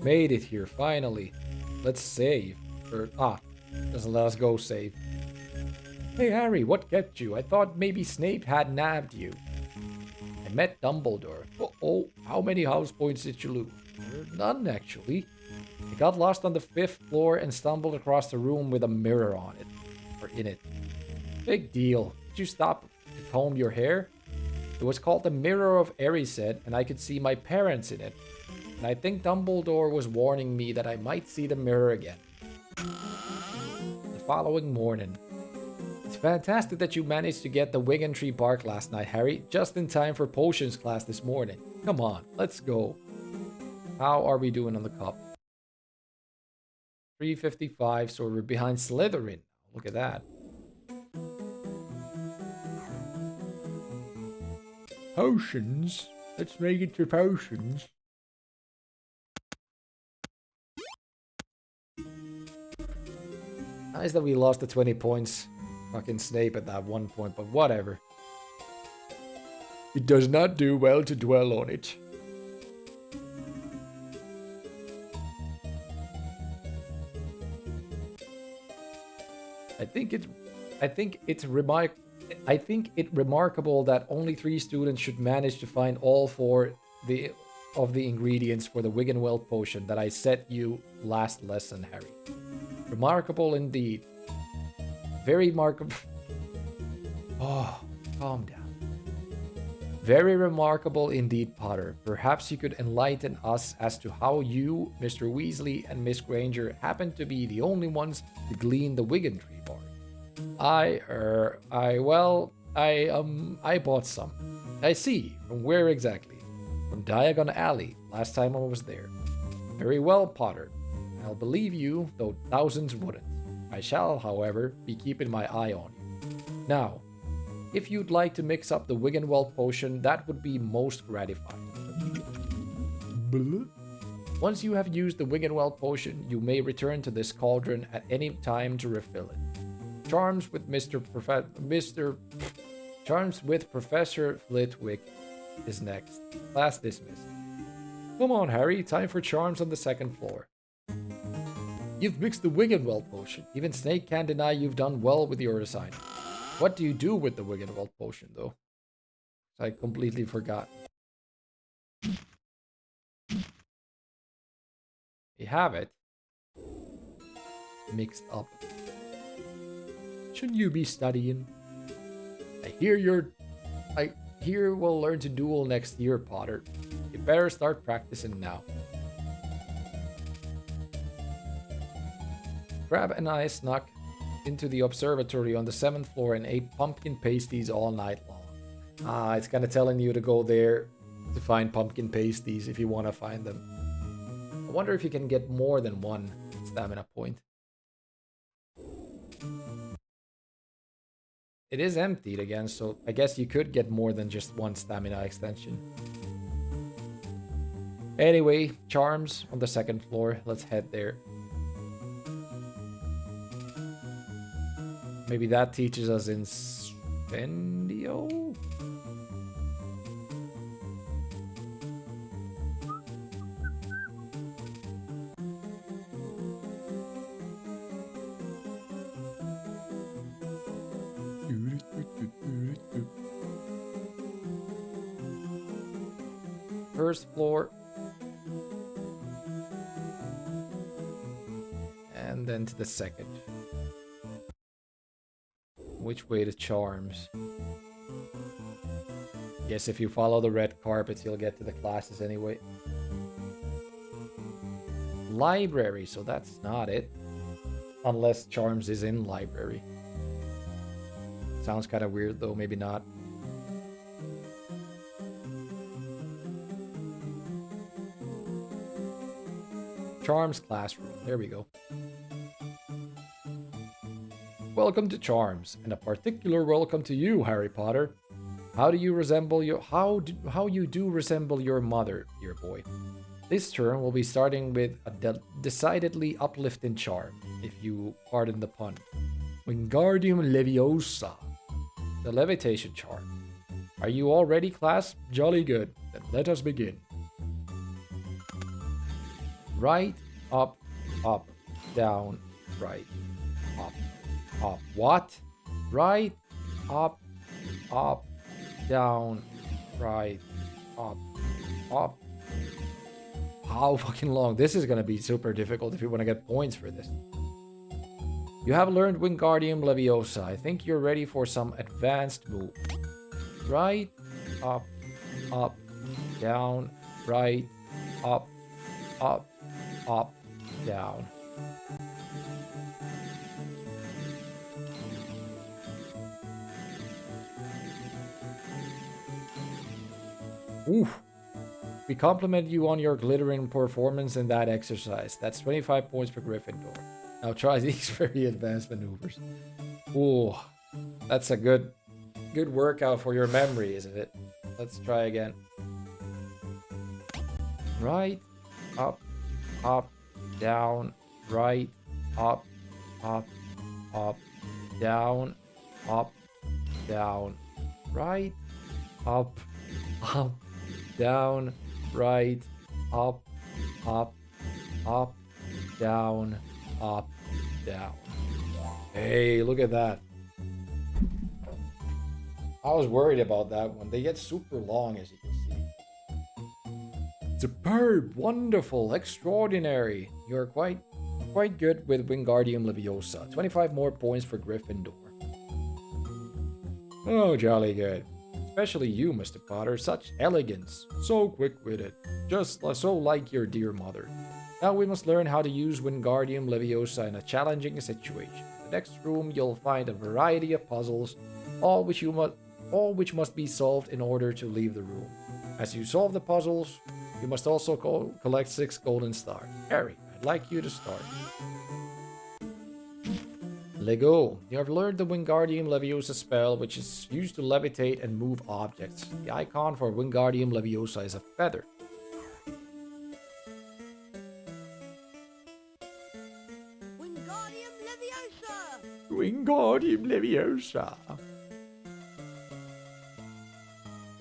Made it here, finally. Let's save. Doesn't let us go save. Hey Harry, what kept you? I thought maybe Snape had nabbed you. I met Dumbledore. Uh-oh, how many house points did you lose? None, actually. I got lost on the 5th floor and stumbled across the room with a mirror on it. Or in it. Big deal. Did you stop to comb your hair? It was called the Mirror of Erised, and I could see my parents in it. And I think Dumbledore was warning me that I might see the mirror again. Following morning. It's fantastic that you managed to get the Wiggentree bark last night, Harry, just in time for potions class this morning. Come on, let's go. How are we doing on the cup? 355, so we're behind Slytherin. Look at that. Potions? Let's make it to potions. Nice that we lost the 20 points. Fucking Snape at that one point, but whatever. It does not do well to dwell on it. I think it remarkable that only 3 students should manage to find all 4 of the ingredients for the Wiggenweld potion that I set you last lesson, Harry. Remarkable indeed. Very remarkable. Oh, calm down. Very remarkable indeed, Potter. Perhaps you could enlighten us as to how you, Mr. Weasley, and Miss Granger happened to be the only ones to glean the Wiggentree bark. I bought some. I see. From where exactly? From Diagon Alley, last time I was there. Very well, Potter. I'll believe you, though thousands wouldn't. I shall, however, be keeping my eye on you. Now, if you'd like to mix up the Wiggenweld potion, that would be most gratifying. Once you have used the Wiggenweld potion, you may return to this cauldron at any time to refill it. Charms with Professor Flitwick is next. Class dismissed. Come on, Harry. Time for charms on the 2nd floor. You've mixed the Wiggenweld potion. Even Snake can't deny you've done well with your assignment. What do you do with the Wiggenweld potion, though? I completely forgot. We have it. Mixed up. Shouldn't you be studying? I hear we'll learn to duel next year, Potter. You better start practicing now. Crab and I snuck into the observatory on the 7th floor and ate pumpkin pasties all night long. It's kind of telling you to go there to find pumpkin pasties if you want to find them. I wonder if you can get more than 1 stamina point. It is emptied again, so I guess you could get more than just 1 stamina extension. Anyway, charms on the 2nd floor. Let's head there. Maybe that teaches us Stipendio? First floor. And then to the second. Which way to Charms? Yes, if you follow the red carpets, you'll get to the classes anyway. Library, so that's not it. Unless Charms is in library. Sounds kind of weird though, maybe not. Charms classroom, there we go. Welcome to Charms, and a particular welcome to you, Harry Potter. How you do resemble your mother, dear boy. This term will be starting with a decidedly uplifting charm, if you pardon the pun. Wingardium Leviosa, the levitation charm. Are you all ready, class? Jolly good. Then let us begin. Right, up, up, down, right, up, up. What? Right, up, up, down, right, up, up. How fucking long? This is gonna be super difficult if you want to get points for this. You have learned Wingardium Leviosa. I think you're ready for some advanced move. Right, up, up, down, right, up, up, up, down. Oof. We compliment you on your glittering performance in that exercise. That's 25 points for Gryffindor. Now try these very advanced maneuvers. Ooh, that's a good workout for your memory, isn't it? Let's try again. Right, up, up, down, right, up, up, up, down, up, down, right, up, up, down, right, up, up, up, down, up, down. Hey, look at that. I was worried about that one. They get super long, as you can see. Superb, wonderful, extraordinary. You're quite good with Wingardium Leviosa. 25 more points for Gryffindor. Oh, jolly good. Especially you, Mr. Potter. Such elegance. So quick-witted. Just so like your dear mother. Now we must learn how to use Wingardium Leviosa in a challenging situation. In the next room, you'll find a variety of puzzles, all which must be solved in order to leave the room. As you solve the puzzles, you must also collect 6 golden stars. Harry, I'd like you to start. Lego. You have learned the Wingardium Leviosa spell, which is used to levitate and move objects. The icon for Wingardium Leviosa is a feather. Wingardium Leviosa! Wingardium Leviosa.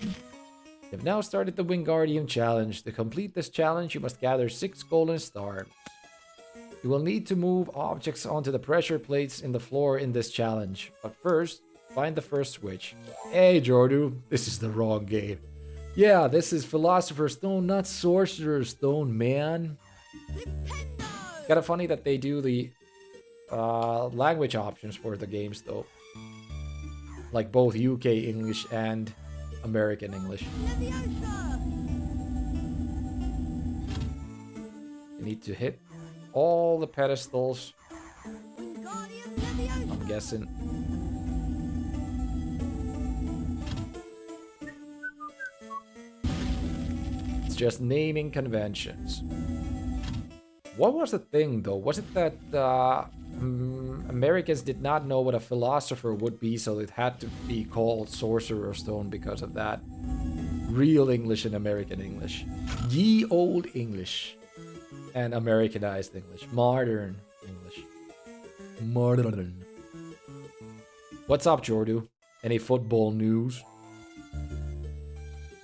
You have now started the Wingardium Challenge. To complete this challenge, you must gather 6 golden stars. You will need to move objects onto the pressure plates in the floor in this challenge. But first, find the first switch. Hey, Jordu, this is the wrong game. Yeah, this is Philosopher Stone, not Sorcerer Stone, man. Kinda funny that they do the language options for the games, though. Like both UK English and American English. You need to hit all the pedestals. I'm guessing. It's just naming conventions. What was the thing though? Was it that Americans did not know what a philosopher would be, so it had to be called Sorcerer's Stone because of that? Real English and American English. Ye old English. And Americanized English. Modern English. Modern. What's up, Jordu? Any football news?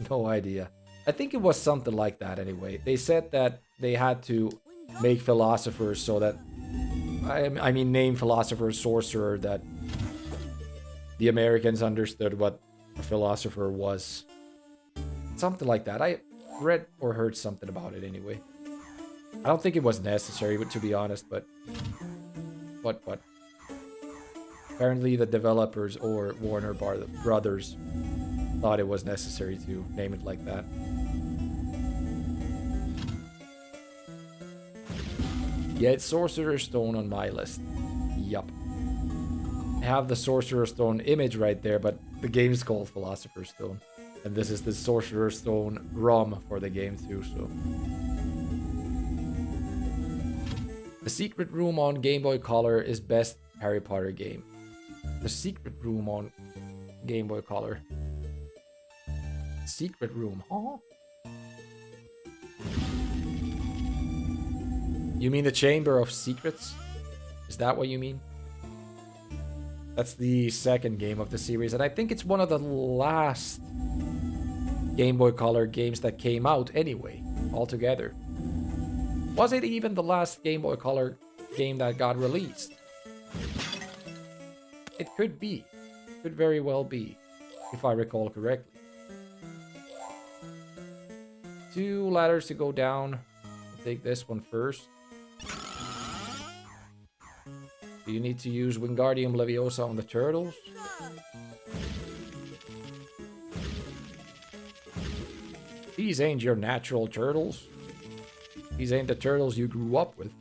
No idea. I think it was something like that anyway. They said that they had to make philosophers so that... I mean, name philosopher sorcerer that the Americans understood what a philosopher was. Something like that. I read or heard something about it anyway. I don't think it was necessary, but to be honest, but... What? Apparently the developers or Warner Brothers thought it was necessary to name it like that. Yeah, it's Sorcerer's Stone on my list. Yup. I have the Sorcerer's Stone image right there, but the game's called Philosopher's Stone. And this is the Sorcerer's Stone ROM for the game too, so... The Secret Room on Game Boy Color is best Harry Potter game. The Secret Room on Game Boy Color. Secret Room, huh? You mean the Chamber of Secrets? Is that what you mean? That's the second game of the series, and I think it's one of the last Game Boy Color games that came out anyway, altogether. Was it even the last Game Boy Color game that got released? It could be. Could very well be, if I recall correctly. 2 ladders to go down. I'll take this one first. Do you need to use Wingardium Leviosa on the turtles? These ain't your natural turtles. These ain't the turtles you grew up with.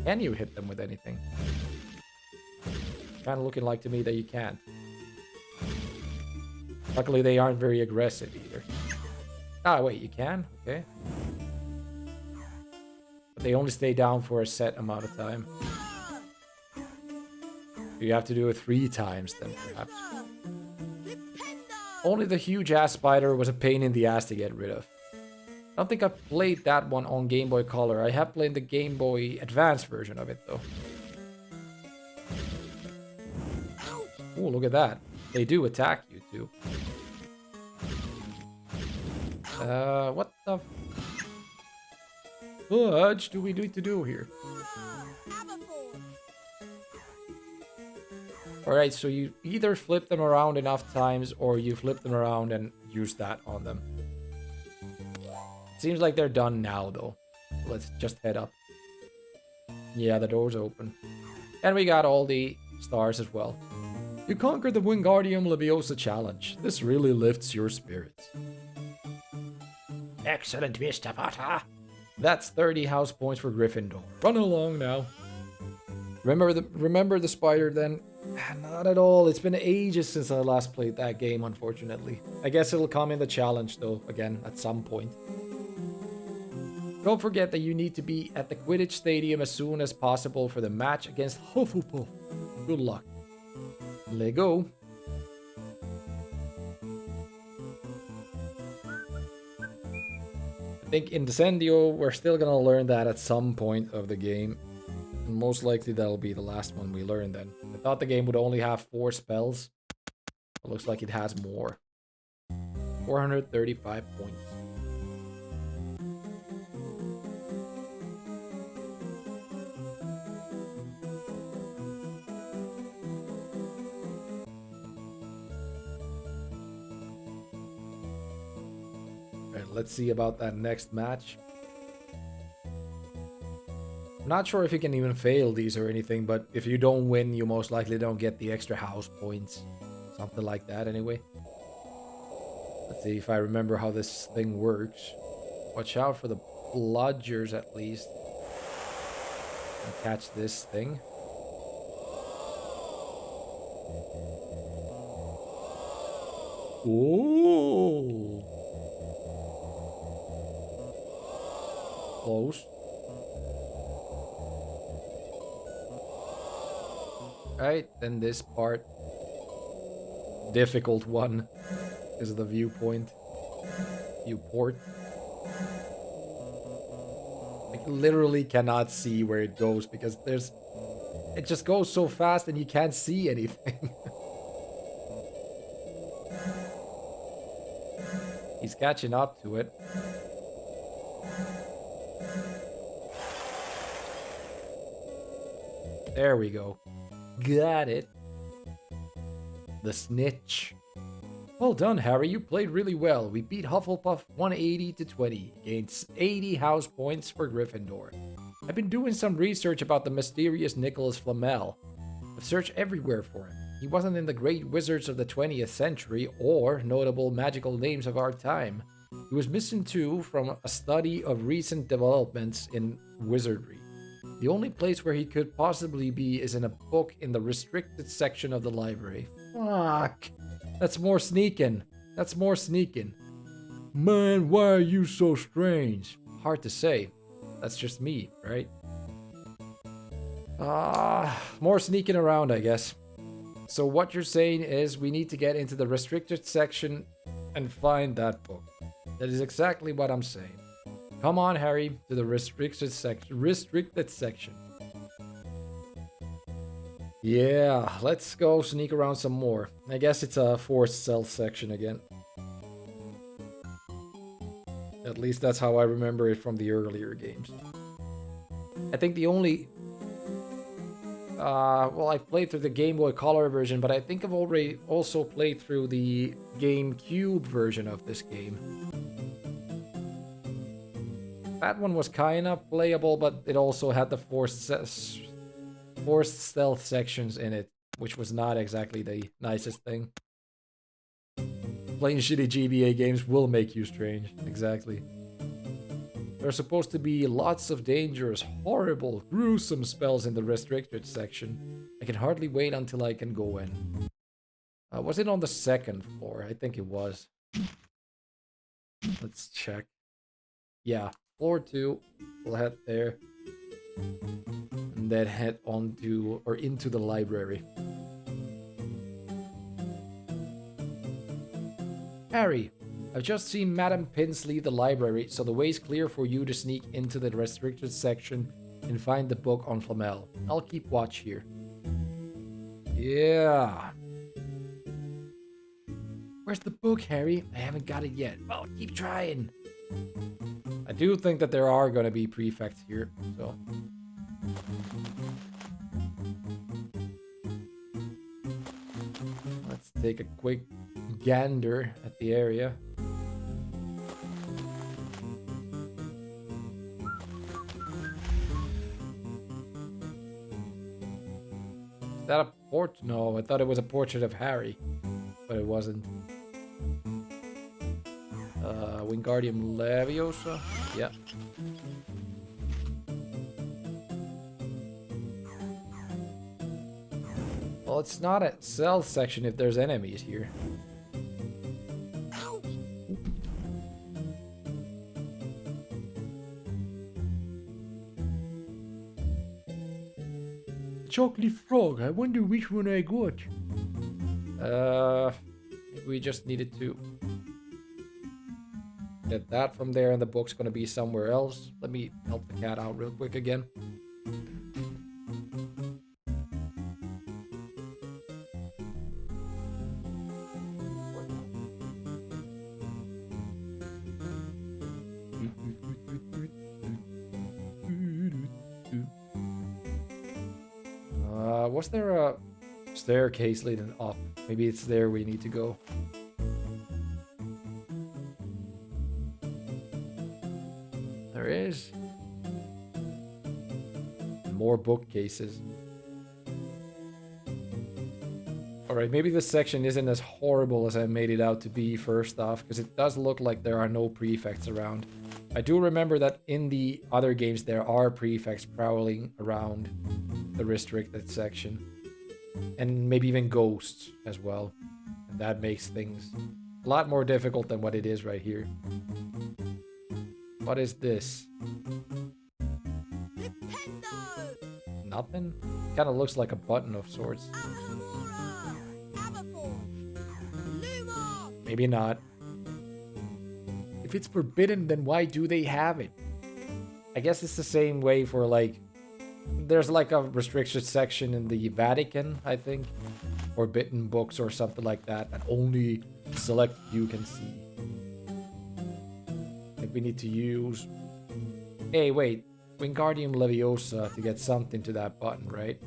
Can you hit them with anything? Kind of looking like to me that you can't. Luckily, they aren't very aggressive either. Ah, wait, you can? Okay. But they only stay down for a set amount of time. You have to do it 3 times then, perhaps. Only the huge-ass spider was a pain in the ass to get rid of. I don't think I've played that one on Game Boy Color. I have played the Game Boy Advance version of it, though. Oh, look at that. They do attack you, too. What the fudge do we need to do here? Alright, so you either flip them around enough times or you flip them around and use that on them. Seems like they're done now, though. Let's just head up. Yeah, the door's open. And we got all the stars as well. You conquered the Wingardium Leviosa challenge. This really lifts your spirits. Excellent, Mr. Potter. That's 30 house points for Gryffindor. Run along now. Remember the spider then? Not at all. It's been ages since I last played that game, unfortunately. I guess it'll come in the challenge, though, again, at some point. Don't forget that you need to be at the Quidditch Stadium as soon as possible for the match against Hufflepuff. Good luck. Let go. I think in Descendio, we're still gonna learn that at some point of the game. And most likely that'll be the last one we learn then. I thought the game would only have 4 spells. It looks like it has more. 435 points. Let's see about that next match. I'm not sure if you can even fail these or anything, but if you don't win, you most likely don't get the extra house points. Something like that, anyway. Let's see if I remember how this thing works. Watch out for the bludgers, at least. And catch this thing. Ooh! Close. Right, then this part. Difficult one. Is the viewpoint. Viewport. I literally cannot see where it goes because there's It just goes so fast and you can't see anything. He's catching up to it. There we go. Got it. The snitch. Well done, Harry. You played really well. We beat Hufflepuff 180 to 20. Gained 80 house points for Gryffindor. I've been doing some research about the mysterious Nicholas Flamel. I've searched everywhere for him. He wasn't in the great wizards of the 20th century or notable magical names of our time. He was missing too from a study of recent developments in wizardry. The only place where he could possibly be is in a book in the restricted section of the library. Fuck. That's more sneaking. That's more sneaking. Man, why are you so strange? Hard to say. That's just me, right? More sneaking around, I guess. So what you're saying is we need to get into the restricted section and find that book. That is exactly what I'm saying. Come on, Harry, to the restricted section. Yeah, let's go sneak around some more. I guess it's a forced stealth section again. At least that's how I remember it from the earlier games. I think the only... well, I've played through the Game Boy Color version, but I think I've already also played through the GameCube version of this game. That one was kinda playable, but it also had the forced stealth sections in it, which was not exactly the nicest thing. Playing shitty GBA games will make you strange, exactly. There's supposed to be lots of dangerous, horrible, gruesome spells in the restricted section. I can hardly wait until I can go in. Was it on the second floor? I think it was. Let's check. Yeah, floor 2. We'll head there. And then head on to, or into the library. Harry, I've just seen Madam Pins leave the library, so the way's clear for you to sneak into the restricted section and find the book on Flamel. I'll keep watch here. Yeah. Where's the book, Harry? I haven't got it yet. Well, keep trying. I do think that there are going to be prefects here, so... Let's take a quick gander at the area. Is that a portrait? No, I thought it was a portrait of Harry, but it wasn't. Wingardium Leviosa? Yeah. Well, it's not a cell section if there's enemies here. Chocolate frog, I wonder which one I got. We just needed to get that from there, and the book's gonna be somewhere else. Let me help the cat out real quick again. Was there a staircase leading up? Maybe it's there we need to go. There is. More bookcases. Alright, maybe this section isn't as horrible as I made it out to be first off, because it does look like there are no prefects around. I do remember that in the other games there are prefects prowling around the restricted section. And maybe even ghosts as well. And that makes things a lot more difficult than what it is right here. What is this? Nothing? Kind of looks like a button of sorts. Maybe not. If it's forbidden, then why do they have it? I guess it's the same way for, like, There's like a restricted section in the Vatican, I think. Forbidden books or something like that. That only select you can see. I think we need to use... Hey, wait. Wingardium Leviosa to get something to that button, right?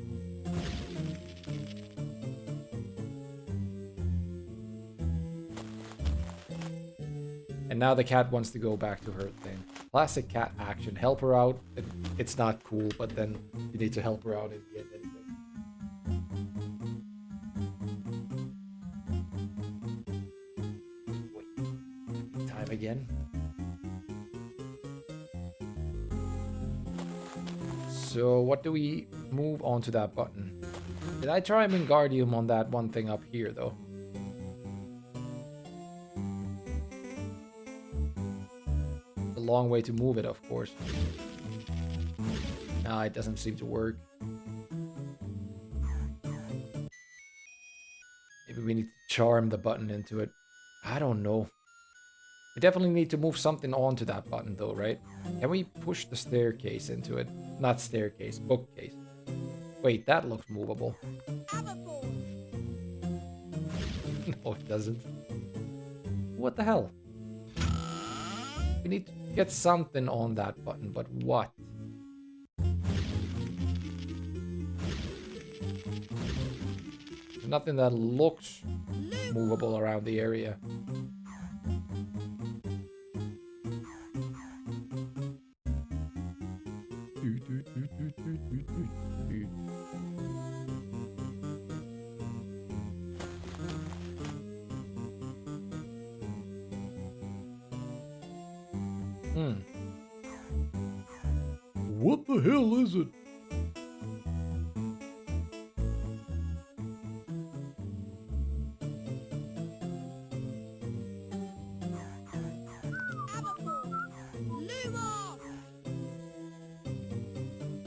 And now the cat wants to go back to her thing. Classic cat action. Help her out. It's not cool, but then you need to help her out in the end anyway. Wait. Time again. So what do we move on to that button? Did I try Wingardium on that one thing up here though? Long way to move it, of course. Nah, it doesn't seem to work. Maybe we need to charm the button into it. I don't know. We definitely need to move something onto that button though, right? Can we push the staircase into it? Not staircase, bookcase. Wait, that looks movable. No, it doesn't. What the hell? We need to get something on that button, but what? There's nothing that looks movable around the area. What the hell is it?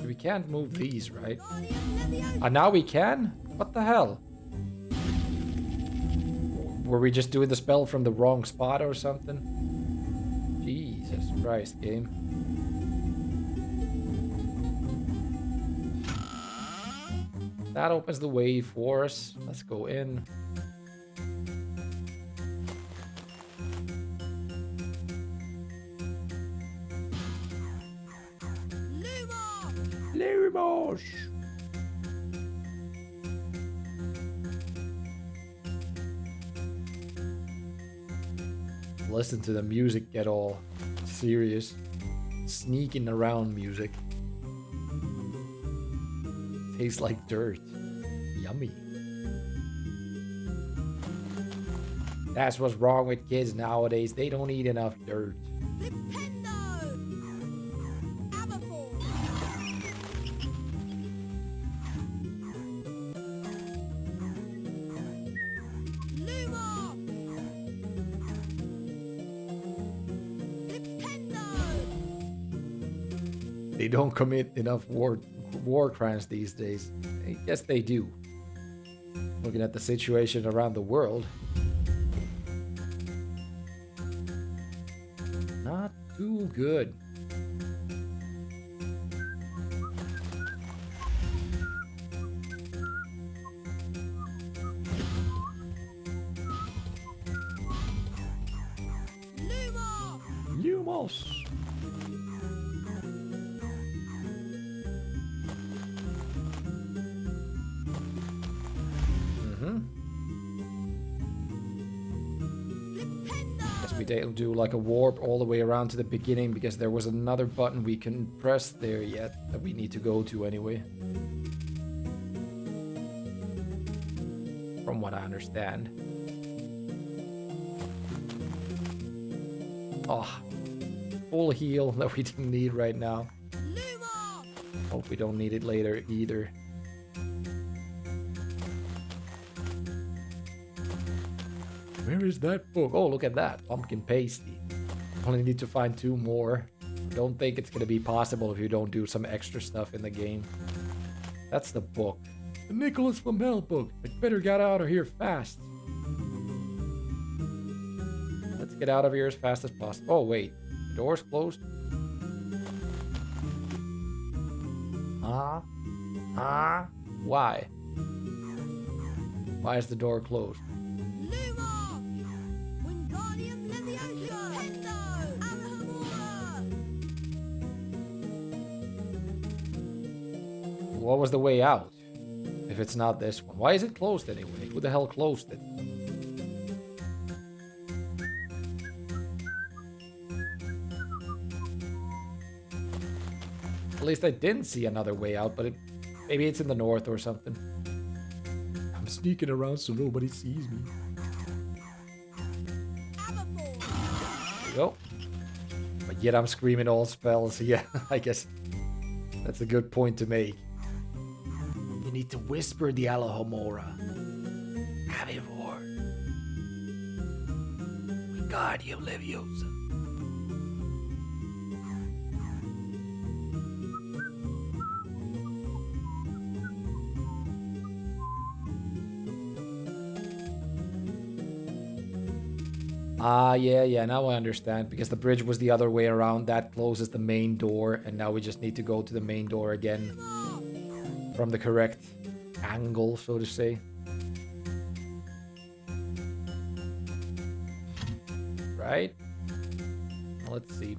We can't move these, right? Now we can? What the hell? Were we just doing the spell from the wrong spot or something? Jesus Christ, game. That opens the way for us. Let's go in. Lumos! Listen to the music get all serious. Sneaking around music. Tastes like dirt. Yummy. That's what's wrong with kids nowadays. They don't eat enough dirt. They don't commit enough war crimes these days. I guess they do. Looking at the situation around the world. Not too good. Lumos! They'll do like a warp all the way around to the beginning because there was another button we can press there yet that we need to go to anyway. From what I understand. Oh, full heal that we didn't need right now. Hope we don't need it later either. Where is that book? Oh, look at that. Pumpkin pasty. Only need to find 2 more. Don't think it's going to be possible if you don't do some extra stuff in the game. That's the book. The Nicholas Flamel book. I'd better get out of here fast. Let's get out of here as fast as possible. Oh, wait. The door's closed? Huh? Huh? Why? Why is the door closed? What was the way out? If it's not this one. Why is it closed anyway? Who the hell closed it? At least I didn't see another way out, but maybe it's in the north or something. I'm sneaking around so nobody sees me. There we go. But yet I'm screaming all spells. Yeah, I guess that's a good point to make. You need to whisper the Alohomora. Avivor. Wingardium Leviosa. Ah, yeah, now I understand. Because the bridge was the other way around. That closes the main door. And now we just need to go to the main door again. From the correct angle, so to say. Right? Let's see.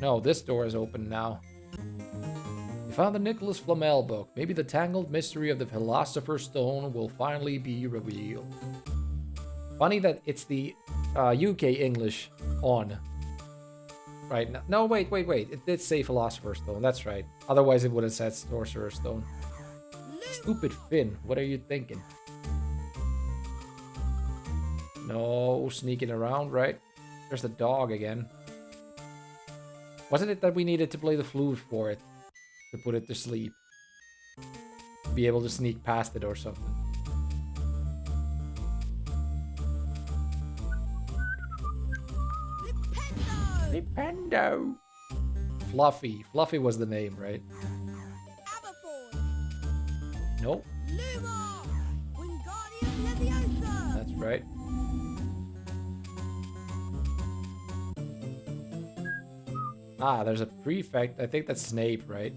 No, this door is open now. We found the Nicholas Flamel book. Maybe the tangled mystery of the Philosopher's Stone will finally be revealed. Funny that it's the UK English on. Right now. No, wait. It did say Philosopher's Stone. That's right. Otherwise, it would have said Sorcerer's Stone. Stupid Finn. What are you thinking? No sneaking around, right? There's the dog again. Wasn't it that we needed to play the flute for it? To put it to sleep. Be able to sneak past it or something. Nintendo. Fluffy. Fluffy was the name, right? Nope. That's right. Ah, there's a prefect. I think that's Snape, right?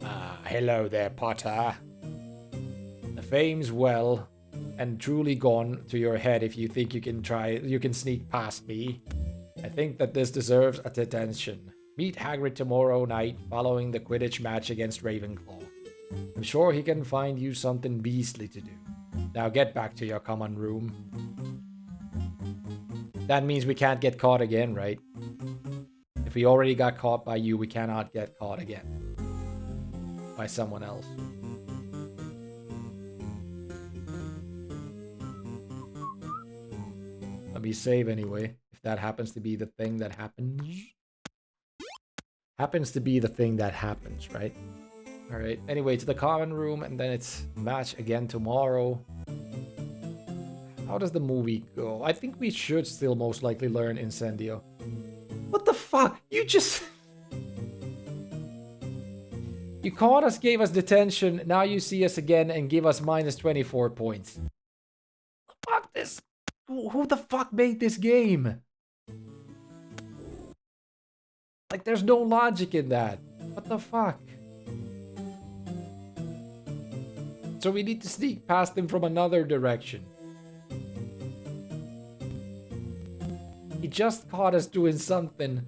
Ah, hello there, Potter. The fame's well and truly gone to your head if you think you can sneak past me. I think that this deserves attention. Meet Hagrid tomorrow night following the Quidditch match against Ravenclaw. I'm sure he can find you something beastly to do. Now get back to your common room. That means we can't get caught again, right? If we already got caught by you, we cannot get caught again. By someone else. Let me save anyway. If that happens to be the thing that happens. Happens to be the thing that happens, right? Alright, anyway, to the common room, and then it's match again tomorrow. How does the movie go? I think we should still most likely learn Incendio. What the fuck? You just... You caught us, gave us detention, now you see us again and give us minus 24 points. Fuck this. Who the fuck made this game? Like, there's no logic in that. What the fuck? So we need to sneak past him from another direction. He just caught us doing something.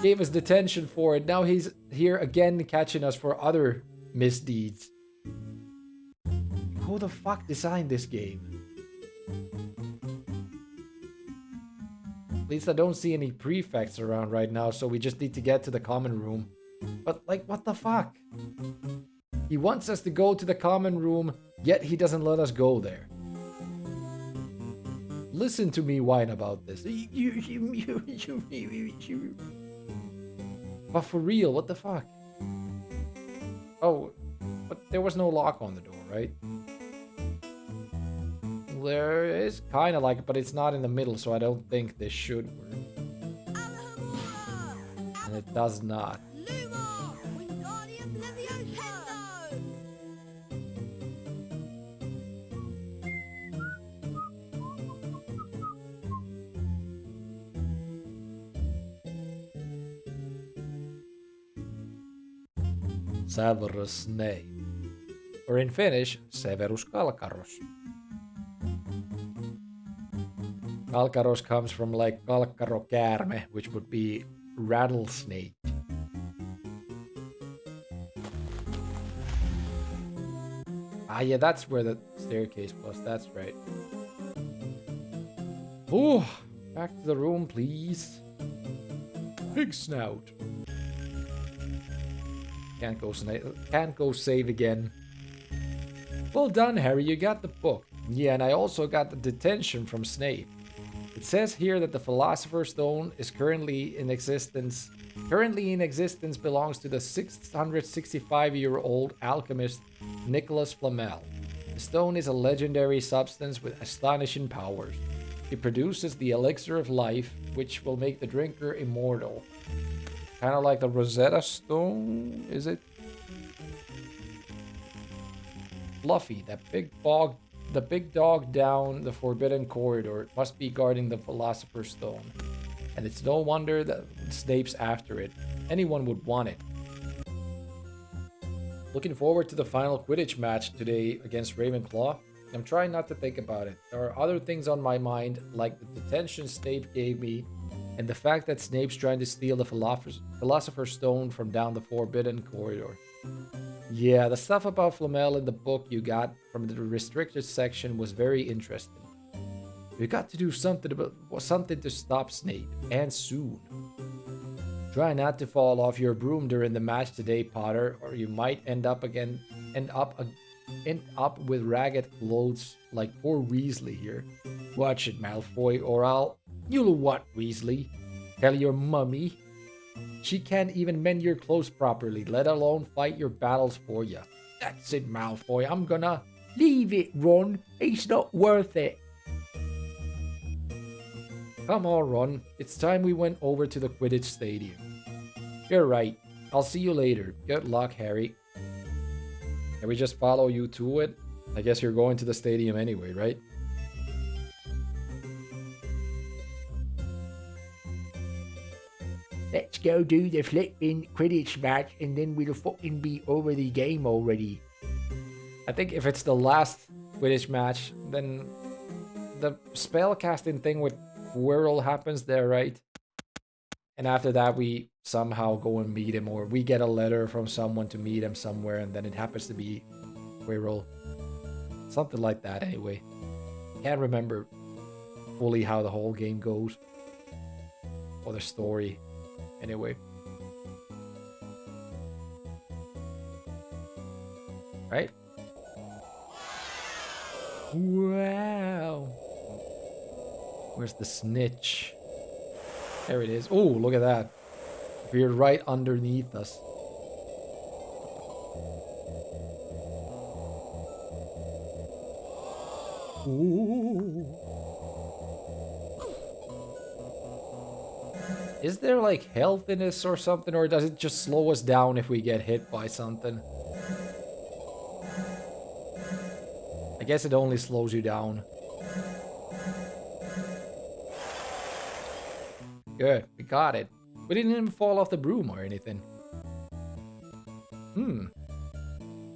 Gave us detention for it. Now he's here again catching us for other misdeeds. Who the fuck designed this game? At least I don't see any prefects around right now, so we just need to get to the common room. But, like, what the fuck? He wants us to go to the common room, yet he doesn't let us go there. Listen to me whine about this. But for real, what the fuck? Oh, but there was no lock on the door, right? There is kind of like it, but it's not in the middle, so I don't think this should work. And it does not. Severus Snape. Or in Finnish, Severus Kalkaros. Kalkaros comes from like kalkkarokäärme, which would be rattlesnake. Ah, yeah, that's where the staircase was. That's right. Oh, back to the room, please. Big snout. Can't go save again. Well done, Harry. You got the book. Yeah, and I also got the detention from Snape. It says here that the Philosopher's Stone is currently in existence. Currently in existence belongs to the 665-year-old alchemist Nicholas Flamel. The stone is a legendary substance with astonishing powers. It produces the elixir of life, which will make the drinker immortal. Kind of like the Rosetta Stone, is it? Fluffy, the big dog down the forbidden corridor must be guarding the Philosopher's Stone. And it's no wonder that Snape's after it. Anyone would want it. Looking forward to the final Quidditch match today against Ravenclaw. I'm trying not to think about it. There are other things on my mind, like the detention Snape gave me, and the fact that Snape's trying to steal the Philosopher's Stone from down the forbidden corridor. Yeah, the stuff about Flamel in the book you got from the restricted section was very interesting. We got to do something to stop Snape, and soon. Try not to fall off your broom during the match today, Potter, or you might end up with ragged clothes like poor Weasley here. Watch it, Malfoy, or I'll... You'll what, Weasley? Tell your mummy? She can't even mend your clothes properly, let alone fight your battles for you. That's it, Malfoy. I'm gonna... Leave it, Ron. It's not worth it. Come on, Ron. It's time we went over to the Quidditch Stadium. You're right. I'll see you later. Good luck, Harry. Can we just follow you to it? I guess you're going to the stadium anyway, right? Let's go do the flipping Quidditch match and then we'll fucking be over the game already. I think if it's the last Quidditch match, then the spellcasting thing with Quirrell happens there, right? And after that, we somehow go and meet him, or we get a letter from someone to meet him somewhere, and then it happens to be Quirrell. Something like that, anyway. Can't remember fully how the whole game goes. Or the story. Anyway. Right? Wow. Where's the snitch? There it is. Oh, look at that. We're right underneath us. Ooh. Is there like health in this or something, or does it just slow us down if we get hit by something? I guess it only slows you down. Good, we got it. We didn't even fall off the broom or anything.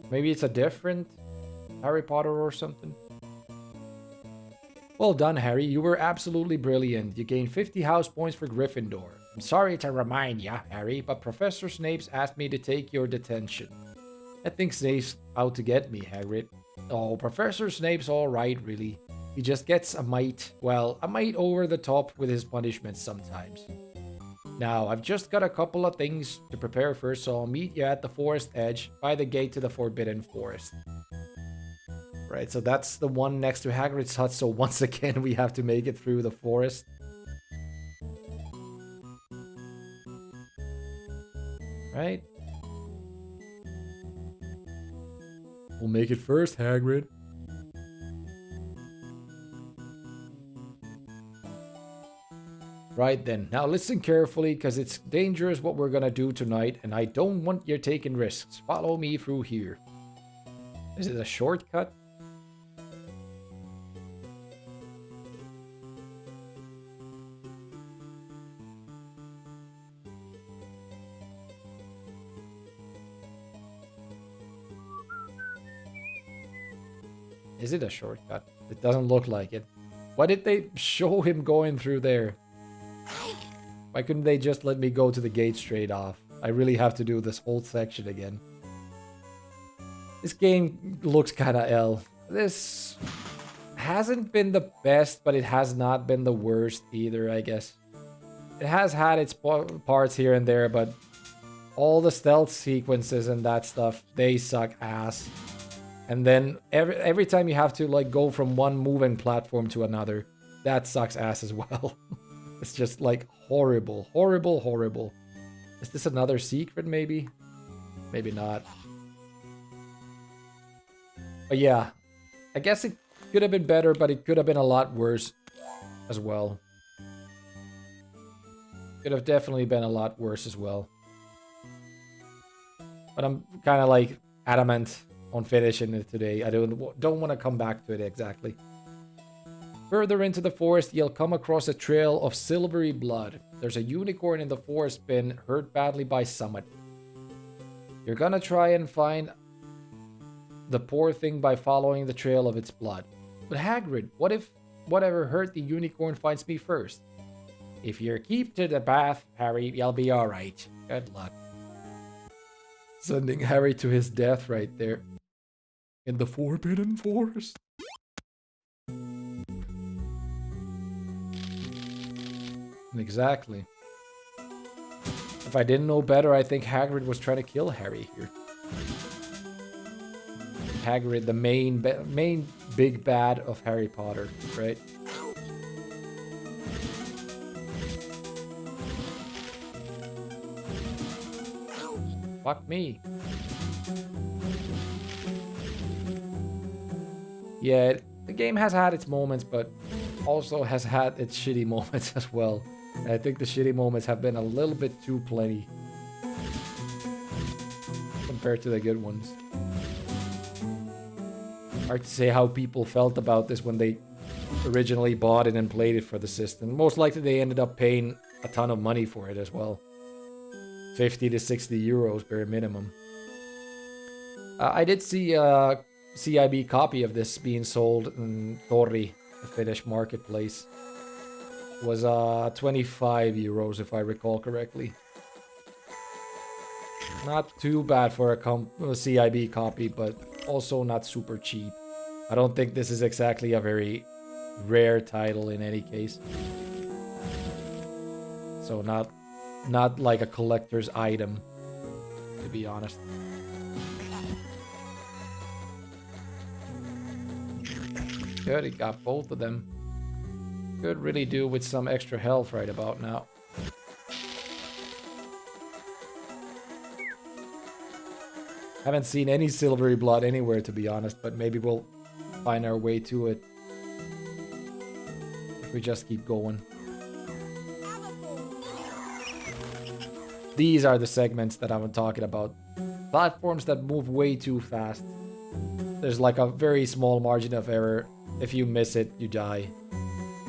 Maybe it's a different Harry Potter or something. Well done, Harry. You were absolutely brilliant. You gained 50 house points for Gryffindor. I'm sorry to remind ya, Harry, but Professor Snape's asked me to take your detention. I think Snape's out to get me, Hagrid. Oh, Professor Snape's alright, really. He just gets a mite over the top with his punishments sometimes. Now, I've just got a couple of things to prepare first, so I'll meet you at the forest edge by the gate to the Forbidden Forest. Right, so that's the one next to Hagrid's hut, so once again we have to make it through the forest. Right? We'll make it first, Hagrid. Right then, now listen carefully, because it's dangerous what we're gonna do tonight, and I don't want you taking risks. Follow me through here. Is it a shortcut? Is it a shortcut? It doesn't look like it. Why did they show him going through there? Why couldn't they just let me go to the gate straight off? I really have to do this whole section again. This game looks kinda L. This hasn't been the best, but it has not been the worst either, I guess. It has had its parts here and there, but all the stealth sequences and that stuff, they suck ass. And then every time you have to like go from one moving platform to another, that sucks ass as well. It's just like horrible, horrible, horrible. Is this another secret maybe? Maybe not. But yeah, I guess it could have been better, but it could have been a lot worse as well. Could have definitely been a lot worse as well. But I'm kind of like adamant on finishing it today. I don't want to come back to it exactly. Further into the forest, you'll come across a trail of silvery blood. There's a unicorn in the forest been hurt badly by Summit. You're gonna try and find the poor thing by following the trail of its blood. But Hagrid, what if whatever hurt the unicorn finds me first? If you keep to the path, Harry, you'll be alright. Good luck. Sending Harry to his death right there. In the Forbidden Forest. Exactly. If I didn't know better, I think Hagrid was trying to kill Harry here. Hagrid, the main big bad of Harry Potter, right? Fuck me. Yeah, the game has had its moments, but also has had its shitty moments as well. And I think the shitty moments have been a little bit too plenty compared to the good ones. Hard to say how people felt about this when they originally bought it and played it for the system. Most likely they ended up paying a ton of money for it as well. 50 to 60 euros bare minimum. I did see a CIB copy of this being sold in Torri, the Finnish marketplace. It was 25 euros if I recall correctly. Not too bad for a CIB copy, but also not super cheap. I don't think this is exactly a very rare title in any case. So not like a collector's item, to be honest. Good, he got both of them. Could really do with some extra health right about now. Haven't seen any silvery blood anywhere, to be honest, but maybe we'll find our way to it if we just keep going. These are the segments that I'm talking about. Platforms that move way too fast. There's like a very small margin of error. If you miss it, you die.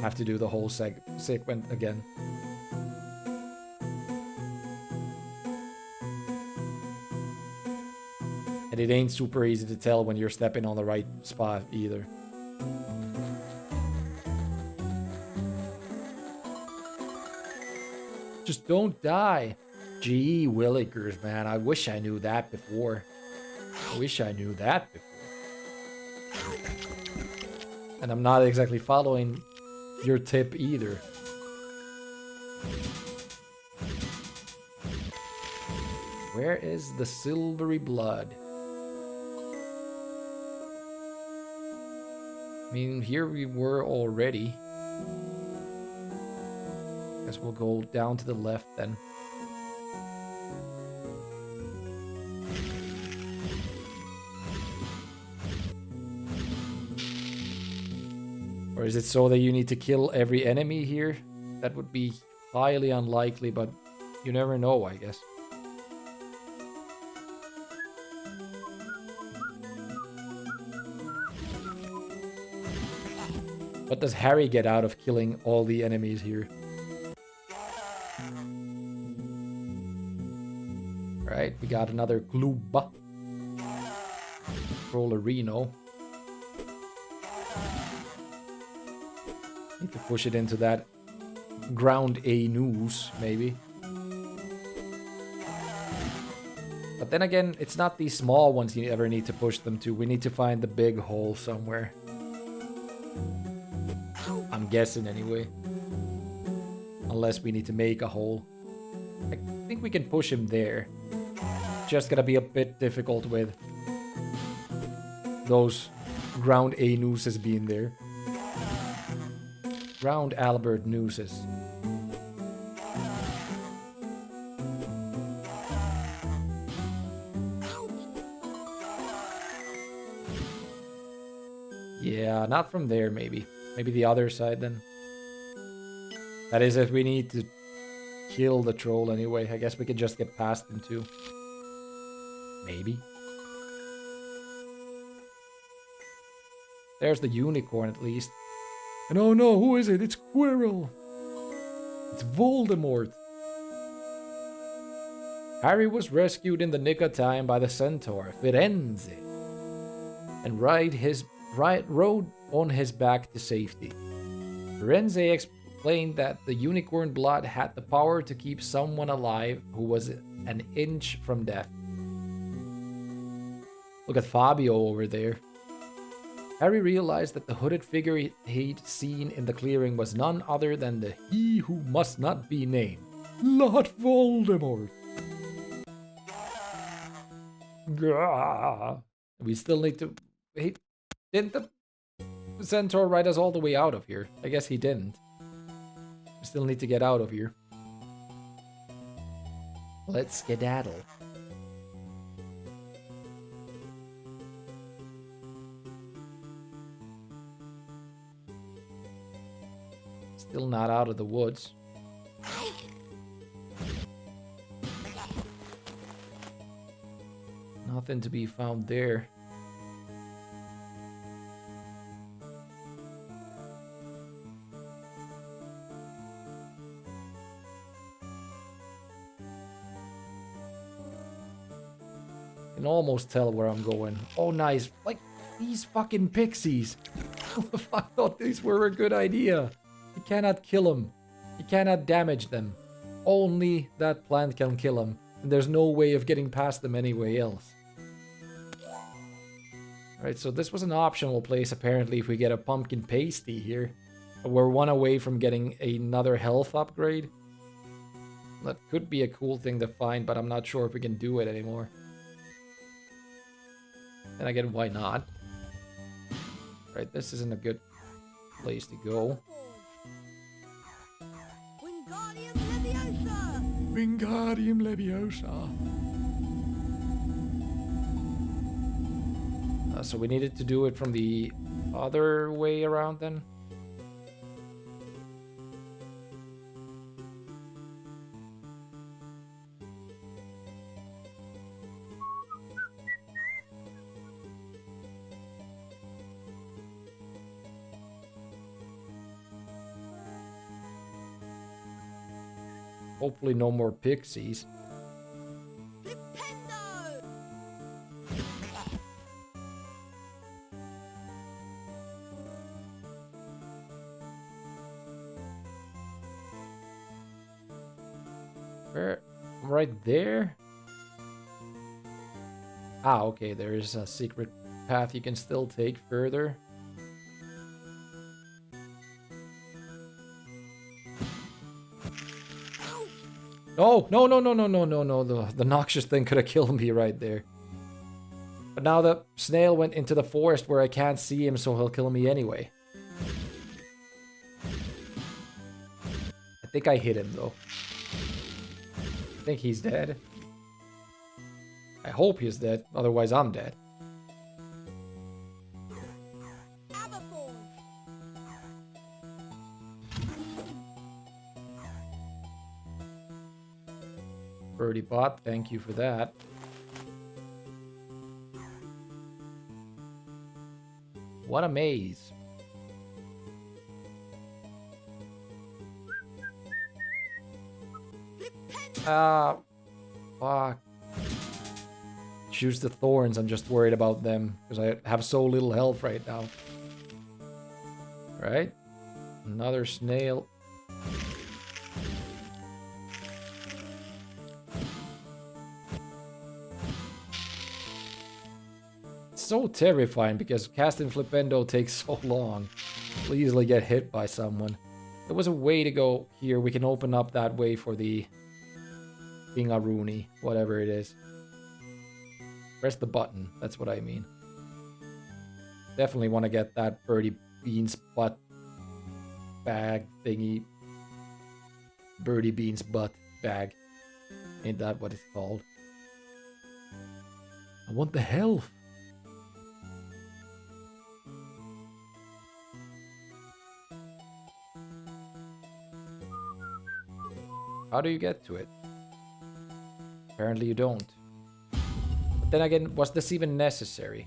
Have to do the whole segment again. And it ain't super easy to tell when you're stepping on the right spot either. Just don't die. Gee willikers, man. I wish I knew that before. I wish I knew that before. And I'm not exactly following your tip either. Where is the silvery blood? I mean, here we were already. Guess we'll go down to the left then. Or is it so that you need to kill every enemy here? That would be highly unlikely, but you never know, I guess. What does Harry get out of killing all the enemies here? Right, we got another Gluba. Rollerino. Need to push it into that ground A noose, maybe. But then again, it's not these small ones you ever need to push them to. We need to find the big hole somewhere. I'm guessing anyway. Unless we need to make a hole. I think we can push him there. Just gonna be a bit difficult with those ground A nooses being there. Ground Albert nooses. Yeah, not from there, maybe. Maybe the other side, then. That is if we need to kill the troll anyway. I guess we could just get past him, too. Maybe. There's the unicorn, at least. And oh no, who is it? It's Quirrell! It's Voldemort! Harry was rescued in the nick of time by the centaur, Firenze, and rode on his back to safety. Firenze explained that the unicorn blood had the power to keep someone alive who was an inch from death. Look at Fabio over there. Harry realized that the hooded figure he'd seen in the clearing was none other than the He Who Must Not Be Named, Lord Voldemort. Gah. We still need to... Didn't the centaur ride us all the way out of here? I guess he didn't. We still need to get out of here. Let's skedaddle. Still not out of the woods. Nothing to be found there. Can almost tell where I'm going. Oh, nice. Like, these fucking pixies. I thought these were a good idea. You cannot kill them. You cannot damage them. Only that plant can kill them. And there's no way of getting past them anyway else. Alright, so this was an optional place apparently if we get a pumpkin pasty here. We're one away from getting another health upgrade. That could be a cool thing to find, but I'm not sure if we can do it anymore. And again, why not? Right, this isn't a good place to go. Wingardium Leviosa! So we needed to do it from the other way around then? Hopefully no more pixies. Where? Right there? Ah, okay, there is a secret path you can still take further. Oh, no, no, no, no, no, no, no. The noxious thing could have killed me right there. But now the snail went into the forest where I can't see him, so he'll kill me anyway. I think I hit him, though. I think he's dead. I hope he's dead, otherwise I'm dead. Birdie bot, thank you for that. What a maze. Fuck. Choose the thorns, I'm just worried about them, because I have so little health right now. Right? Another snail. It's so terrifying because casting Flipendo takes so long. We'll easily get hit by someone. There was a way to go here. We can open up that way for the King Aruni, whatever it is. Press the button. That's what I mean. Definitely want to get that Birdie Bean's butt bag thingy. Birdie Bean's butt bag. Ain't that what it's called? I want the health. How do you get to it? Apparently you don't. But then again, was this even necessary?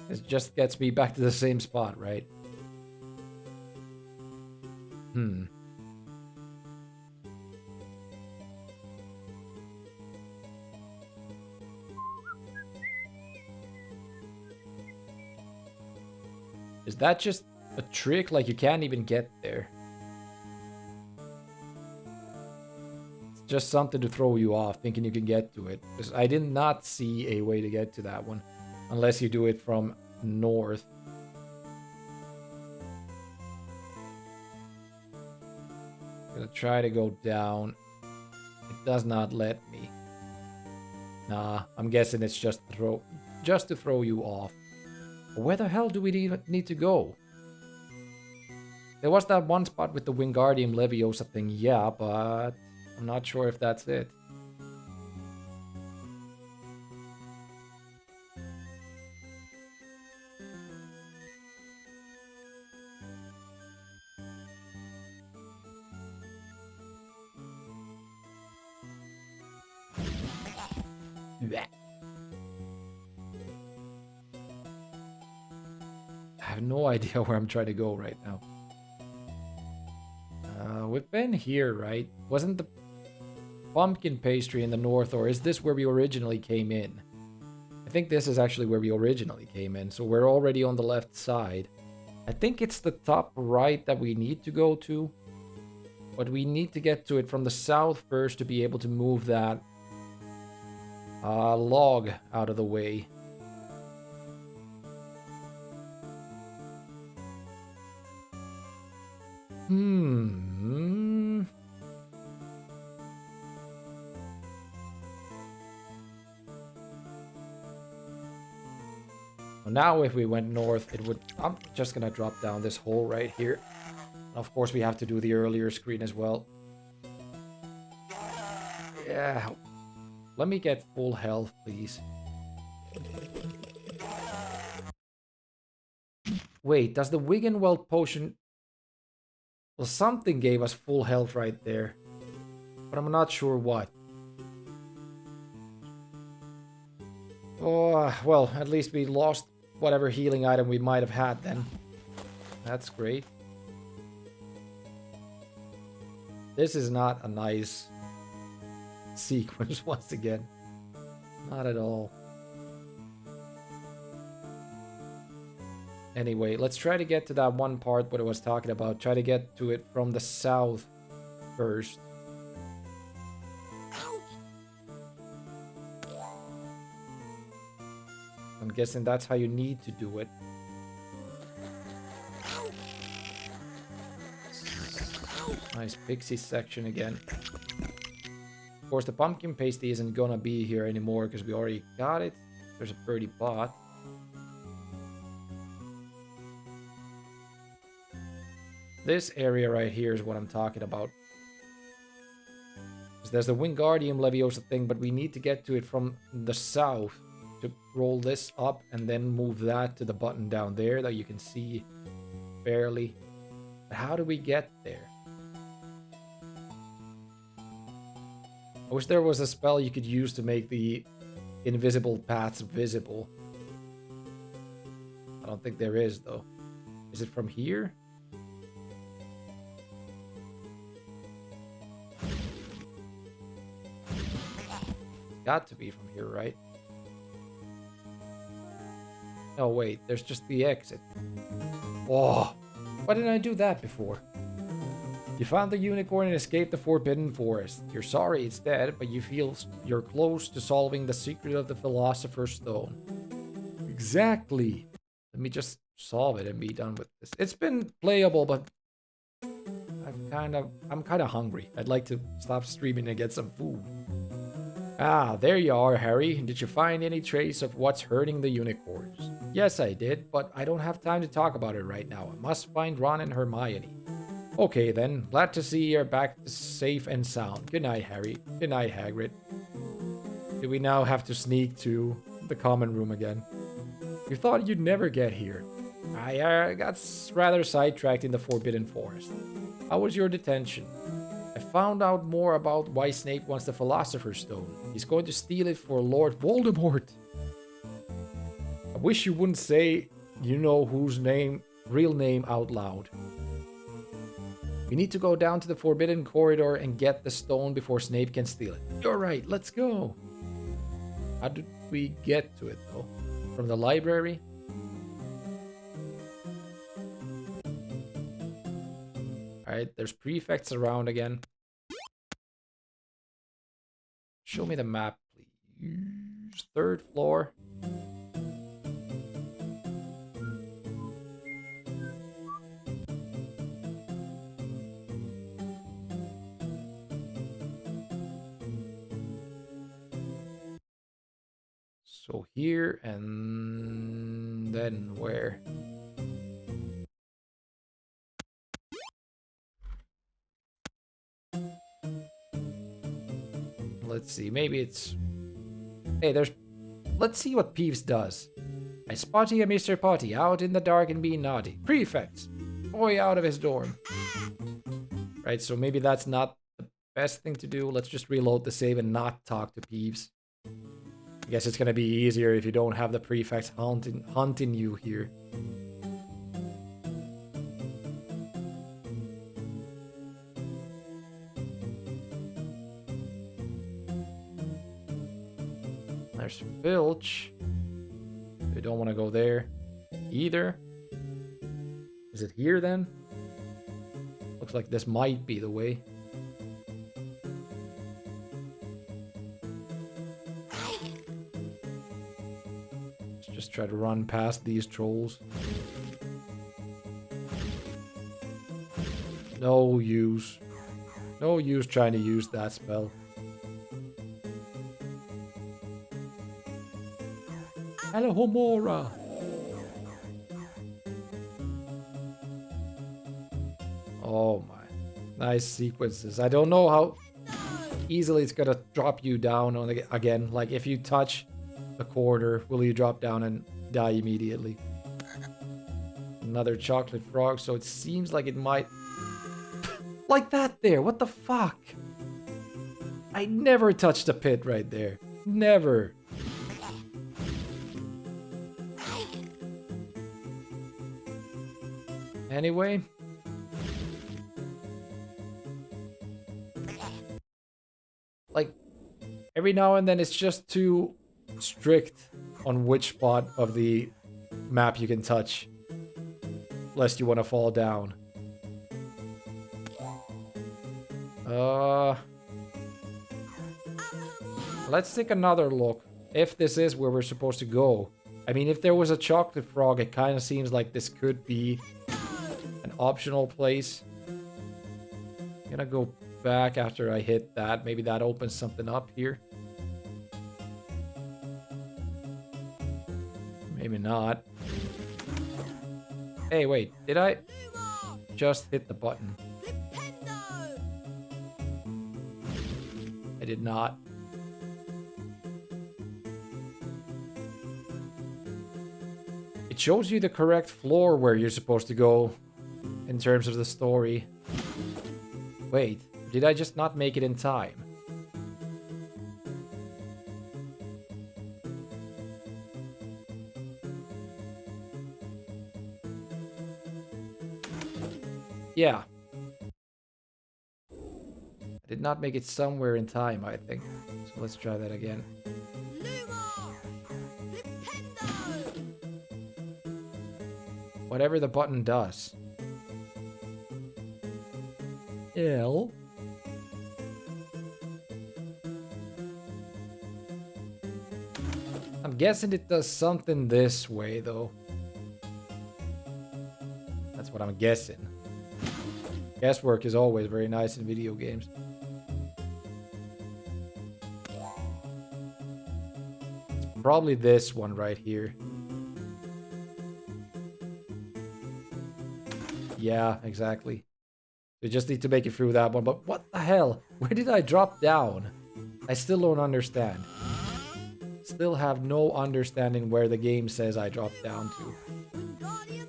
It just gets me back to the same spot, right? Is that just a trick? Like you can't even get there? It's just something to throw you off, thinking you can get to it. Because I did not see a way to get to that one. Unless you do it from north. Gonna try to go down. It does not let me. Nah, I'm guessing it's just to throw you off. Where the hell do we need to go? There was that one spot with the Wingardium Leviosa thing, yeah, but I'm not sure if that's it. I have no idea where I'm trying to go right now. We've been here, right? Wasn't the pumpkin pastry in the north, or is this where we originally came in? I think this is actually where we originally came in, so we're already on the left side. I think it's the top right that we need to go to. But we need to get to it from the south first to be able to move that log out of the way. Now if we went north, it would... I'm just gonna drop down this hole right here. Of course, we have to do the earlier screen as well. Yeah. Let me get full health, please. Wait, does the Wiggenweld potion... Well, something gave us full health right there. But I'm not sure what. Oh, well, at least we lost whatever healing item we might have had then. That's great. This is not a nice sequence once again. Not at all. Anyway, let's try to get to that one part what I was talking about. Try to get to it from the south first. I'm guessing that's how you need to do it. Nice pixie section again. Of course, the pumpkin pasty isn't gonna be here anymore because we already got it. There's a birdie bot. This area right here is what I'm talking about. There's the Wingardium Leviosa thing, but we need to get to it from the south to roll this up and then move that to the button down there that you can see barely. But how do we get there? I wish there was a spell you could use to make the invisible paths visible. I don't think there is, though. Is it from here? It's got to be from here, right? Oh, wait. There's just the exit. Oh! Why didn't I do that before? You found the unicorn and escaped the Forbidden Forest. You're sorry it's dead, but you feel you're close to solving the secret of the Philosopher's Stone. Exactly. Let me just solve it and be done with this. It's been playable, but I'm kind of hungry. I'd like to stop streaming and get some food. Ah, there you are, Harry. Did you find any trace of what's hurting the unicorns? Yes, I did, but I don't have time to talk about it right now. I must find Ron and Hermione. Okay then, glad to see you're back safe and sound. Good night, Harry. Good night, Hagrid. Do we now have to sneak to the common room again? You thought you'd never get here. I got rather sidetracked in the Forbidden Forest. How was your detention? I found out more about why Snape wants the Philosopher's Stone. He's going to steal it for Lord Voldemort. I wish you wouldn't say you know whose real name out loud. We need to go down to the Forbidden Corridor and get the stone before Snape can steal it. You're right, let's go. How did we get to it though? From the library? Alright, there's prefects around again. Show me the map, please. 3rd floor. So here, and then where? Let's see, maybe it's... Hey, there's... Let's see what Peeves does. I spot you, Mr. Potty, out in the dark and being naughty. Prefect! Boy out of his dorm. Right, so maybe that's not the best thing to do. Let's just reload the save and not talk to Peeves. I guess it's gonna be easier if you don't have the prefects hunting you here. There's Filch. We don't want to go there either. Is it here then? Looks like this might be the way. Just try to run past these trolls. No use. No use trying to use that spell. Hello, Homora! Oh my. Nice sequences. I don't know how easily it's gonna drop you down on again. Like, if you touch the corner, will you drop down and die immediately? Another chocolate frog, so it seems like it might... Like that there, what the fuck? I never touched a pit right there. Never. Anyway. Like, every now and then it's just too strict on which spot of the map you can touch, lest you want to fall down. Let's take another look if this is where we're supposed to go. I mean, if there was a chocolate frog, it kind of seems like this could be an optional place. I'm gonna go back after I hit that. Maybe that opens something up here. Maybe not. Hey, wait. Did I just hit the button? I did not. It shows you the correct floor where you're supposed to go in terms of the story. Wait, did I just not make it in time? Yeah. I did not make it somewhere in time, I think. So let's try that again. Whatever the button does. L. I'm guessing it does something this way, though. That's what I'm guessing. Guesswork is always very nice in video games. It's probably this one right here. Yeah, exactly. We just need to make it through that one. But what the hell? Where did I drop down? I still don't understand. Still have no understanding where the game says I dropped down to.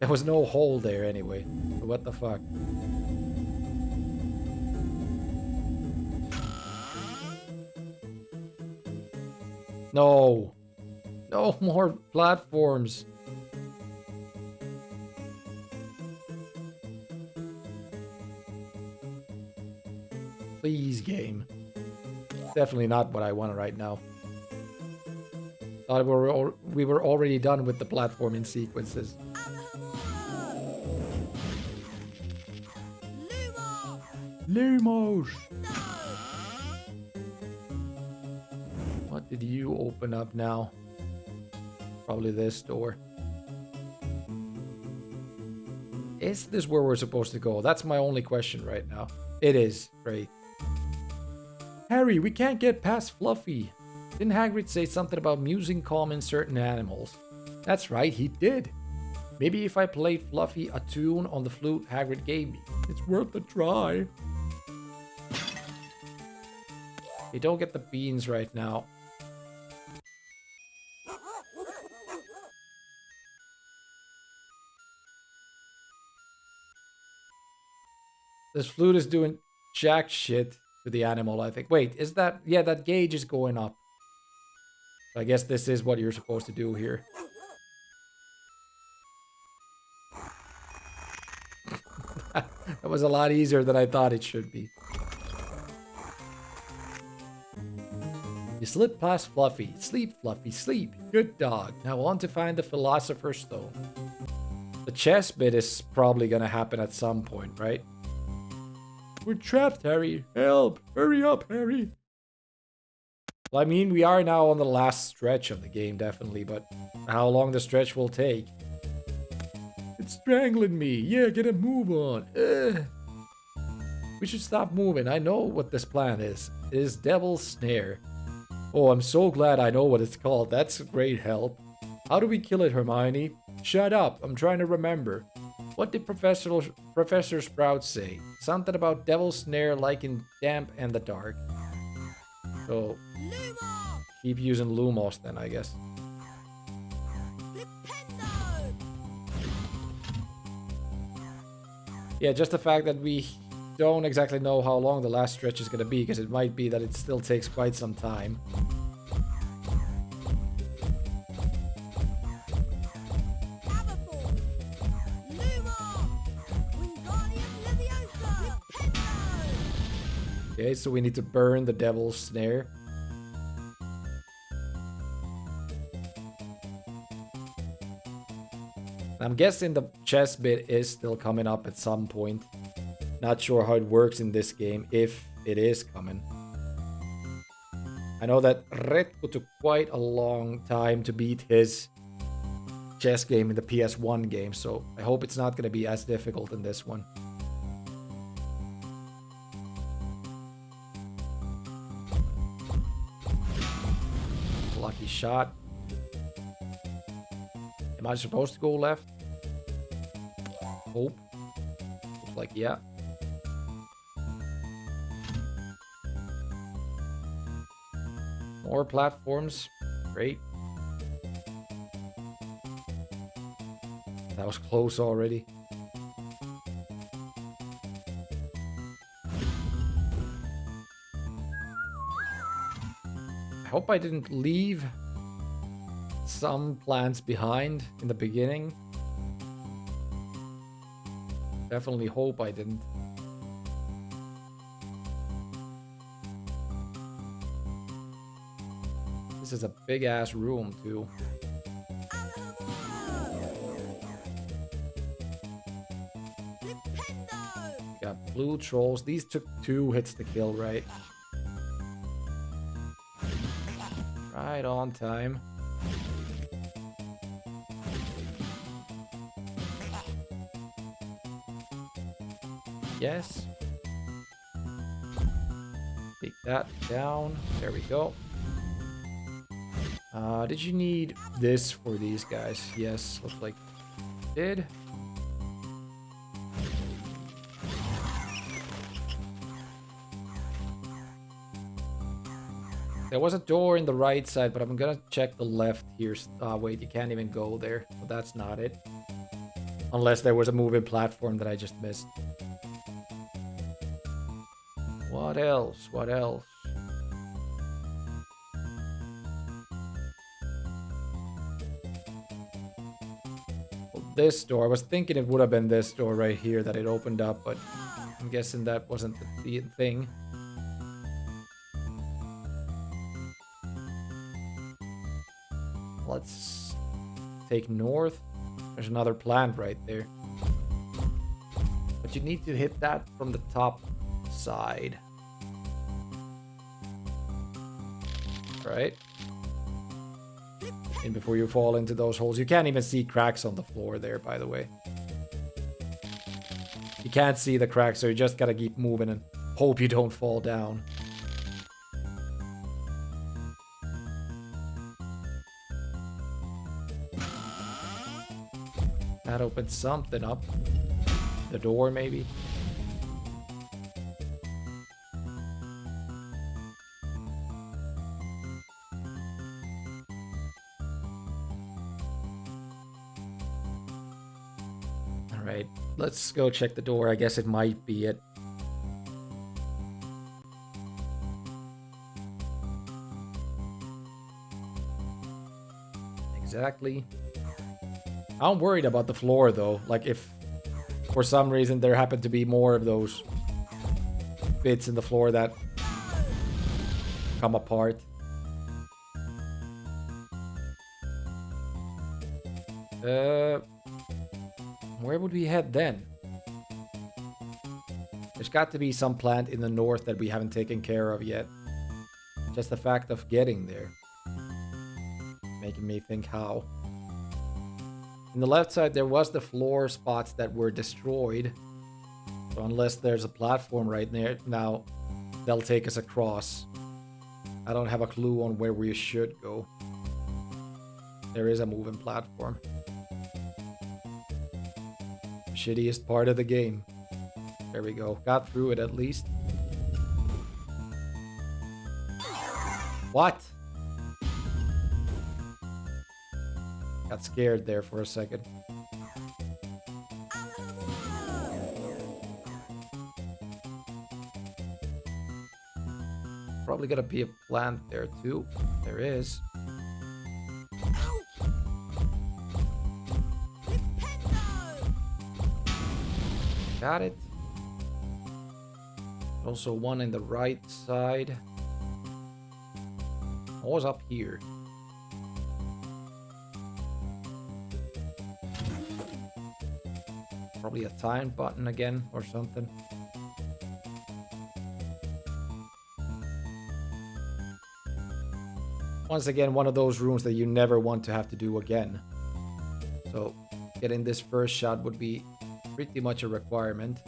There was no hole there anyway. What the fuck? No. No more platforms. Please, game. Definitely not what I want right now. Thought we were already done with the platforming sequences. Lumos! What did you open up now? Probably this door. Is this where we're supposed to go? That's my only question right now. It is. Great. Harry, we can't get past Fluffy. Didn't Hagrid say something about musing calming certain animals? That's right, he did. Maybe if I played Fluffy a tune on the flute Hagrid gave me. It's worth a try. You don't get the beans right now. This flute is doing jack shit to the animal, I think. Wait, is that... Yeah, that gauge is going up. I guess this is what you're supposed to do here. That was a lot easier than I thought it should be. You slip past Fluffy. Sleep, Fluffy, sleep. Good dog. Now on to find the Philosopher's Stone. The chess bit is probably gonna happen at some point, right? We're trapped, Harry. Help! Hurry up, Harry! Well, I mean, we are now on the last stretch of the game, definitely, but how long the stretch will take? It's strangling me. Yeah, get a move on. Ugh. We should stop moving. I know what this plan is. It is Devil's Snare. Oh, I'm so glad I know what it's called. That's a great help. How do we kill it, Hermione? Shut up. I'm trying to remember. What did Professor Sprout say? Something about Devil's Snare like in damp and the dark. So, keep using Lumos then, I guess. Yeah, just the fact that we don't exactly know how long the last stretch is going to be, because it might be that it still takes quite some time. Okay, so we need to burn the Devil's Snare. I'm guessing the chess bit is still coming up at some point. Not sure how it works in this game, if it is coming. I know that Retko took quite a long time to beat his chess game in the PS1 game, so I hope it's not going to be as difficult in this one. Lucky shot. Am I supposed to go left? Hope. Looks like, yeah. More platforms. Great. That was close already. I hope I didn't leave some plants behind in the beginning. Definitely hope I didn't. This is a big ass room too. Got Blue trolls. These took 2 hits to kill, right? Right on time. Yes. Take that down. There we go. Did you need this for these guys? Yes, looks like you did. There was a door in the right side, but I'm gonna check the left here. Wait, you can't even go there. Well, that's not it. Unless there was a moving platform that I just missed. What else? What else? Well, this door. I was thinking it would have been this door right here that it opened up, but I'm guessing that wasn't the thing. Let's take north. There's another plant right there. But you need to hit that from the top side. Right? And before you fall into those holes. You can't even see cracks on the floor there, by the way. You can't see the cracks, so you just gotta keep moving and hope you don't fall down. That opens something up. The door, maybe? Alright, let's go check the door. I guess it might be it. Exactly. I'm worried about the floor, though. Like, if for some reason there happened to be more of those bits in the floor that come apart. Where would we head then? There's got to be some plant in the north that we haven't taken care of yet. Just the fact of getting there. Making me think how. On the left side, there was the floor spots that were destroyed. So unless there's a platform right there, now they'll take us across. I don't have a clue on where we should go. There is a moving platform. Shittiest part of the game. There we go. Got through it at least. What? Got scared there for a second. Probably gonna be a plant there too. There is. Got it. Also one in the right side. What was up here? Probably a time button again or something. Once again, one of those rooms that you never want to have to do again. So getting this first shot would be pretty much a requirement.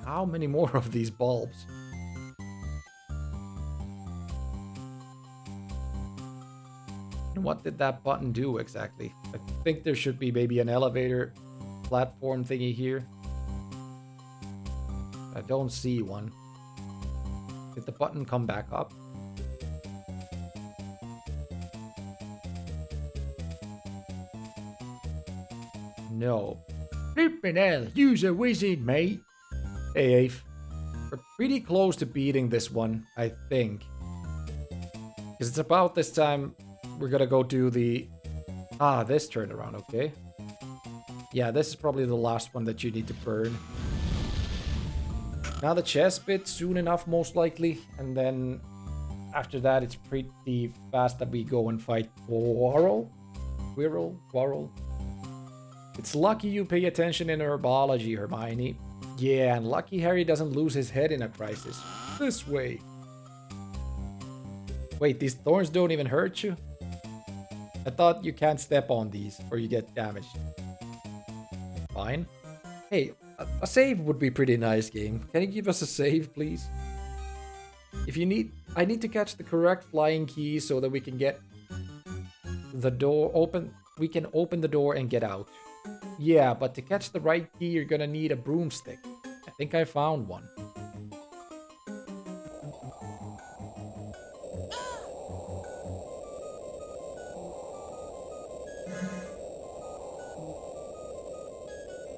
How many more of these bulbs? And what did that button do exactly? I think there should be maybe an elevator platform thingy here. I don't see one. Did the button come back up? No. Flippin' hell, use a wizard, mate. Hey, Afe. We're pretty close to beating this one, I think. Because it's about this time we're gonna go do the... this turnaround, okay. Yeah, this is probably the last one that you need to burn. Now the chest bit soon enough, most likely. And then after that, it's pretty fast that we go and fight Quirrell. Quirrell. It's lucky you pay attention in herbology, Hermione. Yeah, and lucky Harry doesn't lose his head in a crisis. This way. Wait, these thorns don't even hurt you? I thought you can't step on these or you get damaged. Fine. Hey, a save would be pretty nice, game. Can you give us a save, please? If you need... I need to catch the correct flying key so that we can get the door open. We can open the door and get out. Yeah, but to catch the right key, you're gonna need a broomstick. I think I found one.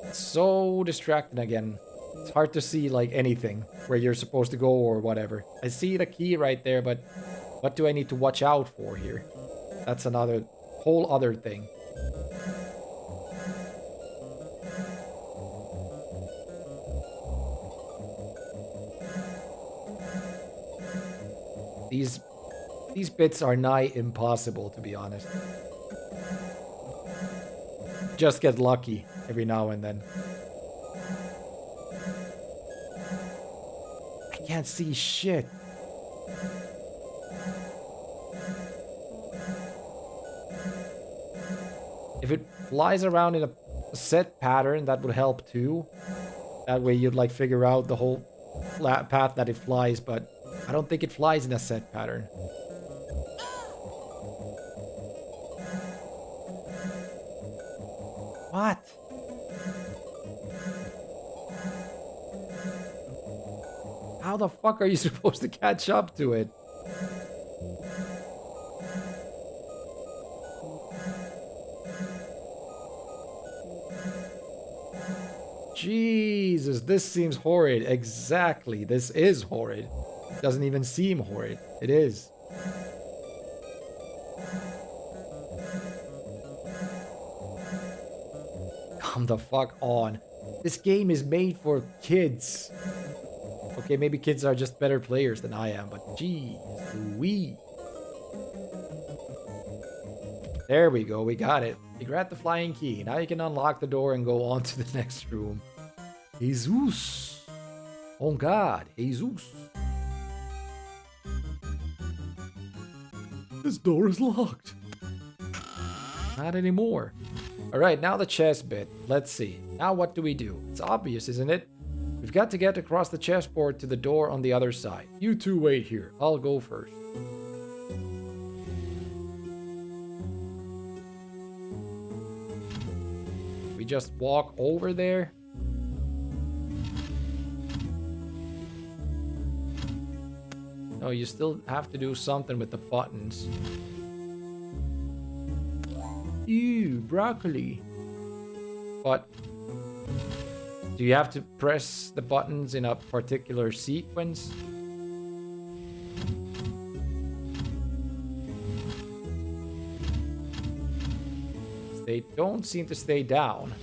It's so distracting again. It's hard to see, like, anything where you're supposed to go or whatever. I see the key right there, but what do I need to watch out for here? That's another whole other thing. These bits are nigh impossible, to be honest. Just get lucky every now and then. I can't see shit. If it flies around in a set pattern, that would help too. That way you'd like figure out the whole path that it flies, but I don't think it flies in a set pattern. What? How the fuck are you supposed to catch up to it? Jesus, this seems horrid. Exactly, this is horrid. It doesn't even seem horrid. It is. Come the fuck on. This game is made for kids. Okay, maybe kids are just better players than I am, but geez Louise. There we go, we got it. You grabbed the flying key. Now you can unlock the door and go on to the next room. Jesus. Oh God, Jesus. This door is locked. Not anymore. Alright, now the chest bit. Let's see. Now what do we do? It's obvious, isn't it? We've got to get across the chessboard to the door on the other side. You two wait here. I'll go first. We just walk over there. No, you still have to do something with the buttons. Ew, broccoli. But do you have to press the buttons in a particular sequence? They don't seem to stay down.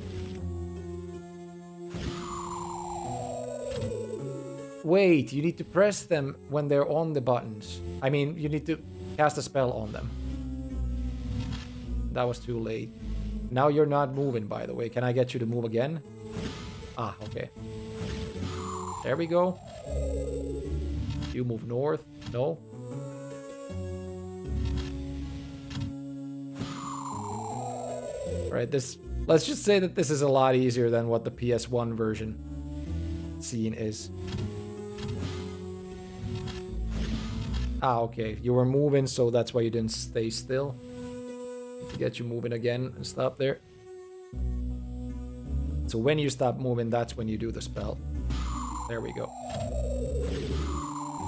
Wait, you need to press them when they're on the buttons. I mean, you need to cast a spell on them. That was too late. Now you're not moving, by the way. Can I get you to move again? Ah, okay. There we go. You move north. No. Alright, this... Let's just say that this is a lot easier than what the PS1 version scene is. Ah, okay. You were moving, so that's why you didn't stay still. To get you moving again and stop there. So when you stop moving, that's when you do the spell. There we go.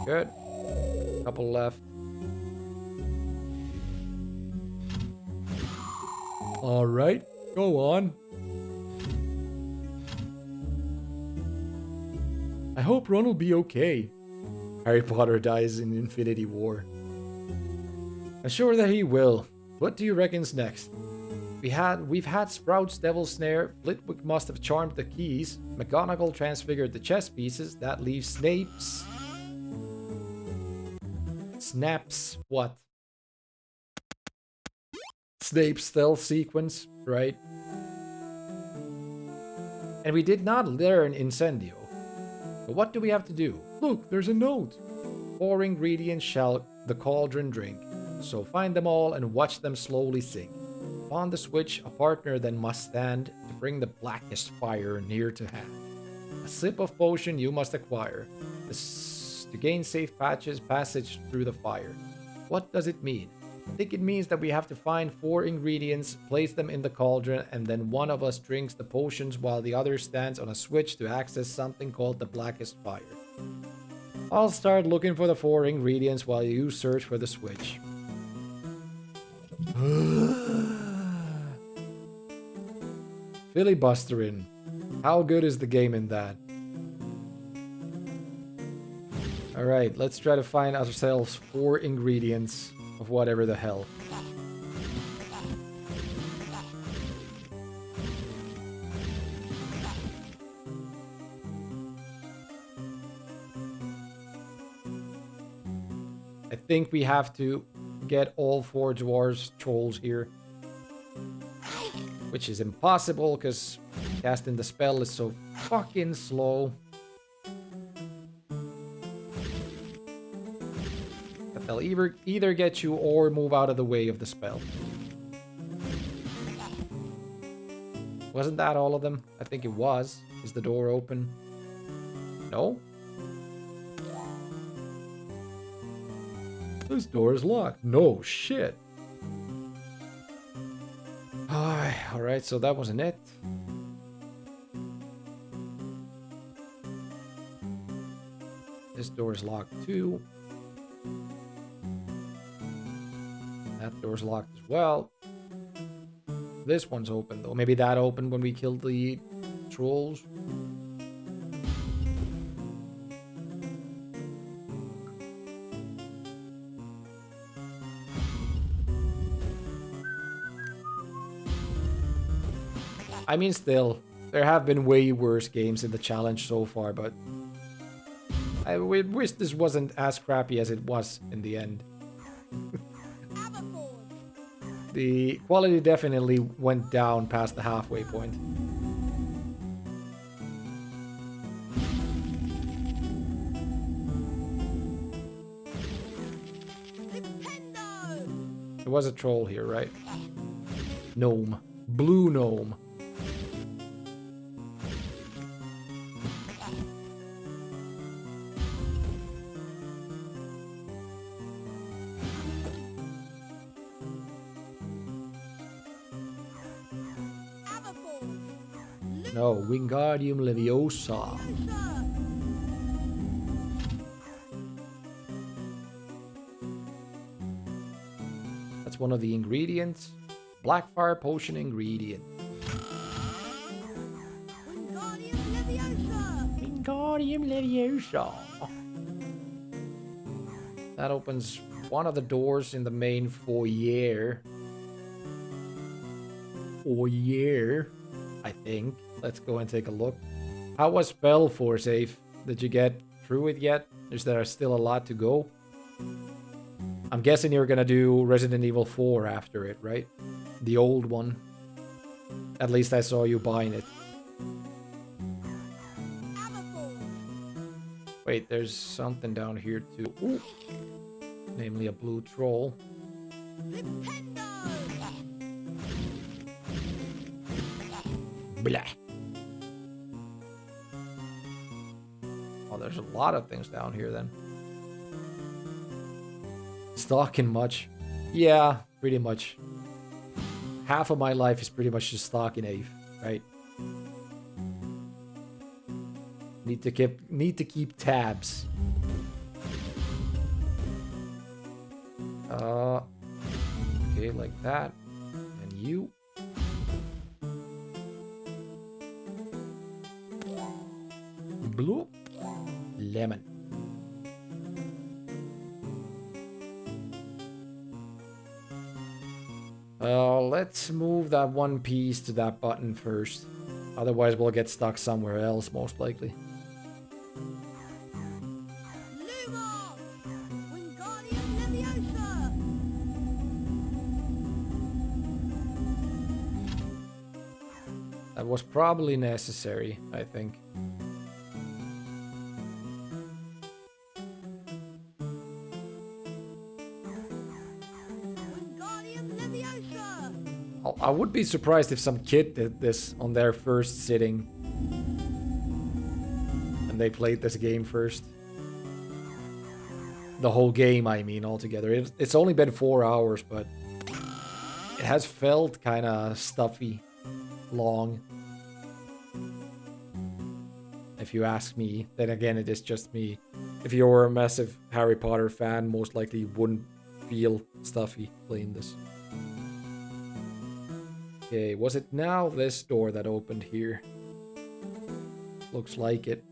Good. Couple left. Alright, go on. I hope Ron will be okay. Harry Potter dies in Infinity War. I'm sure that he will. What do you reckon's next? We've had Sprout's Devil's Snare, Flitwick must have charmed the keys, McGonagall transfigured the chess pieces, that leaves Snape's... Snaps what? Snape stealth sequence, right? And we did not learn Incendio. But what do we have to do? Look, there's a note. 4 ingredients shall the cauldron drink. So find them all and watch them slowly sink. Upon the switch, a partner then must stand to bring the blackest fire near to hand. A sip of potion you must acquire to gain safe passage through the fire. What does it mean? I think it means that we have to find 4 ingredients, place them in the cauldron, and then one of us drinks the potions while the other stands on a switch to access something called the blackest fire. I'll start looking for the 4 ingredients while you search for the switch. Filibustering. How good is the game in that? Alright, let's try to find ourselves 4 ingredients of whatever the hell. I think we have to get all 4 dwarves trolls here. Which is impossible because casting the spell is so fucking slow. But they'll either get you or move out of the way of the spell. Wasn't that all of them? I think it was. Is the door open? No? This door is locked. No shit. Alright, so that wasn't it. This door is locked too. That door's locked as well. This one's open though. Maybe that opened when we killed the trolls. I mean, still, there have been way worse games in the challenge so far, but I wish this wasn't as crappy as it was in the end. The quality definitely went down past the halfway point. There was a troll here, right? Gnome. Blue gnome. No, Wingardium Leviosa. That's one of the ingredients. Blackfire potion ingredient. Wingardium Leviosa. That opens one of the doors in the main foyer. Foyer, I think. Let's go and take a look. How was Spell for safe? Did you get through it yet? Is there still a lot to go? I'm guessing you're gonna do Resident Evil 4 after it, right? The old one. At least I saw you buying it. Wait, there's something down here too. Ooh. Namely a blue troll. Blah. Oh, there's a lot of things down here then. Stalking much? Yeah, pretty much. Half of my life is pretty much just stalking Ave, right? Need to keep tabs. Okay, like that. And you. Blue. Lemon. Let's move that one piece to that button first. Otherwise, we'll get stuck somewhere else, most likely. was probably necessary, I think. I would be surprised if some kid did this on their first sitting. And they played this game first. The whole game, I mean, altogether. It's only been 4 hours, but it has felt kind of stuffy, long. If you ask me, then again, it is just me. If you're a massive Harry Potter fan, most likely you wouldn't feel stuffy playing this. Okay, was it now this door that opened here? Looks like it.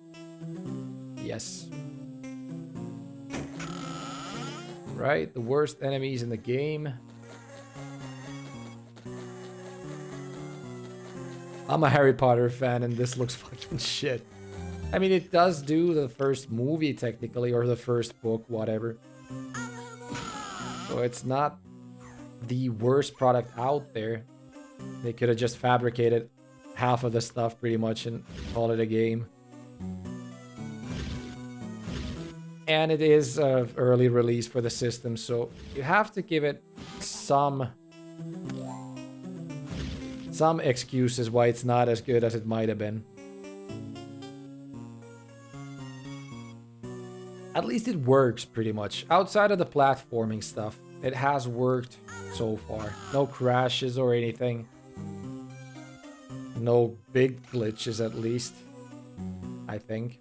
Yes. Right, the worst enemies in the game. I'm a Harry Potter fan and this looks fucking shit. I mean, it does do the first movie technically, or the first book, whatever. So it's not the worst product out there. They could have just fabricated half of the stuff pretty much and call it a game. And it is an early release for the system, so you have to give it some excuses why it's not as good as it might have been. At least it works pretty much. Outside of the platforming stuff, it has worked so far. No crashes or anything. No big glitches, at least. I think.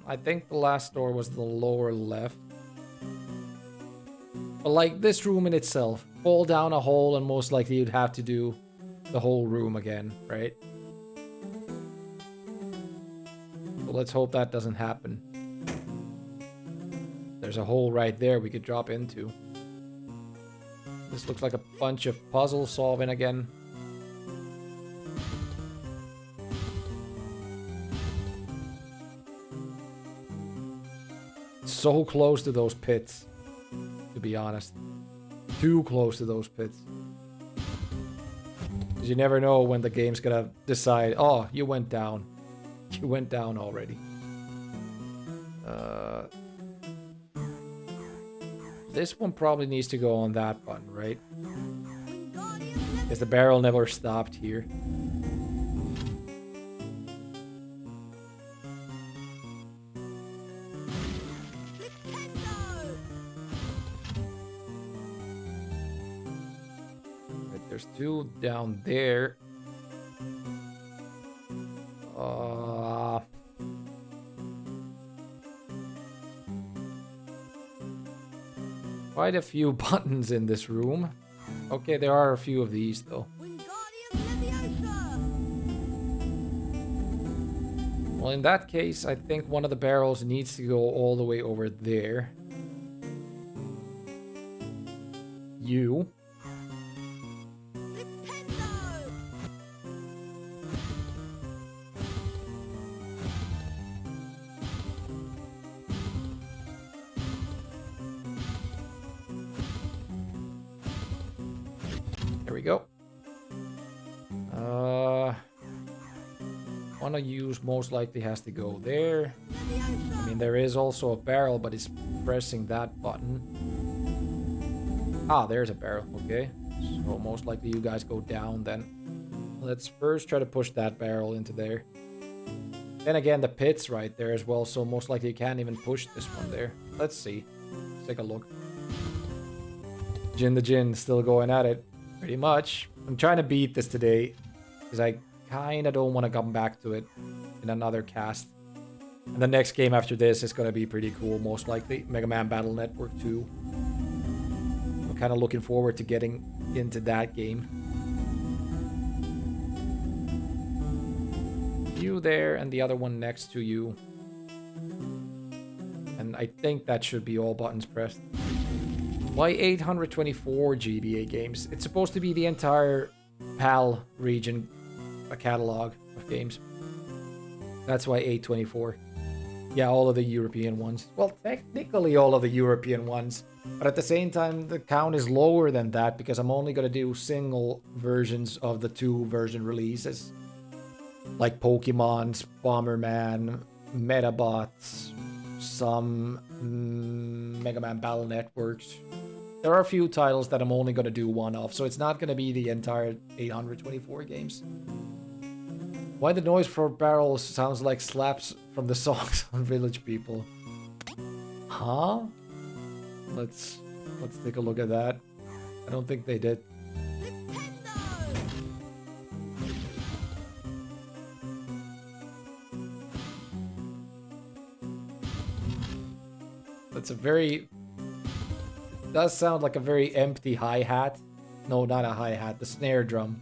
I think the last door was the lower left. But like this room in itself, fall down a hole and most likely you'd have to do the whole room again, right? So let's hope that doesn't happen. There's a hole right there we could drop into. This looks like a bunch of puzzle solving again. So close to those pits, to be honest. Too close to those pits. Because you never know when the game's gonna decide, oh, you went down. You went down already. This one probably needs to go on that button, right? Because the barrel never stopped here. There's two down there. Quite a few buttons in this room. Okay, there are a few of these though. Well, in that case, I think one of the barrels needs to go all the way over there. You. There we go. One of you most likely has to go there. I mean, there is also a barrel, but it's pressing that button. Ah, there's a barrel. Okay. So most likely you guys go down then. Let's first try to push that barrel into there. Then again, the pit's right there as well, so most likely you can't even push this one there. Let's see. Let's take a look. Jin the Jin still going at it. Pretty much. I'm trying to beat this today because I kind of don't want to come back to it in another cast. And the next game after this is going to be pretty cool, most likely. Mega Man Battle Network 2. I'm kind of looking forward to getting into that game. You there and the other one next to you. And I think that should be all buttons pressed. Why 824 GBA games? It's supposed to be the entire PAL region, a catalog of games. That's why 824. Yeah, all of the European ones. Well, technically all of the European ones. But at the same time, the count is lower than that because I'm only going to do single versions of the 2 version releases. Like Pokemon's, Bomberman, Metabots, some Mega Man Battle Networks. There are a few titles that I'm only going to do one of, so it's not going to be the entire 824 games. Why the noise for barrels sounds like slaps from the songs on Village People. Huh? Let's take a look at that. I don't think they did. That's a very... does sound like a very empty hi-hat. No, not a hi-hat, the snare drum.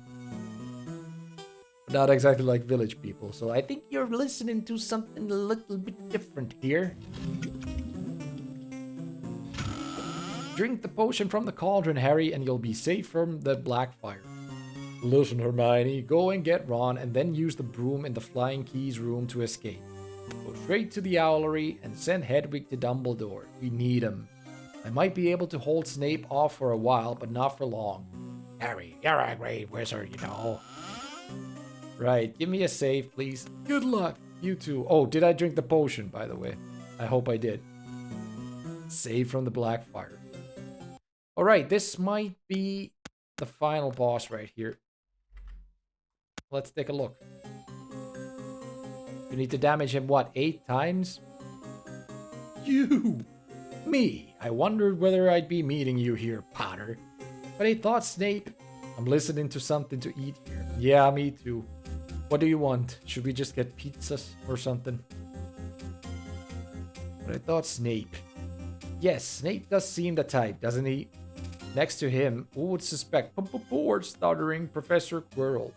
Not exactly like Village People, so I think you're listening to something a little bit different here. Drink the potion from the cauldron, Harry, and you'll be safe from the Blackfire. Listen, Hermione, go and get Ron, and then use the broom in the Flying Keys room to escape. Go straight to the Owlery and send Hedwig to Dumbledore. We need him. I might be able to hold Snape off for a while, but not for long. Harry, you're a great wizard, you know. Right, give me a save, please. Good luck, you two. Oh, did I drink the potion, by the way? I hope I did. Save from the Blackfire. Alright, this might be the final boss right here. Let's take a look. You need to damage him, what, 8 times? You! Me! I wondered whether I'd be meeting you here, Potter. But I thought, Snape, I'm listening to something to eat here. Yeah, me too. What do you want? Should we just get pizzas or something? But I thought Snape. Yes, Snape does seem the type, doesn't he? Next to him, who would suspect poor stuttering Professor Quirrell?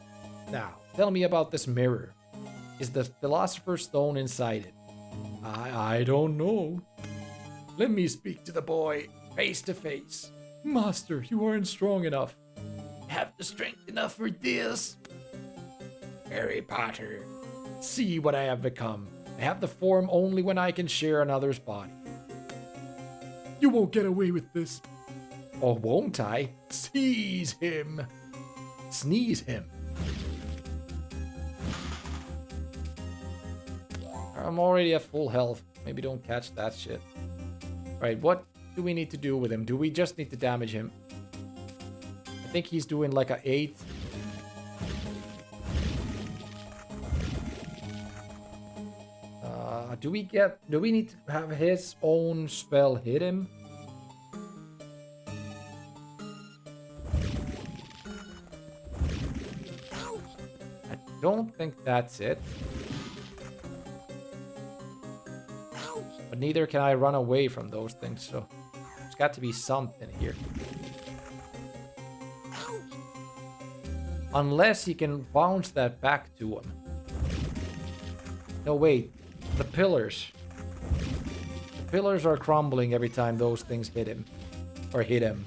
Now, tell me about this mirror. Is the Philosopher's Stone inside it? I don't know. Let me speak to the boy, face to face. Master, you aren't strong enough. Have the strength enough for this? Harry Potter, see what I have become. I have the form only when I can share another's body. You won't get away with this. Oh, won't I? Seize him. Sneeze him. I'm already at full health. Maybe don't catch that shit. Right, what do we need to do with him? Do we just need to damage him? I think he's doing like a 8. Do we need to have his own spell hit him? I don't think that's it. But neither can I run away from those things, so there's got to be something here. Unless he can bounce that back to him. No, wait. The pillars. The pillars are crumbling every time those things hit him. Or hit him.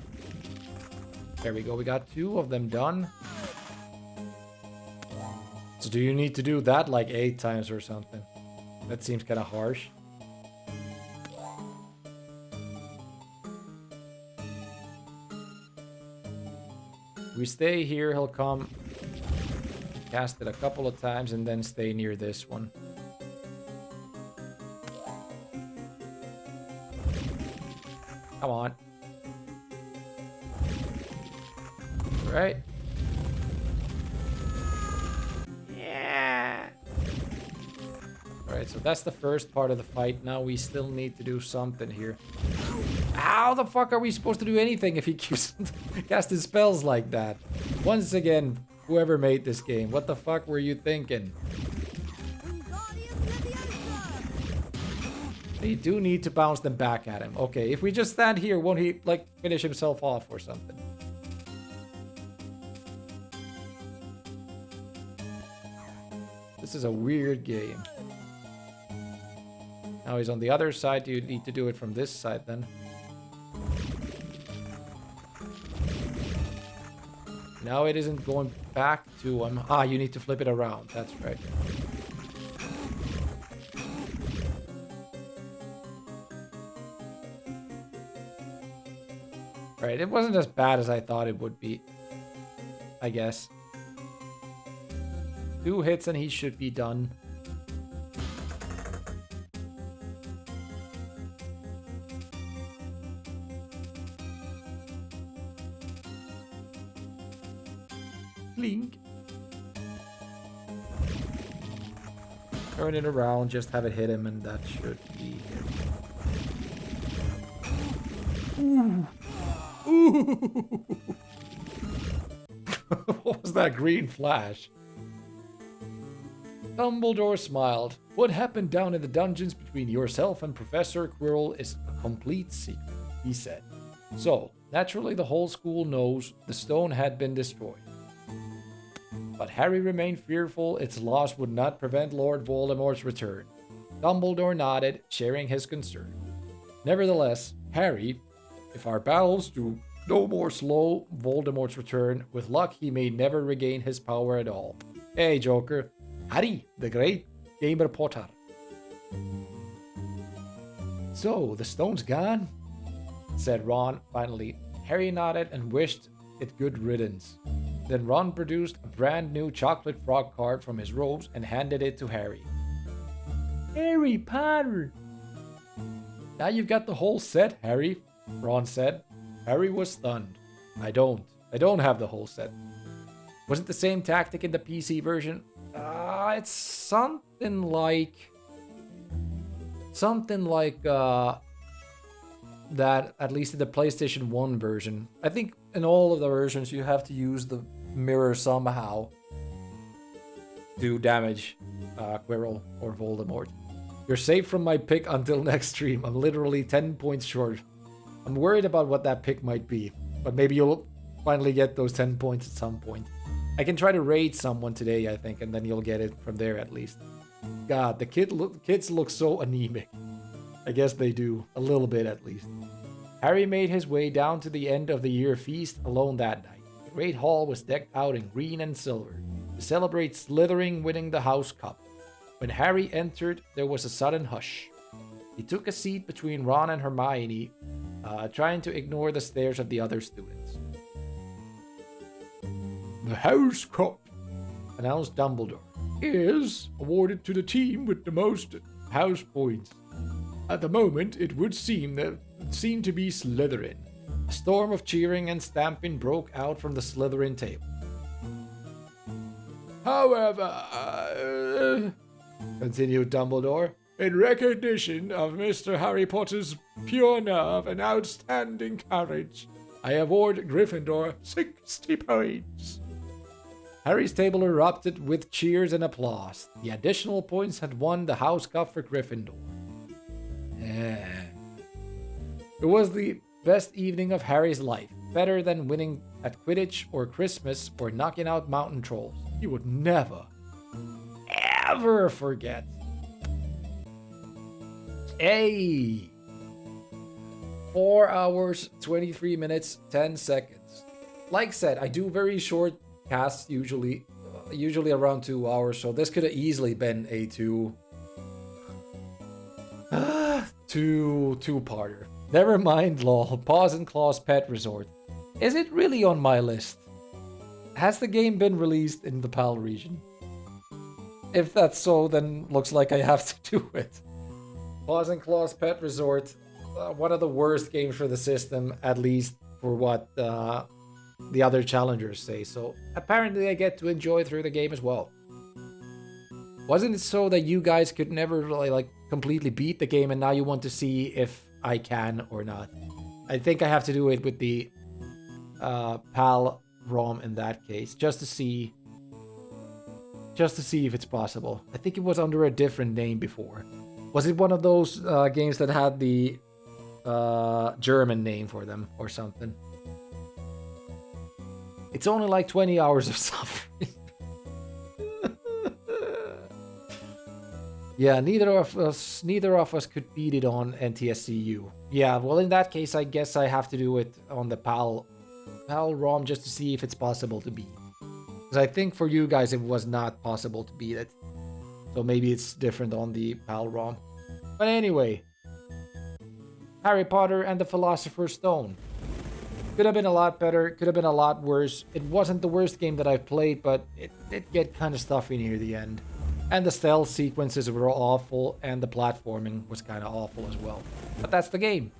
There we go. We got 2 of them done. So do you need to do that like 8 times or something? That seems kind of harsh. If we stay here, he'll come. Cast it a couple of times and then stay near this one. Come on. Right. Yeah. Alright, so that's the first part of the fight. Now we still need to do something here. How the fuck are we supposed to do anything if he keeps casting spells like that? Once again, whoever made this game, what the fuck were you thinking? You do need to bounce them back at him. Okay, if we just stand here, won't he, like, finish himself off or something? This is a weird game. Now he's on the other side. You need to do it from this side then. Now it isn't going back to him. Ah, you need to flip it around. That's right. Alright, it wasn't as bad as I thought it would be. I guess. 2 hits and he should be done. Blink. Turn it around, just have it hit him, and that should be it. Ooh. Ooh. What was that green flash? Dumbledore smiled. What happened down in the dungeons between yourself and Professor Quirrell is a complete secret, he said. So, naturally the whole school knows the stone had been destroyed. But Harry remained fearful its loss would not prevent Lord Voldemort's return. Dumbledore nodded, sharing his concern. Nevertheless, Harry, if our battles do no more slow Voldemort's return, with luck he may never regain his power at all. Hey, Joker. Harry, the great gamer Potter. So, the stone's gone? Said Ron, finally. Harry nodded and wished it good riddance. Then Ron produced a brand new chocolate frog card from his robes and handed it to Harry. Harry Potter! Now you've got the whole set, Harry, Ron said. Harry was stunned. I don't have the whole set. Was it the same tactic in the PC version? It's something like that, at least in the PlayStation 1 version. I think in all of the versions you have to use the mirror somehow to damage Quirrell or Voldemort. You're safe from my pick until next stream. I'm literally 10 points short. I'm worried about what that pick might be, but maybe you'll finally get those 10 points at some point. I can try to raid someone today, I think, and then you'll get it from there at least. God, the kids look so anemic. I guess they do, a little bit at least. Harry made his way down to the end of the year feast alone that night. The Great Hall was decked out in green and silver to celebrate Slytherin winning the House Cup. When Harry entered, there was a sudden hush. He took a seat between Ron and Hermione, trying to ignore the stares of the other students. The House Cup, announced Dumbledore, is awarded to the team with the most house points. At the moment, it would seem to be Slytherin. A storm of cheering and stamping broke out from the Slytherin table. However, continued Dumbledore, in recognition of Mr. Harry Potter's pure nerve and outstanding courage, I award Gryffindor 60 points. Harry's table erupted with cheers and applause. The additional points had won the House Cup for Gryffindor. It was the best evening of Harry's life, better than winning at Quidditch or Christmas or knocking out mountain trolls. He would never, ever forget. Hey! 4 hours, 23 minutes, 10 seconds. Like said, I do very short casts usually around 2 hours, so this could have easily been a two-parter. Never mind, lol. Paws and Claws Pet Resort. Is it really on my list? Has the game been released in the PAL region? If that's so, then looks like I have to do it. Paws and Claws Pet Resort. One of the worst games for the system, at least for what the other challengers say. So apparently I get to enjoy through the game as well. Wasn't it so that you guys could never really like completely beat the game and now you want to see if I can or not? I think I have to do it with the PAL ROM in that case, just to see if it's possible. I think it was under a different name before. Was it one of those games that had the German name for them or something? It's only like 20 hours of suffering. Yeah, neither of us could beat it on NTSCU. Yeah, well in that case I guess I have to do it on the PAL ROM just to see if it's possible to beat. Because I think for you guys it was not possible to beat it. So maybe it's different on the PAL ROM. But anyway, Harry Potter and the Philosopher's Stone. Could have been a lot better, could have been a lot worse. It wasn't the worst game that I've played, but it did get kind of stuffy near the end. And the stealth sequences were awful, and the platforming was kind of awful as well. But that's the game.